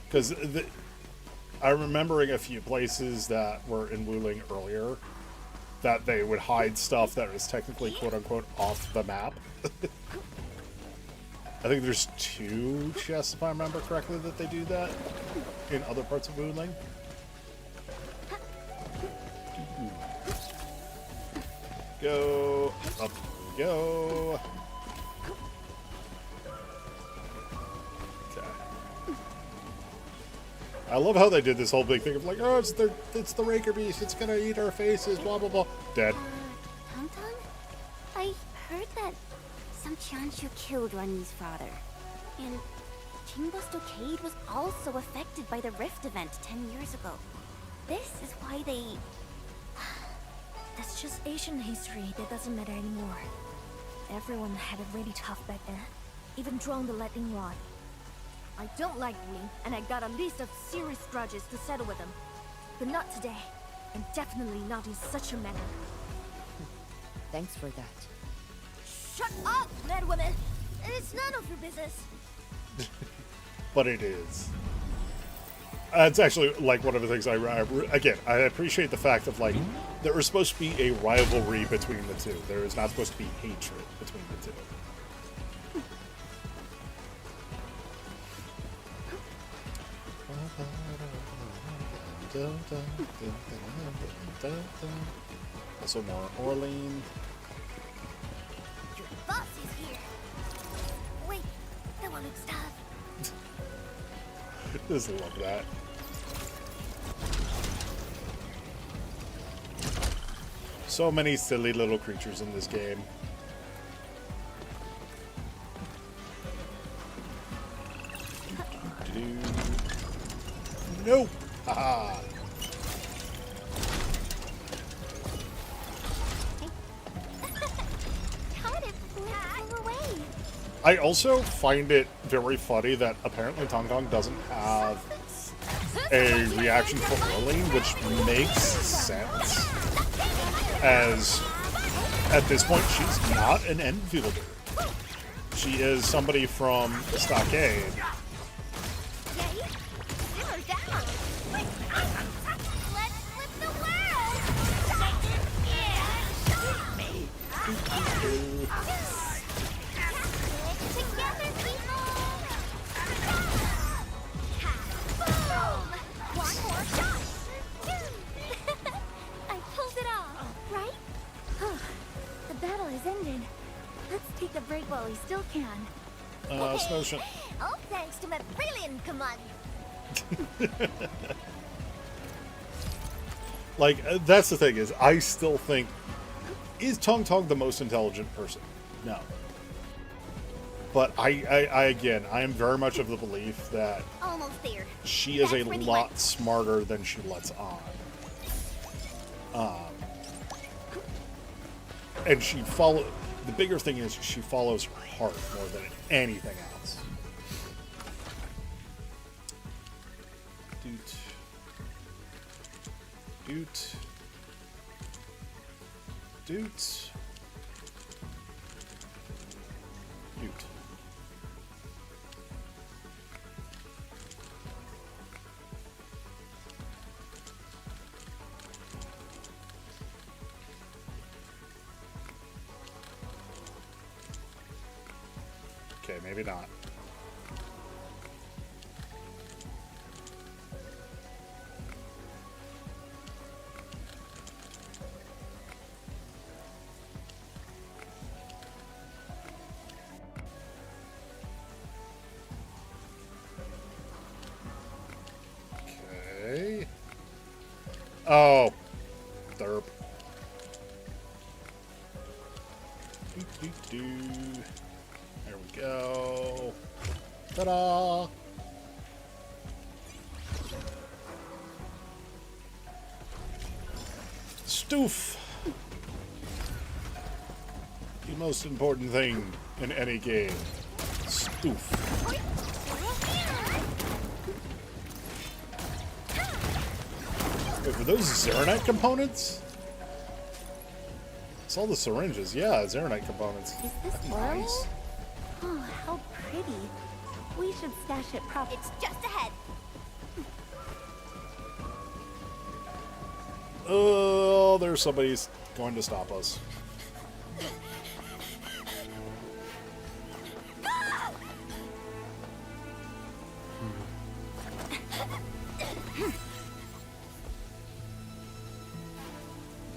Because I'm remembering a few places that were in Wuling earlier that they would hide stuff that was technically quote-unquote off the map. I think there's 2 chests, if I remember correctly, that they do that in other parts of Wuling. Go. Up we go. Okay. I love how they did this whole big thing of like, oh, it's the Raker Beast, it's gonna eat our faces, blah blah blah. Dead. Tonton? I heard that some Qianshu killed Ranyi's father. And Qingbo Stockade was also affected by the Rift event 10 years ago. This is why they... That's just Asian history that doesn't matter anymore. Everyone had it really tough back then. Even drawing the lightning rod. I don't like Wuling, and I got a list of serious grudges to settle with them. But not today. And definitely not in such a manner. Thanks for that. Shut up, mad woman! It's none of your business. But it is. It's actually like one of the things I appreciate the fact of like there was supposed to be a rivalry between the two. There is not supposed to be hatred between the two. Also more Orline. Your boss is here. Wait, the one who stopped. Just love that. So many silly little creatures in this game. Nope. Haha. I also find it very funny that apparently Tonton doesn't have a reaction for Wuling, which makes sense, as at this point she's not an Enfielder. She is somebody from the Stockade. Take a break while we still can. Snowshin. All thanks to my brilliant command. Like, that's the thing is, I still think, is Tonton the most intelligent person? No. But I again, I am very much of the belief that Almost there. she is a lot smarter than she lets on. And she the bigger thing is she follows her heart more than anything else. Doot. Doot. Doot. Okay, maybe not. Okay. Oh, derp. There we go. Ta-da! Stoof. The most important thing in any game. Stoof. Wait, were those Zeronite components? I saw the syringes. Yeah, Zeronite components. Is this Nice. Oh, how pretty. We should stash it properly. It's just ahead. Oh, there's somebody's going to stop us.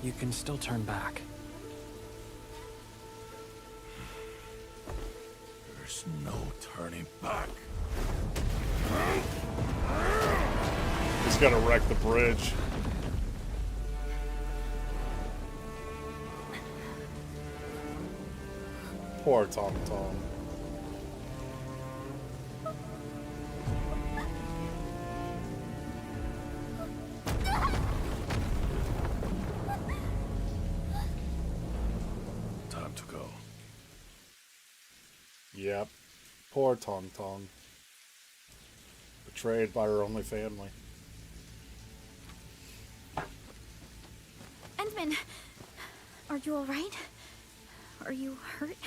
You can still turn back. There's no turning back. He's gonna wreck the bridge. Poor Tom Tom. Time to go. Yep. Poor Tong Tong. Betrayed by her only family. Endman, are you alright? Are you hurt?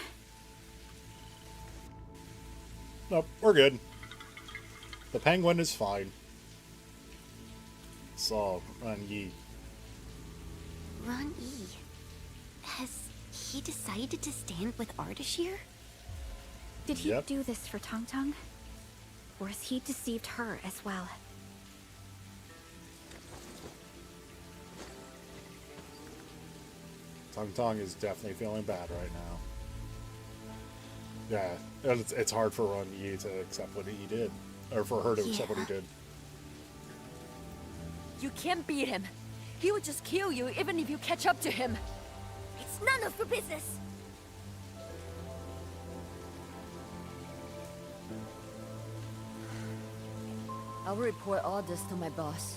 Nope, we're good. The penguin is fine. So, Ran Yi. Ron E. Has he decided to stand with Ardashir? Did he Yep. do this for Tong Tong? Or has he deceived her as well? Tong Tong is definitely feeling bad right now. Yeah, it's hard for Ran Yi to accept what he did. Or for her to accept what he did. You can't beat him. He would just kill you even if you catch up to him. It's none of your business. I'll report all this to my boss.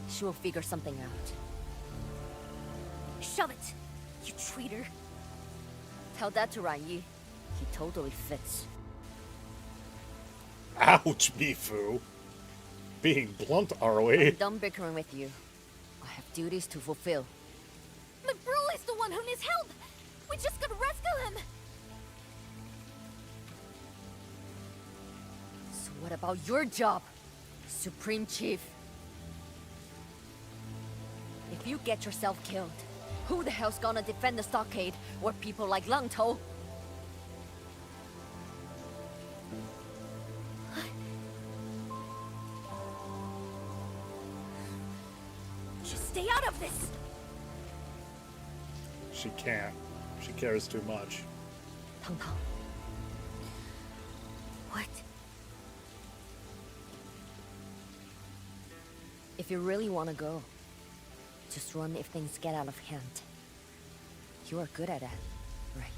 She will figure something out. Shove it, you traitor. Tell that to Ran Yi. He totally fits. Ouch, Mifu. Being blunt, are we? I'm done bickering with you. I have duties to fulfill. My bro is the one who needs help. We just gotta rescue him. So what about your job, Supreme Chief? If you get yourself killed, who the hell's gonna defend the stockade or people like Lang To? Just stay out of this. She can't. She cares too much. Tong Tong. What? If you really want to go, just run if things get out of hand. You are good at that, right?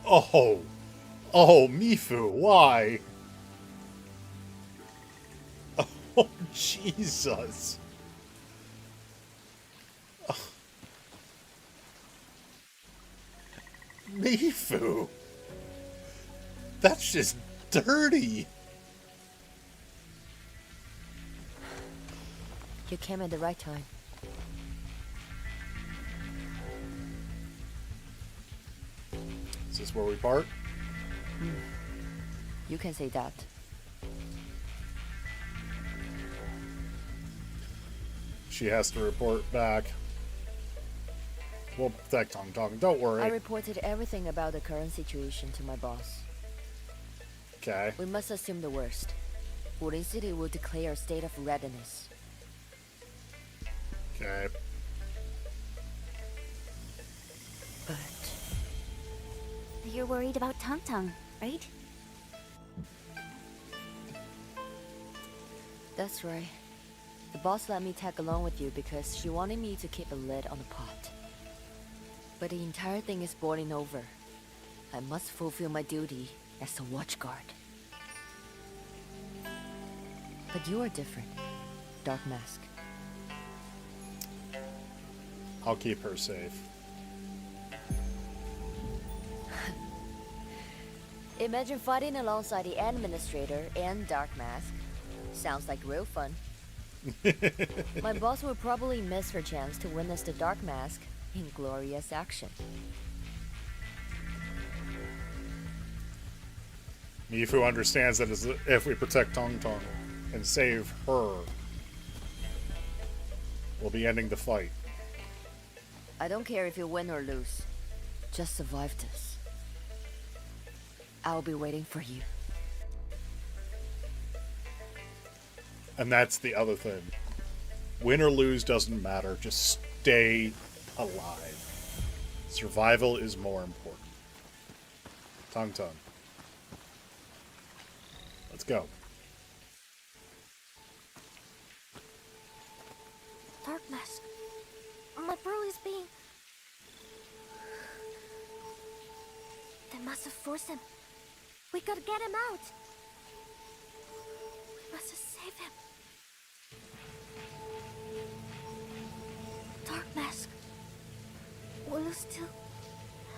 Oh! Oh, Mifu, why? Oh, Jesus. Mifu. That's just dirty. You came at the right time. this where we part? You can say that. She has to report back. We'll protect Tong Tong, don't worry. I reported everything about the current situation to my boss. Okay. We must assume the worst. Wuling City will declare a state of readiness. Okay. But you're worried about Tong Tong, right? That's right. The boss let me tag along with you because she wanted me to keep a lid on the pot. But the entire thing is boiling over. I must fulfill my duty as the watchguard. But you are different, Dark Mask. I'll keep her safe. Imagine fighting alongside the Administrator and Dark Mask. Sounds like real fun. My boss will probably miss her chance to witness the Dark Mask in glorious action. Mifu understands that if we protect Tong Tong and save her, we'll be ending the fight. I don't care if you win or lose. Just survive this. I'll be waiting for you. And that's the other thing. Win or lose doesn't matter. Just stay alive. Survival is more important. Tong Tong. Let's go. Dark Mask. My bro is being... They must have forced him. We gotta get him out. We must save him. Dark Mask. Will you still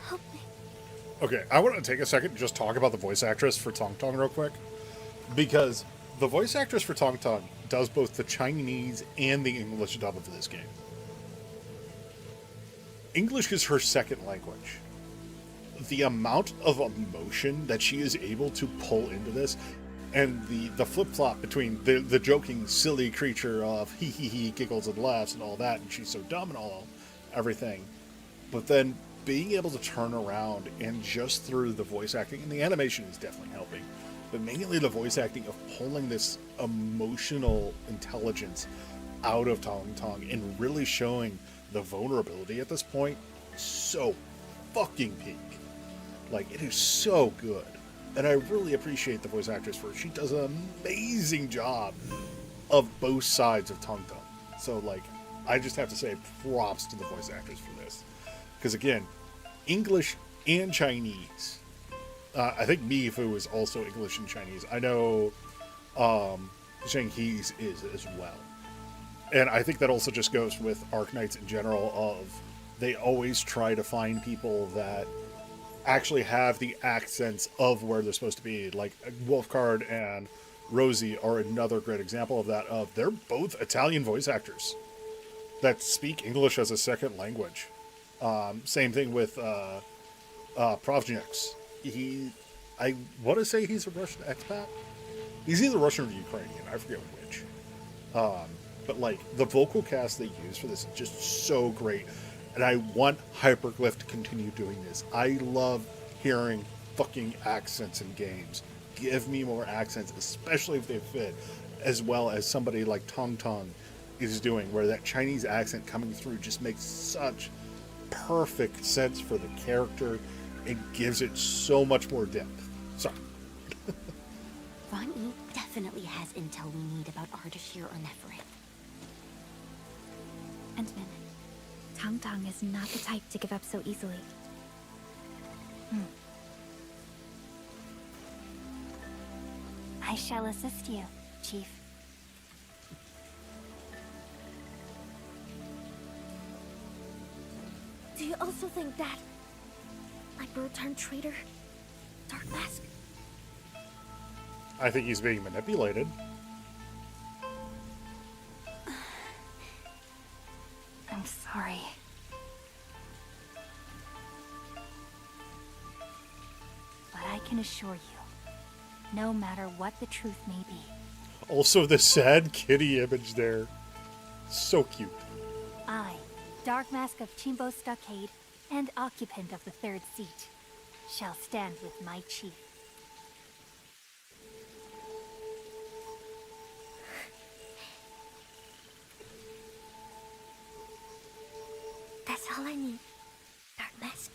help me? Okay, I want to take a second and just talk about the voice actress for Tong Tong real quick. Because the voice actress for Tong Tong does both the Chinese and the English dub of this game. English is her second language. The amount of emotion that she is able to pull into this, and the flip-flop between the joking, silly creature of he, giggles and laughs and all that, and she's so dumb and everything. But then being able to turn around and just through the voice acting, and the animation is definitely helping, but mainly the voice acting of pulling this emotional intelligence out of Tong Tong and really showing the vulnerability at this point, so fucking peak. Like, it is so good. And I really appreciate the voice actress for it. She does an amazing job of both sides of Tong Tong. So, like, I just have to say props to the voice actress for this. Because, again, English and Chinese. I think Mifu is also English and Chinese. I know Zheng He's is as well. And I think that also just goes with Arknights in general of they always try to find people that actually have the accents of where they're supposed to be. Like Wolfcard and Rosie are another great example of that. Of they're both Italian voice actors that speak English as a second language. Same thing with Pravjineks. I want to say he's a Russian expat. He's either Russian or Ukrainian. I forget which. But like the vocal cast they use for this is just so great. And I want Hyperglyph to continue doing this. I love hearing fucking accents in games. Give me more accents, especially if they fit, as well as somebody like Tong Tong is doing, where that Chinese accent coming through just makes such perfect sense for the character and gives it so much more depth. Sorry. Ron E definitely has intel we need about Ardashir or Neferith. Entman, Tong Tong is not the type to give up so easily. I shall assist you, Chief. Do you also think that my bro turned traitor, Dark Mask? I think he's being manipulated. I'm sorry. can assure you, no matter what the truth may be. Also, the sad kitty image there. So cute. I, Dark Mask of Chimbo Stockade, and occupant of the third seat, shall stand with my chief. That's all I need. Dark Mask.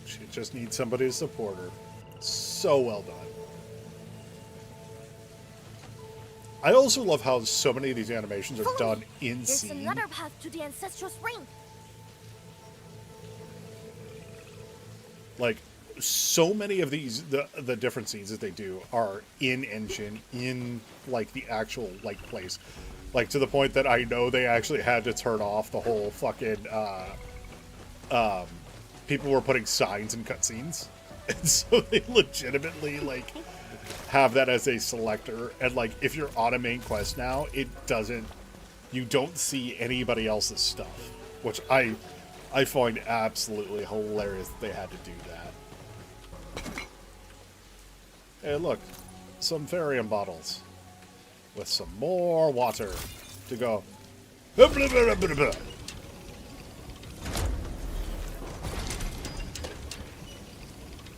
She just needs somebody to support her. So well done. I also love how so many of these animations are done in There's scene. another path to the Ancestral Spring. Like, so many of these, the different scenes that they do are in engine, in, like, the actual, like, place. Like, to the point that I know they actually had to turn off the whole fucking, people were putting signs in cutscenes. And so they legitimately, like, have that as a selector. And, like, if you're on a main quest now, it doesn't, you don't see anybody else's stuff. Which I find absolutely hilarious that they had to do that. Hey, look. Some Therium bottles. With some more water to go.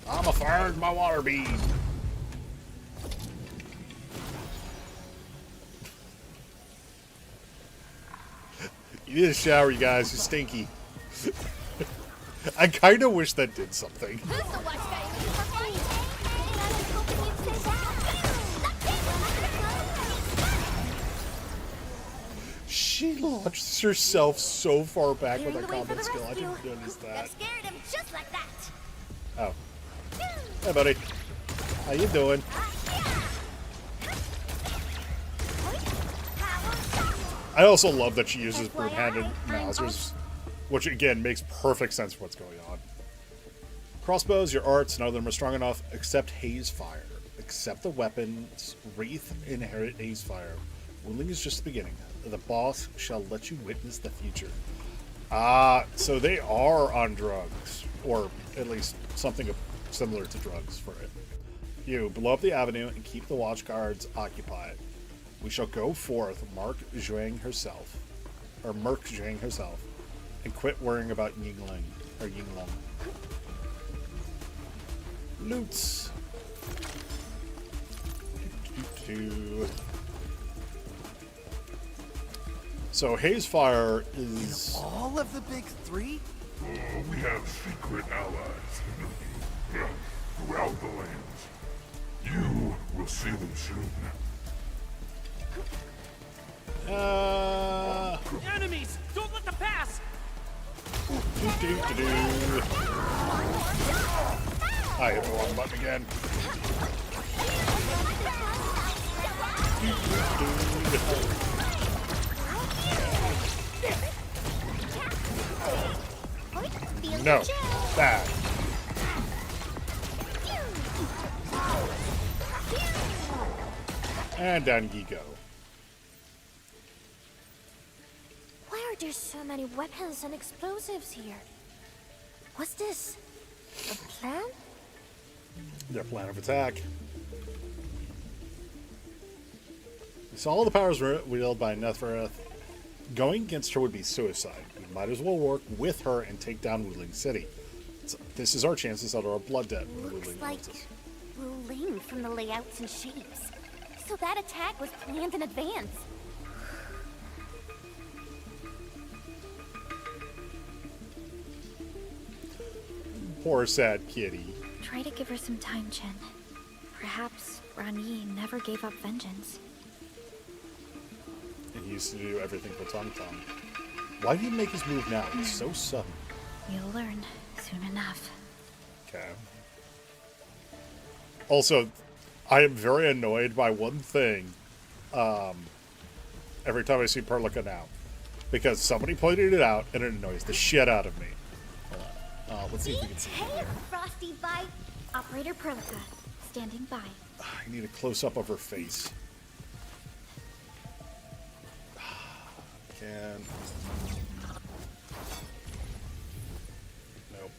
I'm a fired my water bean. You need a shower, you guys. You're stinky. I kind of wish that did something. She launched herself so far back with her combat skill. I didn't notice that. Scared him just like that. Oh. Hey, buddy. How you doing? I also love that she uses broom-handed Mausers, which again makes perfect sense for what's going on. Crossbows, your arts, none of them are strong enough, except Haze Fire. Accept the weapons, Wreath, inherit Haze Fire. Wuling is just the beginning. The boss shall let you witness the future. So they are on drugs, or at least something similar to drugs for it. You blow up the avenue and keep the watch guards occupied. We shall go forth, Merc Zhuang herself, and quit worrying about Yingling, or Yinglong. Loots. So Haze Fire is all of the big three? We have secret allies throughout the lands. You will see them soon. Enemies! Don't let them pass! I hit the wrong button again. No. Bad. And down you go. Why are there so many weapons and explosives here? What's this? A plan? Their plan of attack. We saw all the powers wielded by Nefereth. Going against her would be suicide. We might as well work with her and take down Wuling City. So this is our chance to settle our blood debt. Looks like Wuling from the layouts and shapes. So that attack was planned in advance. Poor sad kitty. Try to give her some time, Chen. Perhaps Rani never gave up vengeance. And he used to do everything for Tong Tong. Why did he make his move now? It's so sudden. You'll learn soon enough. Okay. Also, I am very annoyed by one thing every time I see Perlica now. Because somebody pointed it out and it annoys the shit out of me. Hold on. Let's see if we can see it here. Frosty Bite. Operator Perlica, standing by. I need a close-up of her face. Can... Nope.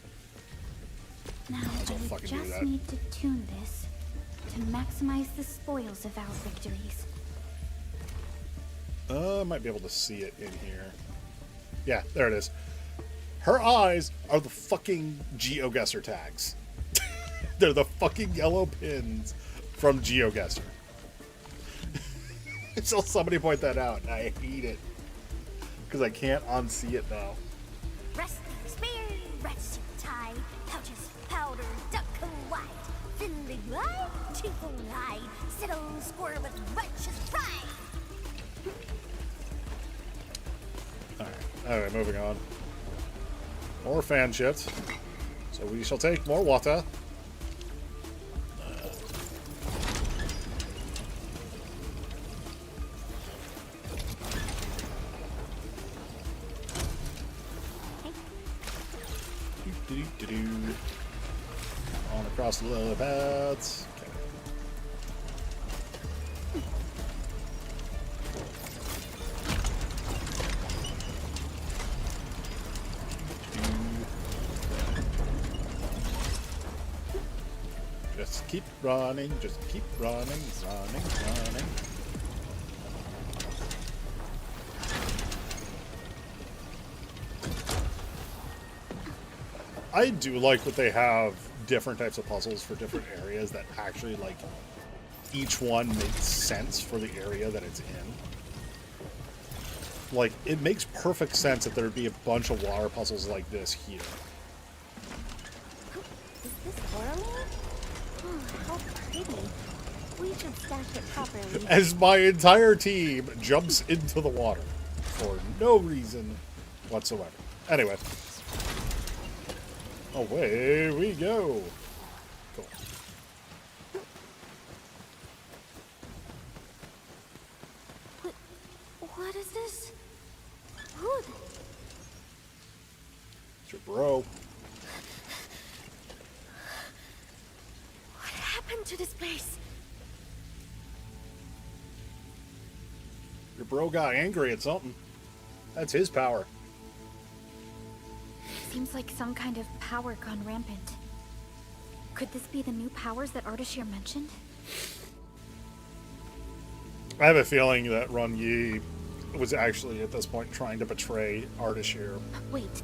Now I'll I would fucking do just that. need to tune this to maximize the spoils of our victories. I might be able to see it in here. Yeah, there it is. Her eyes are the fucking GeoGuessr tags. They're the fucking yellow pins from GeoGuessr. So somebody point that out, and I hate it. Because I can't unsee it now. Rusty spear, rusty tie, pouches, powder, duck white, thinly light, tinkle light, settle square with righteous pride. Alright, moving on. More fan shifts. So we shall take more water. On across the lily paths. Okay. Just keep running, just keep running, running. I do like that they have different types of puzzles for different areas that actually, like, each one makes sense for the area that it's in. Like, it makes perfect sense that there would be a bunch of water puzzles like this here. Is this Wuling? Oh, how pretty. We should stash it properly. As my entire team jumps into the water for no reason whatsoever. Anyway. Away we go. Cool. What is this? Wood. It's your bro. What happened to this place? Your bro got angry at something. That's his power. Seems like some kind of power gone rampant. Could this be the new powers that Ardashir mentioned? I have a feeling that Run Yi was actually at this point trying to betray Ardashir. Wait.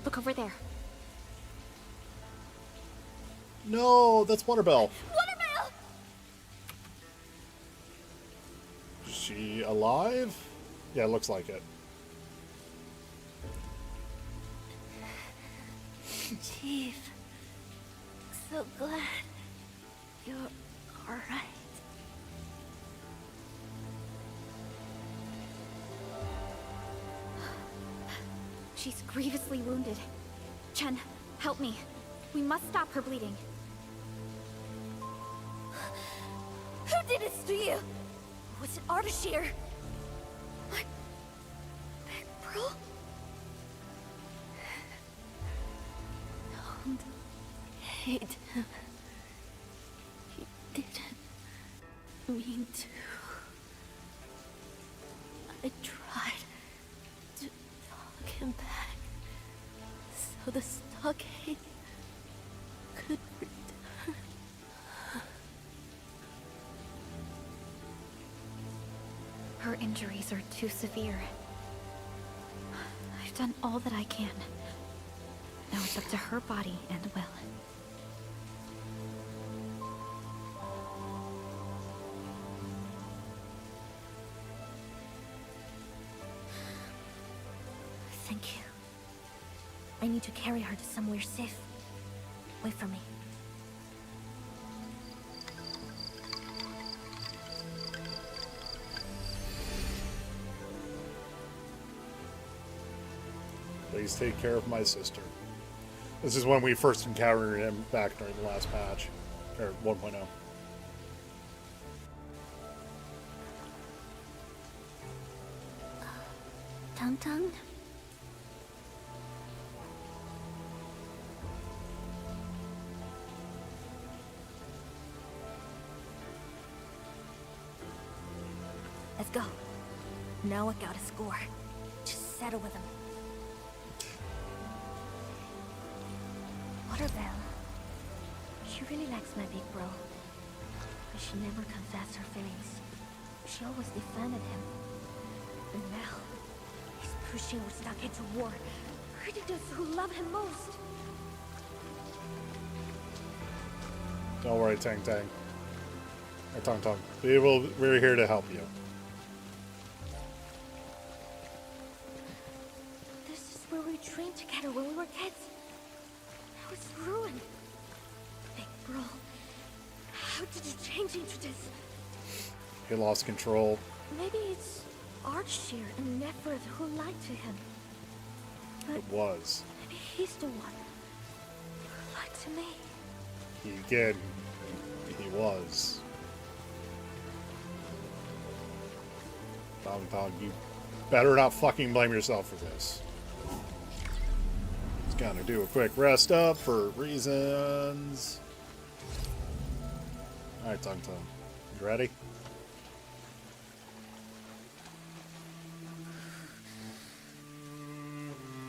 Look over there. No, that's Waterbell. Waterbell! Is she alive? Yeah, it looks like it. Chief, so glad you're alright. She's grievously wounded. Chen, help me. We must stop her bleeding. Who did this to you? Was it Ardashir? My big bro? Don't hate him. He didn't mean to. I tried to talk him back so the stockade could return. Her injuries are too severe. I've done all that I can. Now it's up to her body and will. Thank you. I need to carry her to somewhere safe. Wait for me. Please take care of my sister. This is when we first encountered him back during the last patch, or 1.0. Tung? Let's go. Now I got a score. Just settle with him. Waterbell, She really likes my big bro. But she never confessed her feelings. She always defended him. And now, he's pushing our stockade to war, hurting those who love him most. Don't worry, Tang Tang. Or Tong Tong. We're here to help you. This is where we trained together when we were kids. Now it's ruined. Big bro, how did you change into this? He lost control. Maybe it's Archie and Neferth who lied to him. But It was. maybe he's the one who lied to me. He did. He was. Tong Tong, you better not fucking blame yourself for this. Just gonna do a quick rest up for reasons. Alright, Tong Tong. You ready?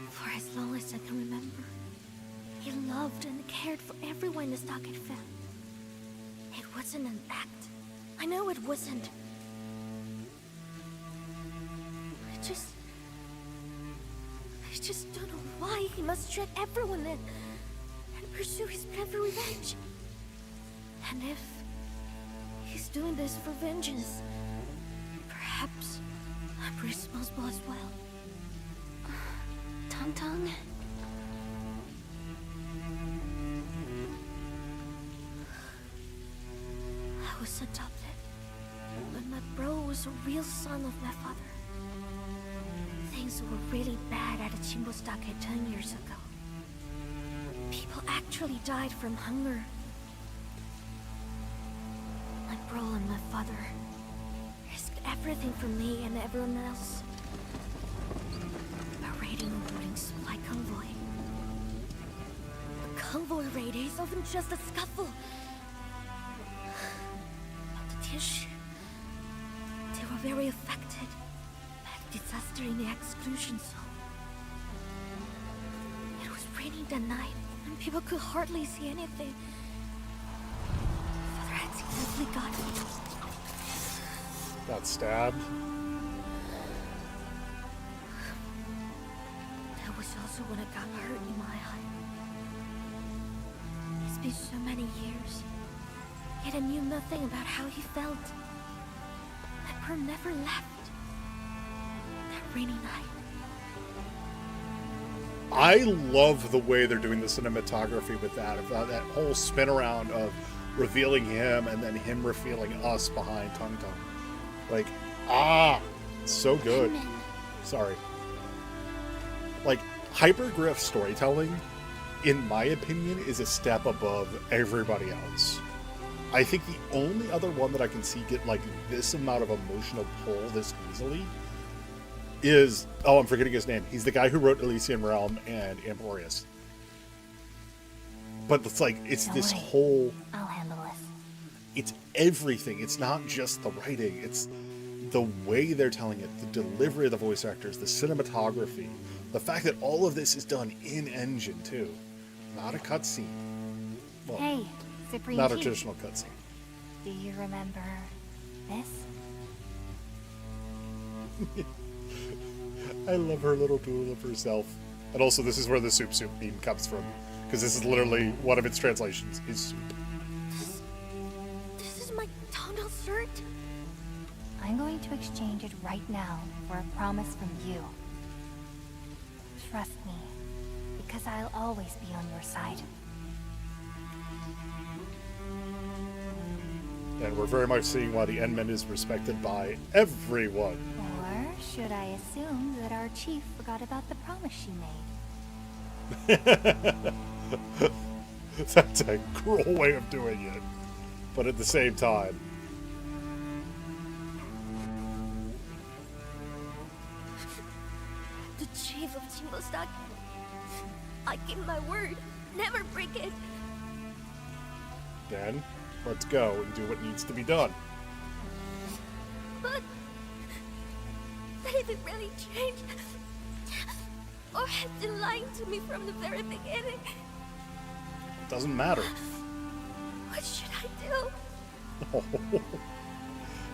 For as long as I can remember, he loved and cared for everyone the stockade fell. It wasn't an act. I know it wasn't. I just don't know why he must drag everyone in and pursue his plan for revenge. And if he's doing this for vengeance, perhaps I'm responsible as well. Tong Tong? I was adopted, but my bro was a real son of my father. Things were really bad at the Chimbo Stockade 10 years ago. People actually died from hunger. My bro and my father risked everything for me and everyone else. A raiding Wuling supply convoy. A convoy raid is often just a scuffle. But the Tish, they were very affected by the disaster in the exclusion zone. It was raining that night, and people could hardly see anything. Father had seriously Got stabbed. That was also when I got hurt in my eye. It's been so many years, yet I knew nothing about how he felt. My bro never left. That rainy night. I love the way they're doing the cinematography with that. That whole spin around of revealing him and then him revealing us behind Tung Tung. Like, so good. Sorry. Like, hypergriff storytelling, in my opinion, is a step above everybody else. I think the only other one that I can see get like this amount of emotional pull this easily is, I'm forgetting his name. He's the guy who wrote Elysian Realm and Emporius. But it's like, it's this whole... I'll handle this. It's everything. It's not just the writing. It's the way they're telling it, the delivery of the voice actors, the cinematography, the fact that all of this is done in engine too, not a cutscene. Well, Hey, Supreme not a Chief. traditional cutscene. Do you remember this? I love her little duel of herself, and also this is where the SoupSoup beam comes from, because this is literally one of its translations. Is soup. This is my tonal shirt. I'm going to exchange it right now for a promise from you. Trust me, because I'll always be on your side. And we're very much seeing why the Endman is respected by everyone. Or should I assume that our chief forgot about the promise she made? That's a cruel way of doing it. But at the same time, The chief of Chimbo Stockade. I give my word. Never break it. then let's go and do what needs to be done. But if it really changed, or has been lying to me from the very beginning, Doesn't matter. What should I do? Oh.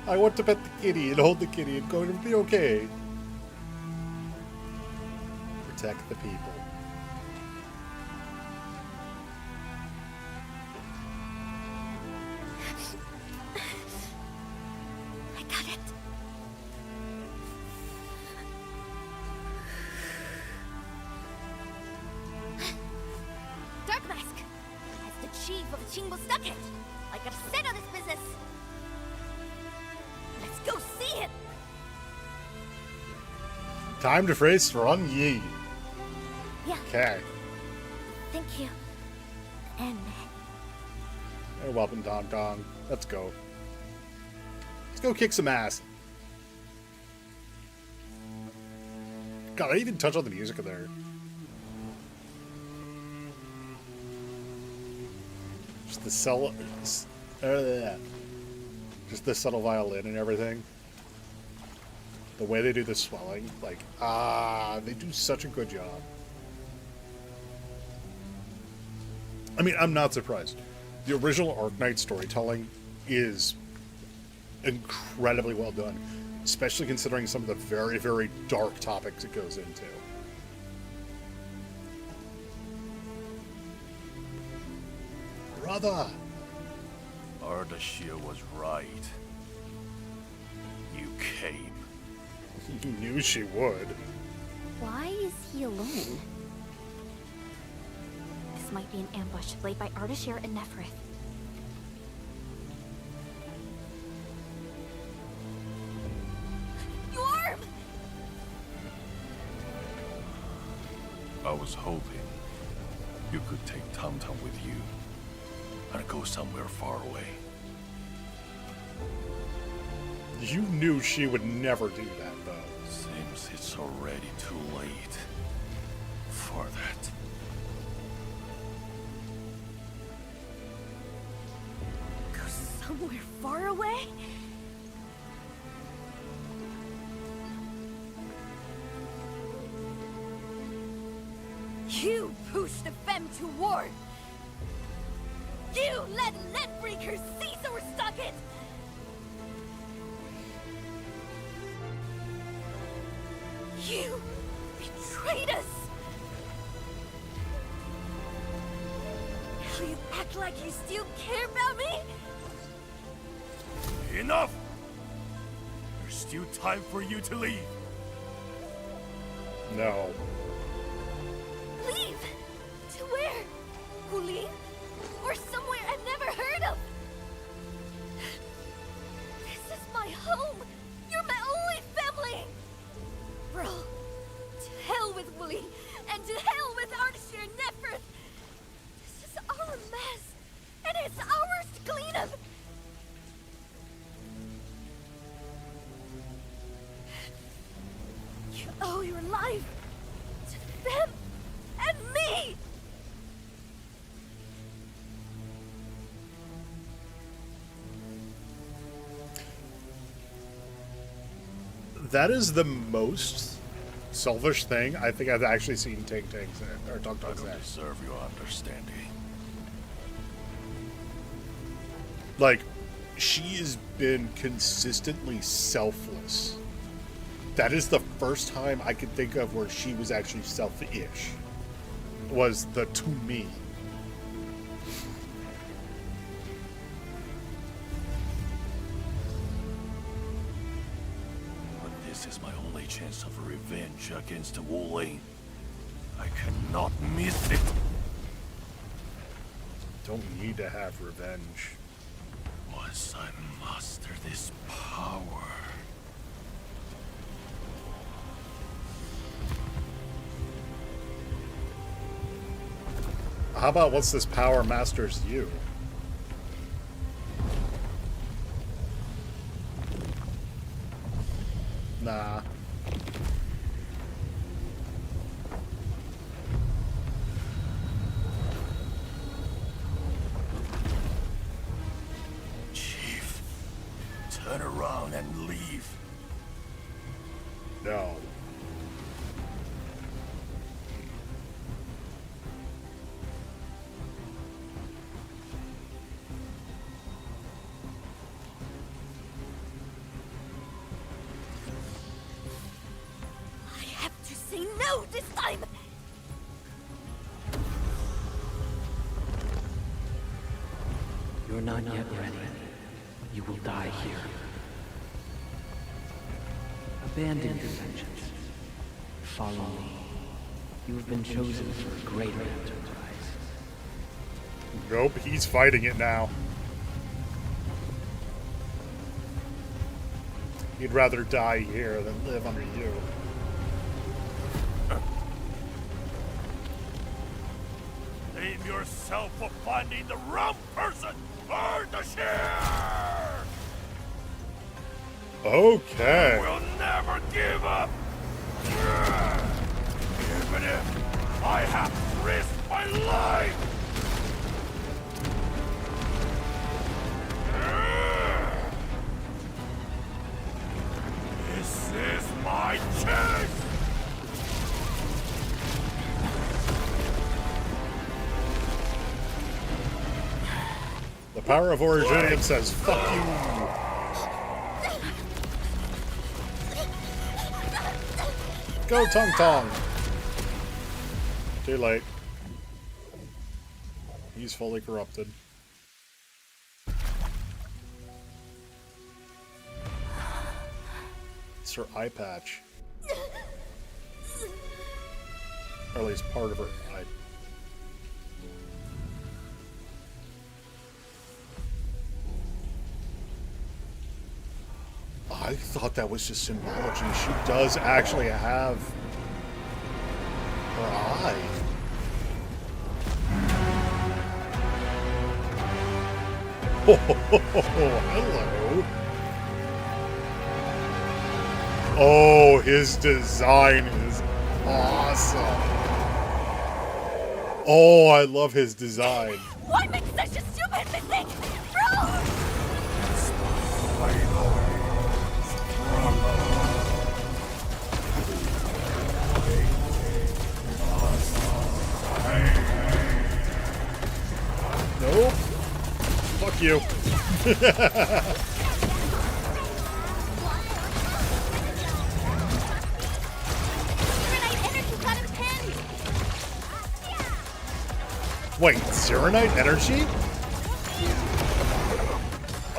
I want to pet the kitty and hold the kitty and going to be okay. Protect the people. I got it. Dark Mask, as the chief of Qingbo Stockade, I gotta settle this business. Let's go see him. Time to face Ron Yi. Yeah. Okay. Thank you. And Hey, welcome, Dong Dong. Let's go. Let's go kick some ass. God, I even touch on the music in there. Just the just the subtle violin and everything. The way they do the swelling, like, they do such a good job. I mean, I'm not surprised. The original Arknight storytelling is incredibly well done, especially considering some of the very, very dark topics it goes into. Brother! Ardashir was right. You came. You knew she would. Why is he alone? This might be an ambush laid by Ardashir and Neferith. Yorm! I was hoping you could take Tum Tum with you and go somewhere far away. You knew she would never do that, though. Seems it's already too late for that. Go somewhere far away? You pushed the Fem to war! You let Netbreakers seize our stockade! You betrayed us! Now you act like you still care about me? Enough! There's still time for you to leave. No. Leave? To where? Wuling? Or somewhere I've never heard of? This is my home! You're my only family! Bro, to hell with Wuling, and to hell with Ardashir and Neferth! This is our mess, and it's ours to clean up! You owe your life to them and me! That is the most selfish thing I think I've actually seen Ting Ting say, or Dong Dong say. I don't deserve your understanding. Like, she has been consistently selfless. That is the first time I could think of where she was actually selfish. Was the to me. But this is my only chance of revenge against Wuling. I cannot miss it. Don't need to have revenge. Once I master this power. How about once this power masters you? Nah. Chief, turn around and leave. No. No, this time! You're not yet ready. You will die here. Abandon your vengeance. Follow me. You've been chosen for a greater enterprise. Nope, he's fighting it now. He'd rather die here than live under you. Blame yourself for finding the wrong person for the share! Okay. We'll never give up! Even if I have to risk my life! This is my chance! The power of Originium says, fuck you. Go, Tong Tong. Too late. He's fully corrupted. It's her eye patch. Or at least part of her eye. I thought that was just symbology. She does actually have her eye. Oh, hello. Oh, his design is awesome. Oh, I love his design. Why make such a stupid mistake? Bro! Nope. Fuck you. Wait, Zeronite energy?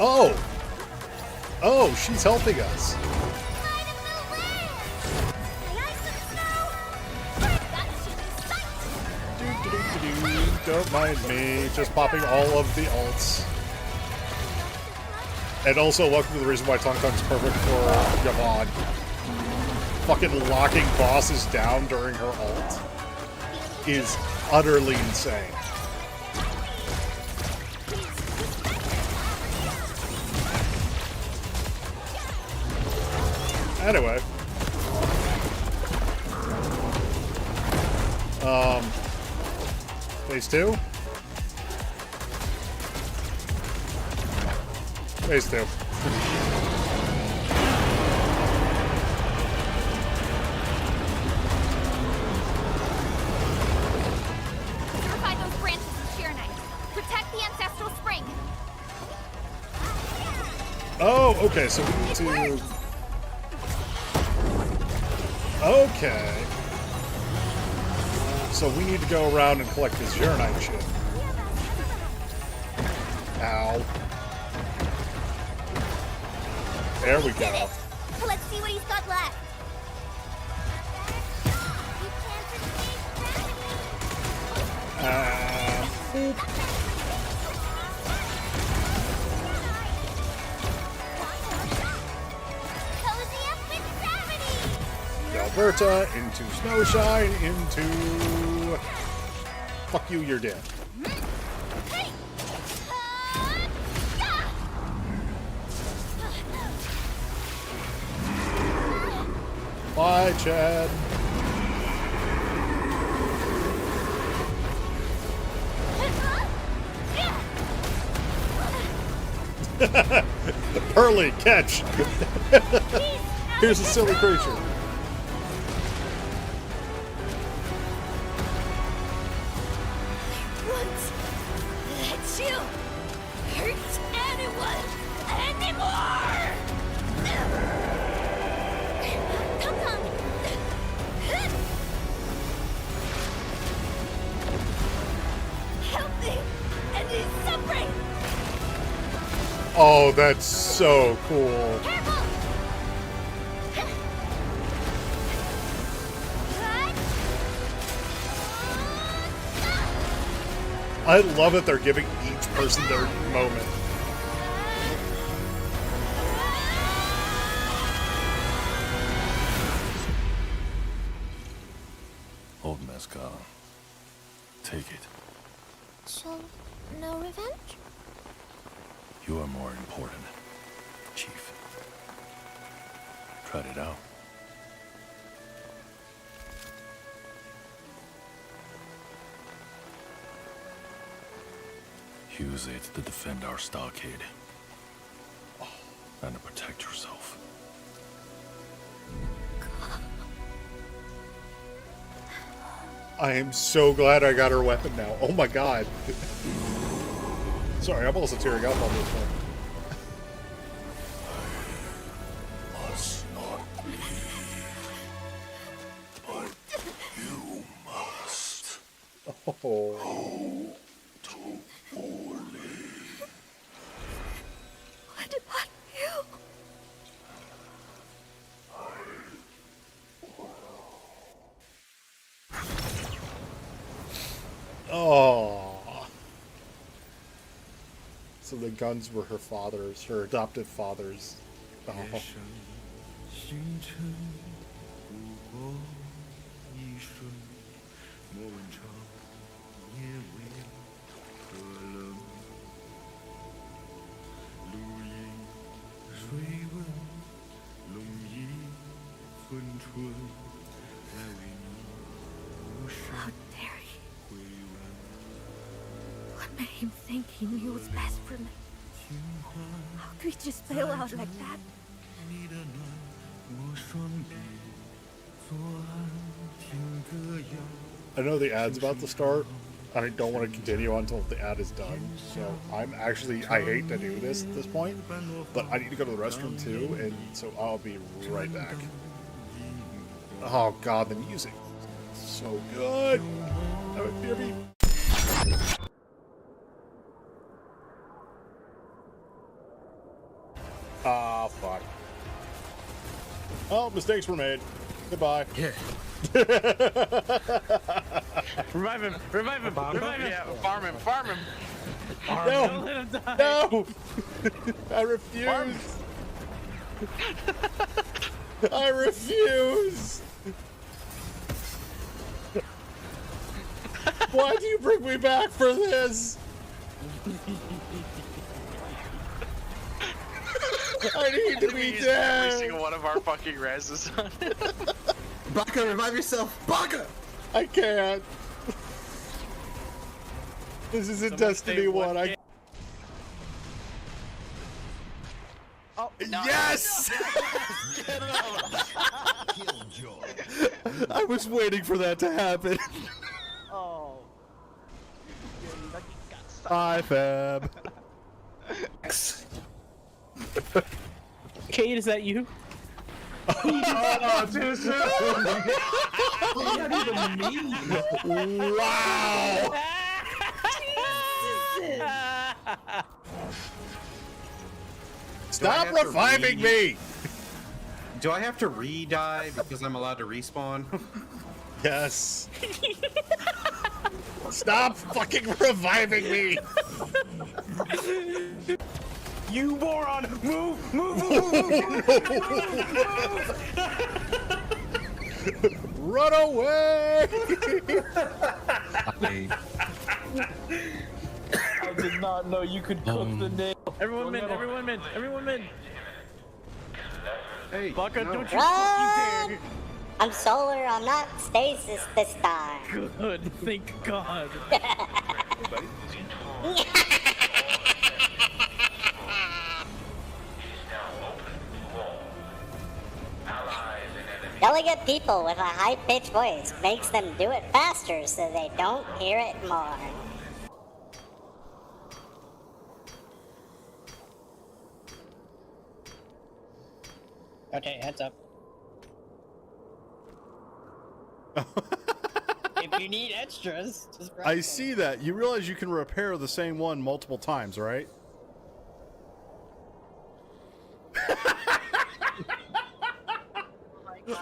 Oh! Oh, she's helping us. Don't mind me, just popping all of the ults. And also, welcome to the reason why Tong Tong's perfect for Yvonne. Fucking locking bosses down during her ult is utterly insane. Anyway. Phase 2? Phase 2. Purify those branches of sheer night. Protect the ancestral spring. Oh, okay, so we need to... Okay. So we need to go around and collect this Uranite shit. Ow. There we go. Let's see what he's got left. Cozy up with gravity! Alberta, into Snowshine, into... Fuck you, you're dead. Bye, Chad. Pearly, catch! Here's a silly creature. Let you hurt anyone anymore! Come on! Oh, that's so cool. I love that they're giving each person their moment. Old Mescal. Take it. So, no revenge? You are more important, Chief. Tried it out. Use it to defend our stockade. And to protect yourself. I am so glad I got her weapon now. Oh my god. Sorry, I'm also tearing up on this one. Must not be, but you must. Oh. To Wuling. What about you? Oh. So the guns were her father's, her adopted father's. Oh. 星辰不过一瞬，莫问长夜为何冷。露营水温，龙吟分春，来为你无声 How dare he? 回温。 What made him think he knew what's best for me? How could he just bail out like that? 你的暖，我双臂左岸听歌谣。 I know the ad's about to start, and I don't want to continue until the ad is done. So I'm actually, I hate to do this at this point, but I need to go to the restroom too, and so I'll be right back. Oh god, the music. So good. That would hear me. Ah, fuck. Oh, mistakes were made. Goodbye. Yeah. Revive him! Revive him! Revive him! Yeah, farm him! Farm him! No! Don't let him die! No! I refuse! I refuse! Why do you bring me back for this? I need to be dead! Every single one of our fucking reses on it. Baka, revive yourself! Baka! I can't. This isn't Destiny 1. I... Oh, no. Yes! I was waiting for that to happen. Oh. Hi, Fab. Kate, is that you? Oh, too soon! Wow! Stop reviving me! Do I have to re-die because I'm allowed to respawn? Yes. Stop fucking reviving me! You moron! Move! Move! Run away! I did not know you could cook the nail. Everyone min! Everyone min! Everyone min! Hey, Baka, no. don't you fucking dare! I'm solar, I'm not stasis this time. Good, thank God. Yelling at people with a high-pitched voice makes them do it faster so they don't hear it more. Okay, heads up. If you need extras, just grab I them. see that. You realize you can repair the same one multiple times, right?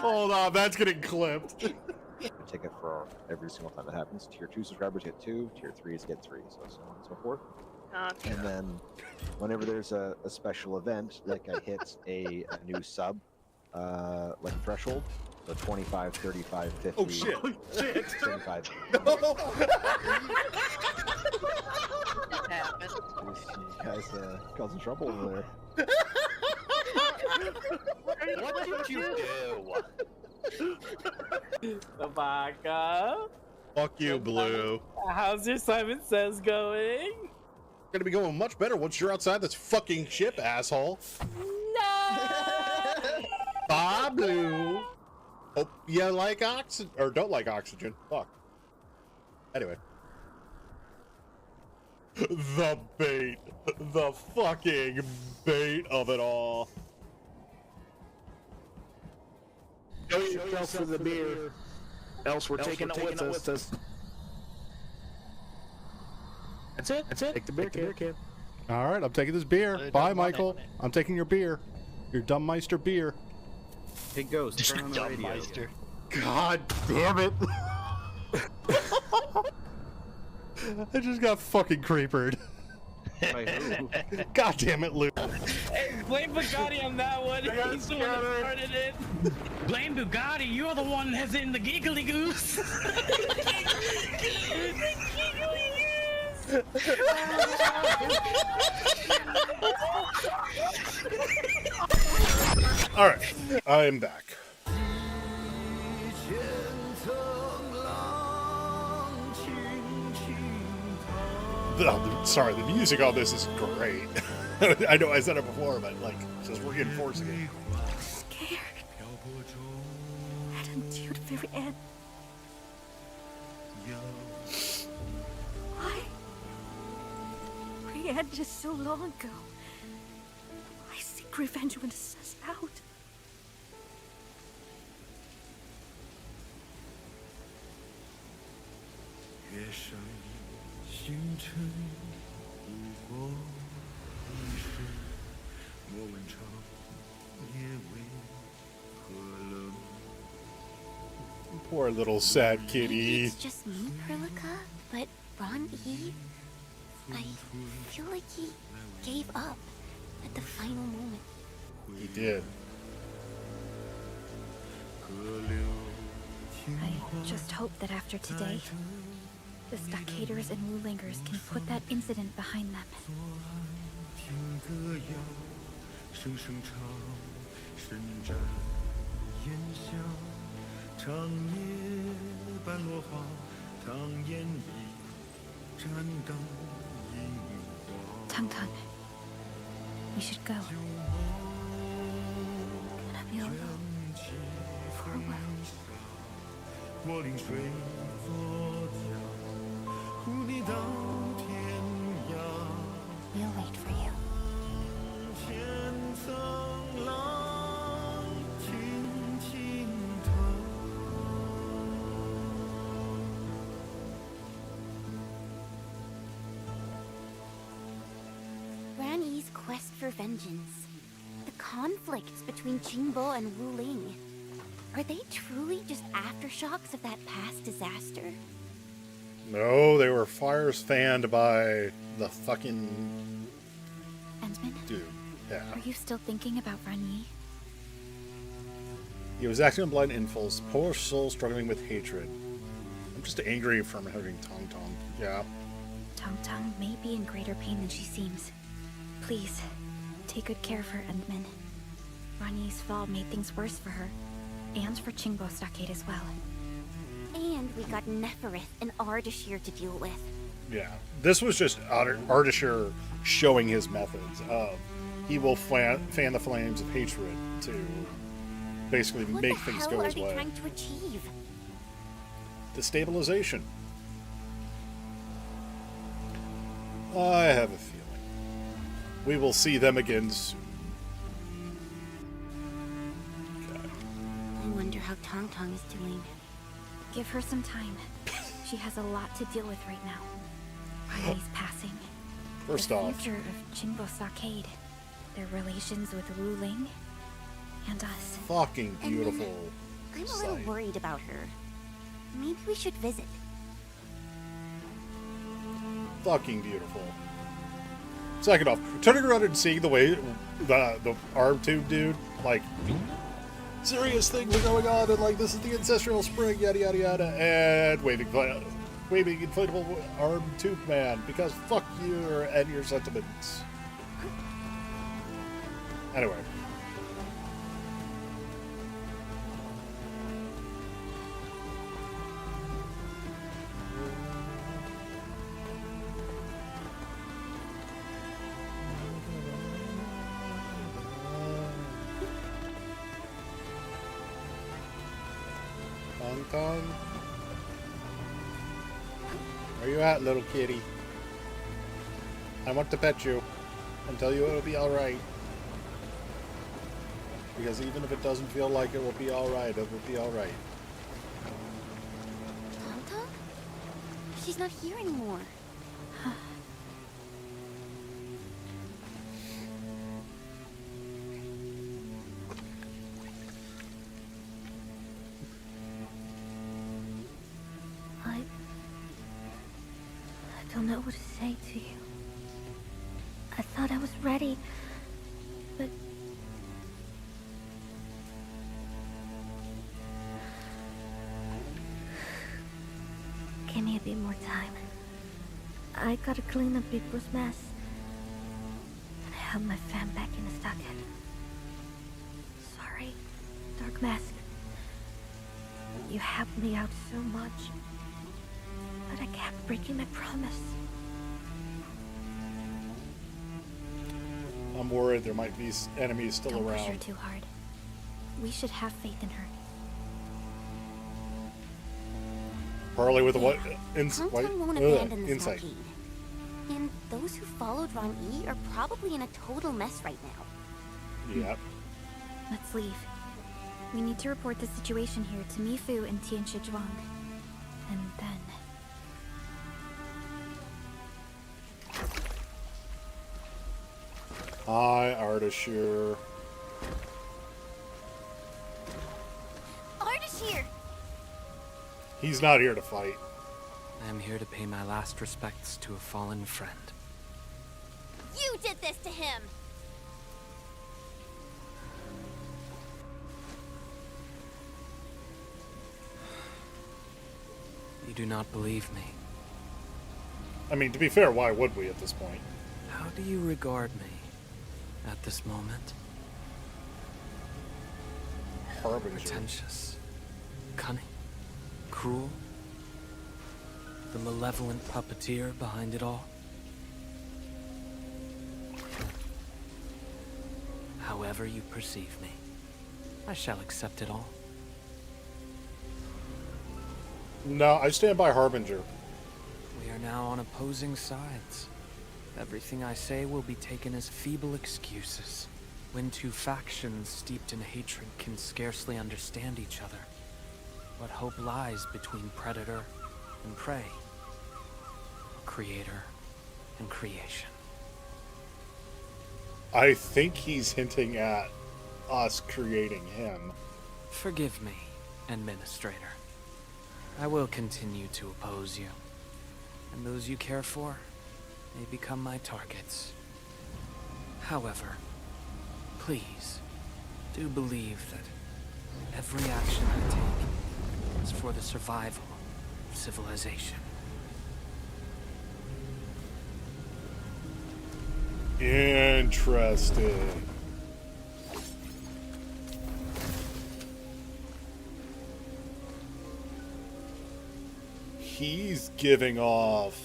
Hold on, that's getting clipped. A ticket for every single time that happens. Tier 2 subscribers get 2, Tier 3s get 3, so on and so forth. Gotcha. And then whenever there's a special event, like I hit a new sub, like threshold, so 25, 35, 50, Oh shit! 75. You guys causing trouble over there. What did you do? Tabaka. Fuck you, Blue. How's your Simon Says going? Gonna be going much better once you're outside this fucking ship, asshole. No. Bye, Blue. Hope you like oxygen, or don't like oxygen. Fuck. Anyway. The bait. The fucking bait of it all. Show yourself for the beer. Else we're taking it with us. That's it. Take the beer can. All right, I'm taking this beer. Bye, Michael. I'm taking your beer. Your Dumbmeister beer. Hey, Ghost, turn on the radio. Dumbmeister. God damn it. I just got fucking creepered. By who? God damn it, Luke. Hey, blame Bugatti on that one. He's the one that started it. Blame Bugatti. You're the one that's in the giggly goose. All right, I'm back. Sorry, the music on this is great. I know I said it before, but like, just reinforcing it. Scared. And until the very end. Why? We had just so long ago. I seek revenge when this is out. Poor little sad kitty. It's just me, Perlica, but Ron E, I feel like he gave up at the final moment. He did. I just hope that after today, the Stockaders and Wulingers can put that incident behind them. Tung Tung, we should go. Can I be alone for a while? We'll wait for you. Granny's quest for vengeance. The conflicts between Qingbo and Wuling. Are they truly just aftershocks of that past disaster? No, they were fires fanned by the fucking Entman? dude. Yeah. Are you still thinking about Rani? He was acting on blind impulse, poor soul struggling with hatred. I'm just angry from having Tong Tong. Yeah. Tung Tung may be in greater pain than she seems. Please, take good care of her, Entman. Rani's fall made things worse for her, and for Qingbo Stockade as well. And we got Neferith and Ardashir to deal with. Yeah. This was just Ardashir showing his methods of he will fan the flames of hatred to basically What make the things hell go are his they way. trying to achieve? Destabilization. I have a feeling we will see them again soon. I wonder how Tong Tong is doing. Give her some time. She has a lot to deal with right now. Rani's passing. First the off, future of Qingbo Stockade. Their relations with Wuling. And us. fucking beautiful. I'm a little worried about her. Maybe we should visit. Fucking beautiful. Second off, turning around and seeing the way the arm tube dude, like, serious things are going on, and like, this is the ancestral spring, yada yada yada, and waving inflatable arm tube man, because fuck you and your sentiments. Anyway. Where you at, little kitty? I want to pet you and tell you it'll be alright. Because even if it doesn't feel like it will be alright, it will be alright. Tom? She's not here anymore. I don't know what to say to you. I thought I was ready, but... Give me a bit more time. I gotta clean up Big Bros' mess. And help my fam back in the stockade. Sorry, Dark Mask. You helped me out so much. But I kept breaking my promise. I'm worried there might be enemies still Don't around. push her too hard. We should have faith in her. Partly with the what? Tonton won't abandon the Insight. stockade. And those who followed Ron E are probably in a total mess right now. Yep. Let's leave. We need to report the situation here to Mifu and Tianshi Zhuang. And then... Hi, Ardashir. Ardashir! He's not here to fight. I'm here to pay my last respects to a fallen friend. You did this to him! You do not believe me. I mean, to be fair, why would we at this point? How do you regard me at this moment? Harbinger. Pretentious, cunning, cruel, the malevolent puppeteer behind it all? However you perceive me, I shall accept it all. No, I stand by Harbinger. We are now on opposing sides. Everything I say will be taken as feeble excuses. When two factions steeped in hatred can scarcely understand each other, what hope lies between predator and prey? Creator and creation. I think he's hinting at us creating him. Forgive me, Administrator. I will continue to oppose you, and those you care for may become my targets. However, please, do believe that every action I take is for the survival of civilization. Interesting. He's giving off...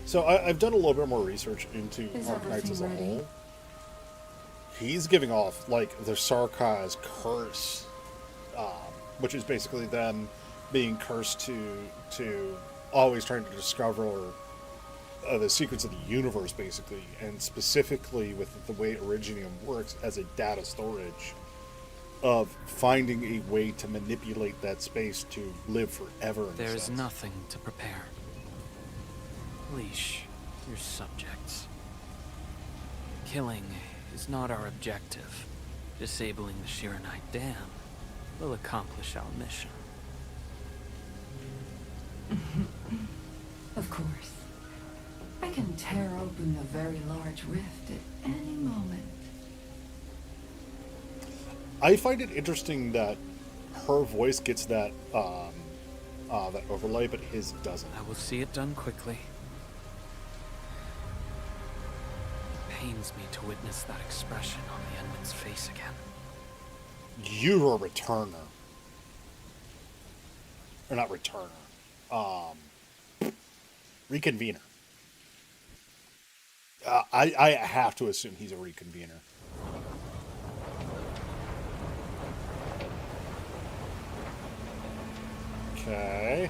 So I've done a little bit more research into Arknights as a whole. He's giving off, like, the Sarkaz curse, which is basically them being cursed to always trying to discover the secrets of the universe, basically, and specifically with the way Originium works as a data storage, of finding a way to manipulate that space to live forever. There is nothing to prepare. Leash your subjects. Killing is not our objective. Disabling the Shiranite Dam we'll accomplish our mission. Of course. I can tear open a very large rift at any moment. I find it interesting that her voice gets that that overlay, but his doesn't. I will see it done quickly. It pains me to witness that expression on the Enman's face again. You're a returner. Or not returner. Reconvener. I have to assume he's a reconvener. Okay.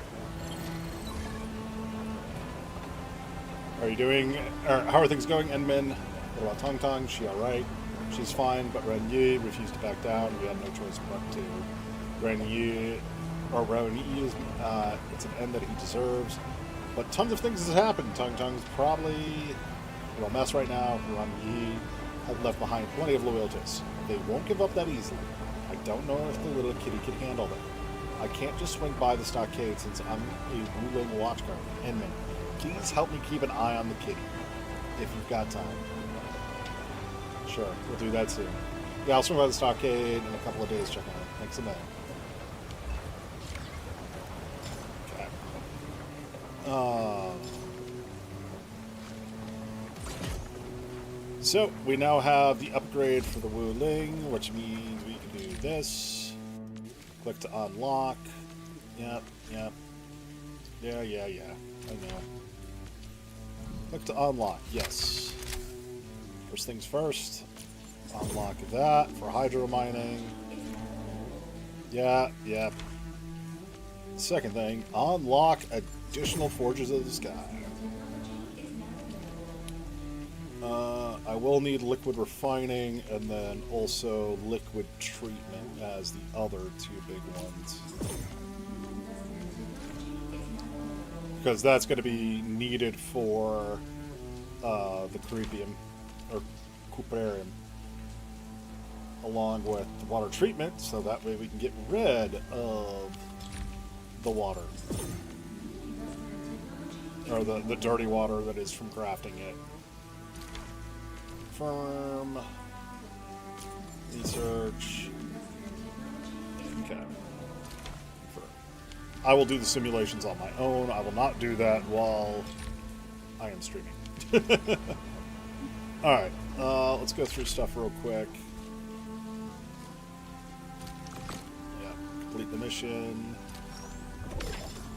Are you doing... how are things going, Enman? What about Tong Tong? She alright? She's fine, but Ren Yi refused to back down. We had no choice but to. Ren Yi... Or Ren Yi is... it's an end that he deserves. But tons of things has happened. Tong Tong's probably a little mess right now. Ren Yi has left behind plenty of loyalties. They won't give up that easily. I don't know if the little kitty can handle them. I can't just swing by the stockade since I'm a Wuling watchguard. Enman, please help me keep an eye on the kitty. If you've got time. Sure, we'll do that soon. Yeah, I'll swing by the stockade in a couple of days, check on it. Thanks a million. Okay. So, we now have the upgrade for the Wuling, which means we can do this. Click to unlock. Yep. Yeah. I know. Click to unlock. Yes. First things first. Unlock that for hydro mining. Yeah. Second thing, unlock additional forges of the sky. I will need liquid refining and then also liquid treatment as the other two big ones. Because that's going to be needed for the Creepium, or Cooperium, along with the water treatment, so that way we can get rid of the water. Or the dirty water that is from crafting it. Confirm. Research. Okay. Confirm. I will do the simulations on my own. I will not do that while I am streaming. Alright. Let's go through stuff real quick. Yeah. Complete the mission.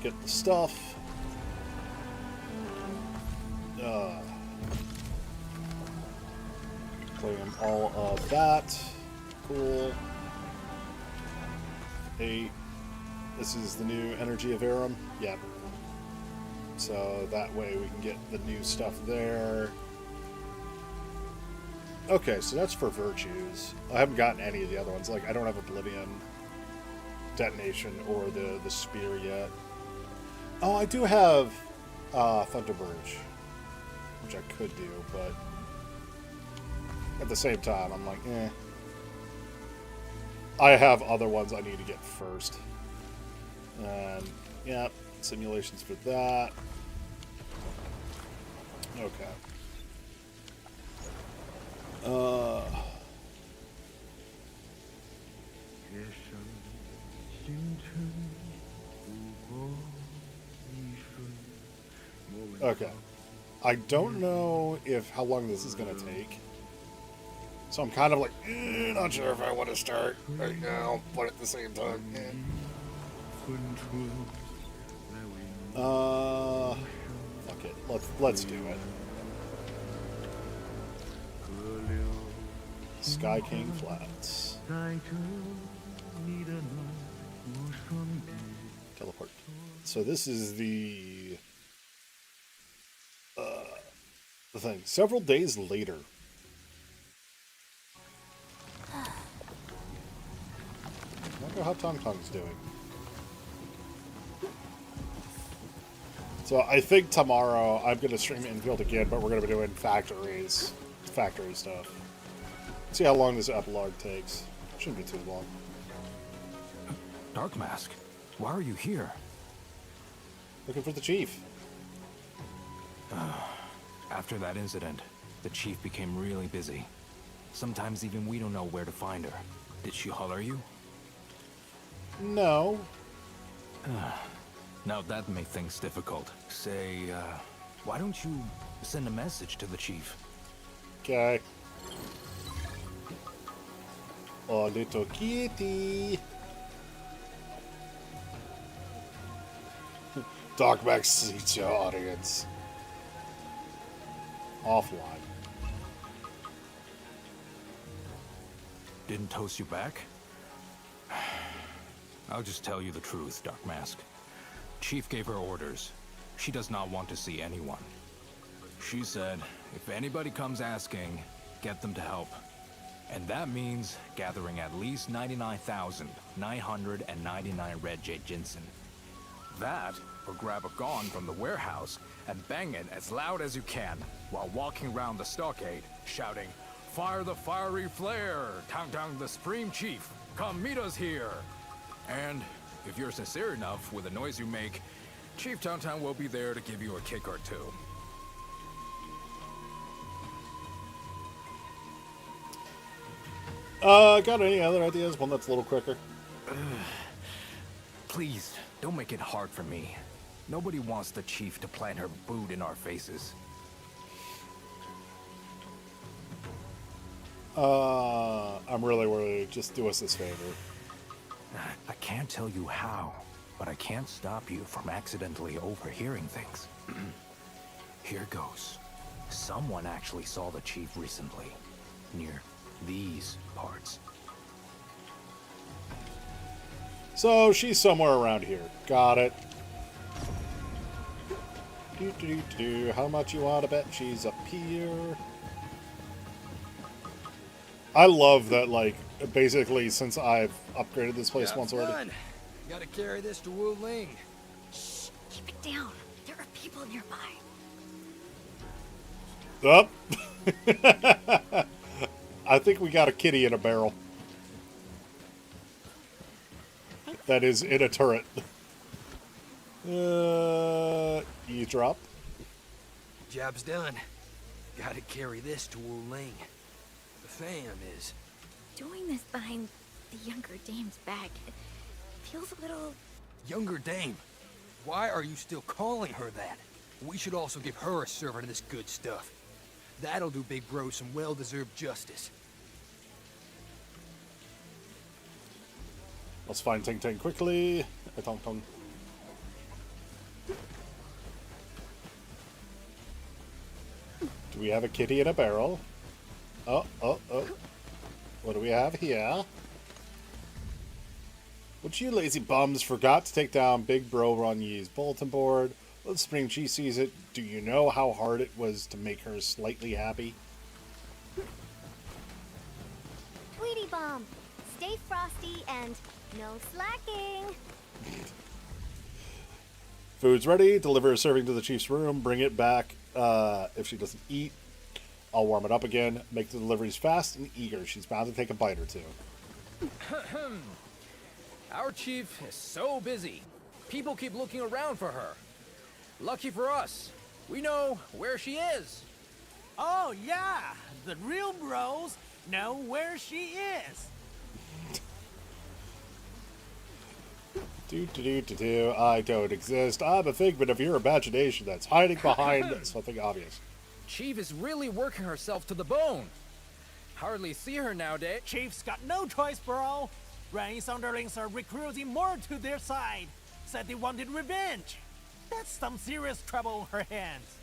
Get the stuff. Claim all of that. Cool. 8. This is the new Energy of Aram. Yep. So that way we can get the new stuff there. Okay, so that's for virtues. I haven't gotten any of the other ones. Like, I don't have Oblivion, Detonation, or the Spear yet. Oh, I do have Thunderbirch, which I could do, but at the same time, I'm like, eh. I have other ones I need to get first. And, yeah, simulations for that. Okay. Okay. I don't know how long this is going to take. So I'm kind of like, not sure if I want to start right now, but at the same time, fuck it. Let's do it. Sky King Flats. Teleport. So this is the thing. Several days later. I wonder how Tong Tong's doing. So I think tomorrow I'm going to stream Infield again, but we're going to be doing factory stuff. See how long this epilogue takes. Shouldn't be too long. Dark Mask, why are you here? Looking for the chief. After that incident, the chief became really busy. Sometimes even we don't know where to find her. Did she holler you? No. Now that makes things difficult. Say, why don't you send a message to the chief? Okay. Oh, little kitty. Dark Max seats your audience. Offline. Didn't toast you back? I'll just tell you the truth, Dark Mask. Chief gave her orders. She does not want to see anyone. She said, if anybody comes asking, get them to help. And that means gathering at least 99,999 red jade ginseng. That, or grab a gun from the warehouse and bang it as loud as you can while walking around the stockade, shouting, "Fire the fiery flare! Tang Tang the Supreme Chief! Come meet us here!" And if you're sincere enough with the noise you make, Chief Tang Tang will be there to give you a kick or two. Got any other ideas? One that's a little quicker? Please, don't make it hard for me. Nobody wants the chief to plant her boot in our faces. I'm really worried. Just do us this favor. I can't tell you how, but I can't stop you from accidentally overhearing things. Here goes. Someone actually saw the chief recently, near these parts. So she's somewhere around here. Got it. How much you want to bet she's up here? I love that, like, basically, since I've upgraded this place once already. Done. Gotta carry this to Wuling. Shh, keep it down. There are people nearby. Up. I think we got a kitty in a barrel. That is in a turret. Eavesdrop. Job's done. Gotta carry this to Wuling. The fam is. Doing this behind the younger dame's back, it feels a little... Younger dame? Why are you still calling her that? We should also give her a servant of this good stuff. That'll do Big Bro some well-deserved justice. Let's find Ting Ting quickly. Tong Tong. Do we have a kitty in a barrel? Oh. What do we have here? Which you lazy bums forgot to take down Big Bro Ranyi's bulletin board. When Spring Chi sees it, do you know how hard it was to make her slightly happy? Tweety Bomb, stay frosty and no slacking. Food's ready. Deliver a serving to the chief's room. Bring it back if she doesn't eat. I'll warm it up again. Make the deliveries fast and eager. She's bound to take a bite or two. Our chief is so busy. People keep looking around for her. Lucky for us, we know where she is. Oh, yeah. The real bros know where she is. I don't exist. I'm a figment of your imagination that's hiding behind something obvious. Chief is really working herself to the bone. Hardly see her nowadays. Chief's got no choice, bro. Rangy's underlings are recruiting more to their side. Said they wanted revenge. That's some serious trouble on her hands.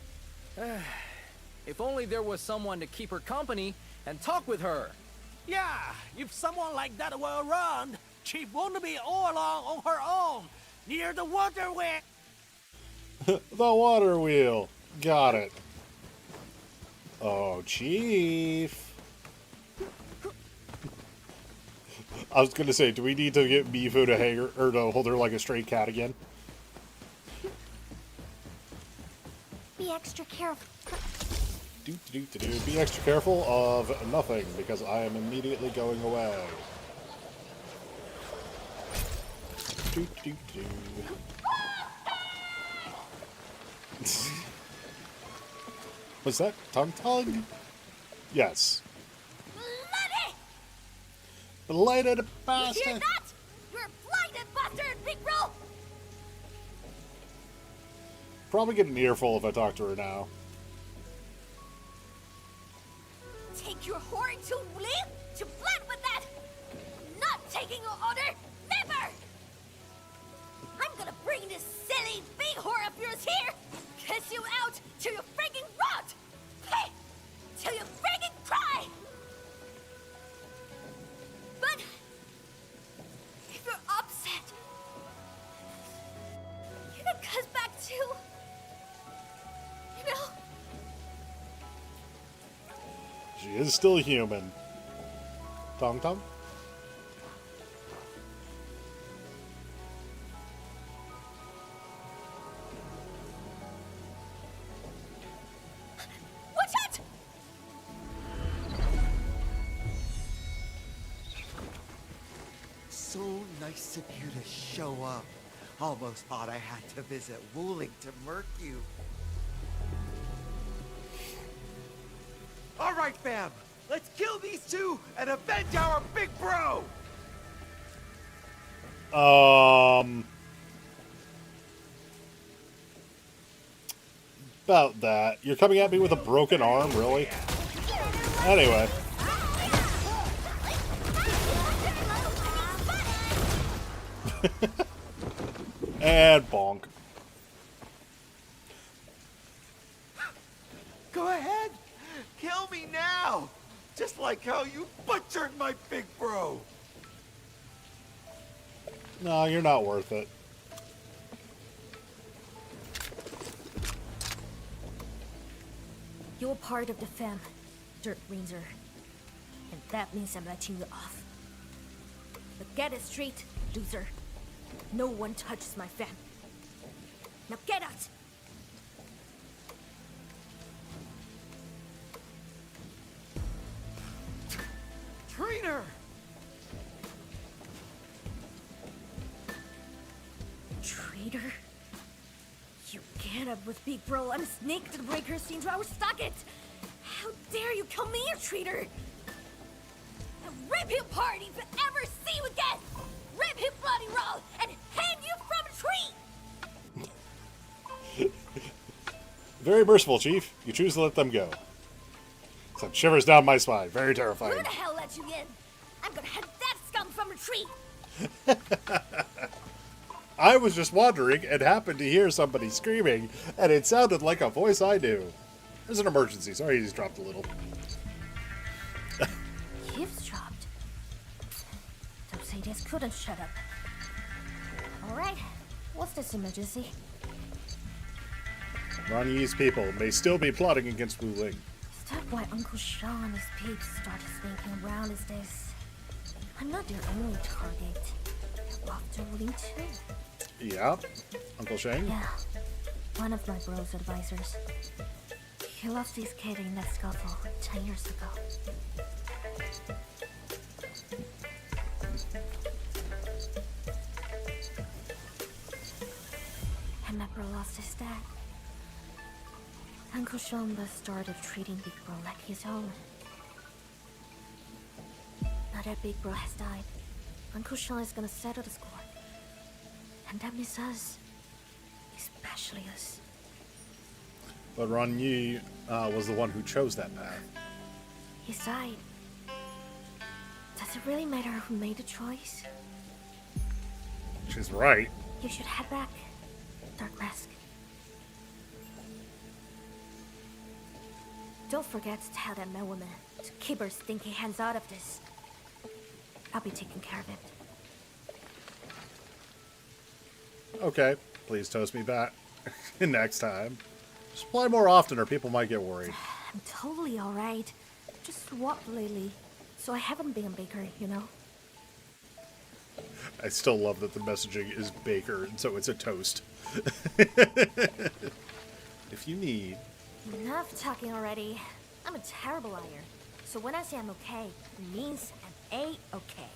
If only there was someone to keep her company and talk with her. Yeah, if someone like that were around, Chief wouldn't be all along on her own, near the water wheel. The water wheel. Got it. Oh, Chief. I was gonna say, do we need to get Mifu to hang her, or to hold her like a stray cat again? Be extra careful. Be extra careful of nothing, because I am immediately going away. Was that tongue tongue? Yes. Blighted You bastard. hear that? You're a blinded bastard, Big Bro! Probably get an earful if I talk to her now. Take your whore to Wuling to blend with that! Not taking your order! Never! I'm gonna bring this silly big whore of yours here! Kiss you out till you freaking rot! Hey! Till you freaking cry! But if you're upset, you can cut back too. You know? She is still human. Tong Tong? Watch out! So nice of you to show up. Almost thought I had to visit Wuling to murk you. All right, fam. Let's kill these two and avenge our big bro. About that. You're coming at me with a broken arm, really? Anyway. And bonk. Go ahead. Kill me now. Just like how you butchered my big bro. No, you're not worth it. You're part of the fam, Dirt Ranger. And that means I'm letting you off. But get it straight, loser. No one touches my fam. Now get out! Traitor! Traitor? You get up with Big Bro and sneak the breakers into our stockade! How dare you call me a traitor! I'll rip you apart if I ever see you again! Rip you bloody raw and hang you from a tree! Very merciful, Chief. You choose to let them go. Sent shivers down my spine. Very terrifying. Who the hell let you in? I'm gonna hang that scum from a tree! I was just wandering and happened to hear somebody screaming, and it sounded like a voice I knew. There's an emergency. Sorry, he just dropped a little. Eavesdropped? Those idiots couldn't shut up. Alright, what's this emergency? Ranyi's people may still be plotting against Wuling. Is that why Uncle Sean and his peeps started sneaking around? Is this? I'm not their only target. They're after Wuling too. Yeah. Uncle Shane? Yeah. One of my bro's advisors. He lost his kid in that scuffle 10 years ago. And my bro lost his dad. Uncle Sean thus started treating Big Bro like his own. Now that Big Bro has died, Uncle Sean is gonna settle the score. And that means us. Especially us. But Ranyi was the one who chose that path. He died. Does it really matter who made the choice? She's right. You should head back, Dark Mask. Don't forget to tell that man woman to keep her stinky hands out of this. I'll be taking care of it. Okay, please toast me back next time. Just play more often or people might get worried. I'm totally alright. Just walked lately, so I haven't been a baker, you know? I still love that the messaging is baker, and so it's a toast. If you need. Enough talking already. I'm a terrible liar. So when I say I'm okay, it means I'm A-okay.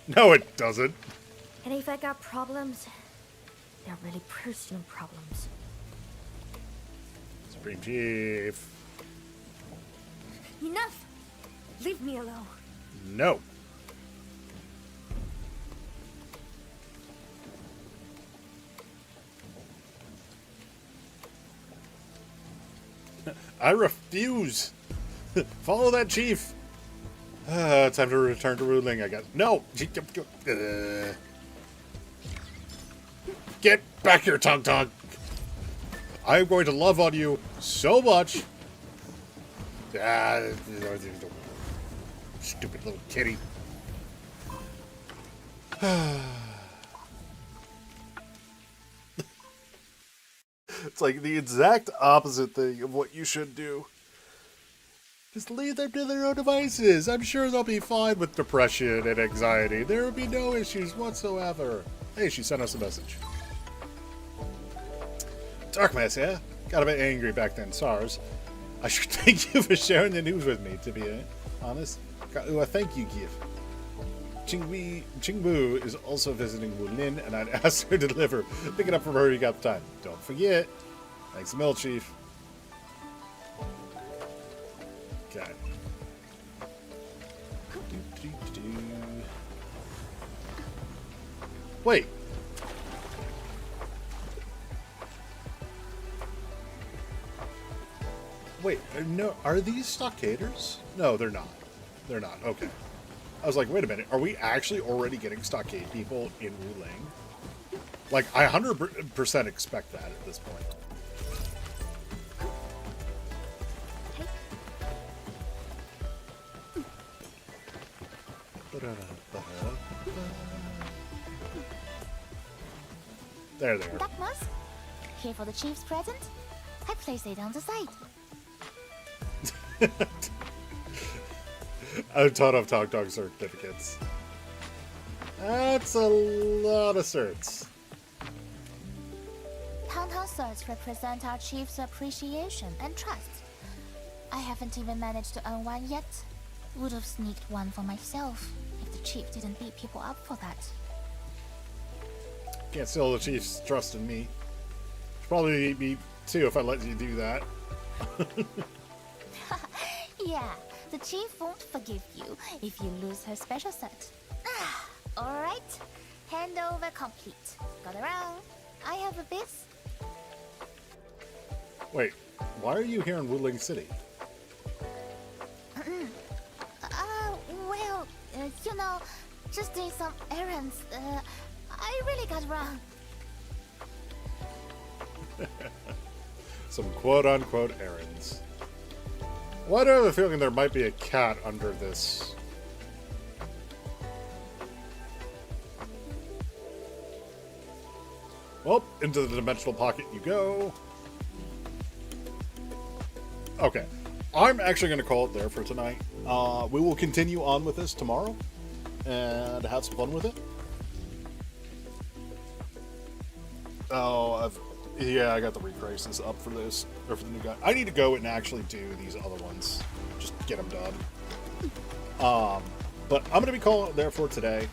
No, it doesn't. And if I got problems, they're really personal problems. Supreme Chief. Enough! Leave me alone. No. I refuse. Follow that chief. Time to return to Wuling, I guess. No. Get back here, Tongue Tongue. I'm going to love on you so much. Stupid little kitty. It's like the exact opposite thing of what you should do. Just leave them to their own devices. I'm sure they'll be fine with depression and anxiety. There will be no issues whatsoever. Hey, she sent us a message. Dark mess, yeah? Got a bit angry back then, SARS. I should thank you for sharing the news with me, to be honest. Got a thank you gift. Qingbu is also visiting Wuling, and I'd ask her to deliver. Pick it up from her, you got the time. Don't forget. Thanks a mil, Chief. Okay. Wait. Wait, no, are these stockaders? No, they're not. They're not, okay. I was like, wait a minute, are we actually already getting stockade people in Wuling? Like, I 100% expect that at this point. There they are. Duckmas, here for the chief's present. I place it on the side. A ton of Talk Dog certificates. That's a lot of certs. Town certs represent our chief's appreciation and trust. I haven't even managed to earn one yet. Would have sneaked one for myself if the chief didn't beat people up for that. Can't steal the chief's trust in me. Probably beat me too if I let you do that. Yeah, the chief won't forgive you if you lose her special set. Alright, handover complete. Got around. I have a bit. Wait, why are you here in Wuling City? Well, you know, just doing some errands. I really got around. Some quote-unquote errands. Why do I have a feeling there might be a cat under this? Well, into the dimensional pocket you go. Okay. I'm actually going to call it there for tonight. We will continue on with this tomorrow and have some fun with it. Oh, yeah, I got the recrisis up for this, or for the new guy. I need to go and actually do these other ones. Just get them done. But I'm going to be calling it there for today.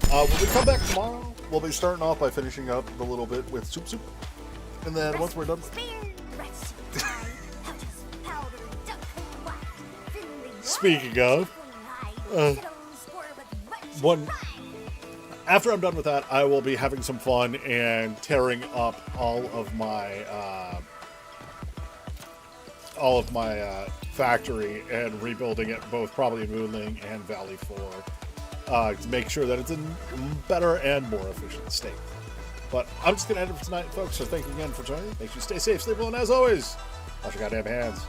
When we come back tomorrow, we'll be starting off by finishing up a little bit with SoupSoup. And then once we're done... Speaking of... After I'm done with that, I will be having some fun and tearing up all of my factory and rebuilding it both probably in Wuling and Valley 4 to make sure that it's in better and more efficient state. But I'm just going to end it for tonight, folks, so thank you again for joining. Make sure you stay safe, stay well, and as always, wash your goddamn hands.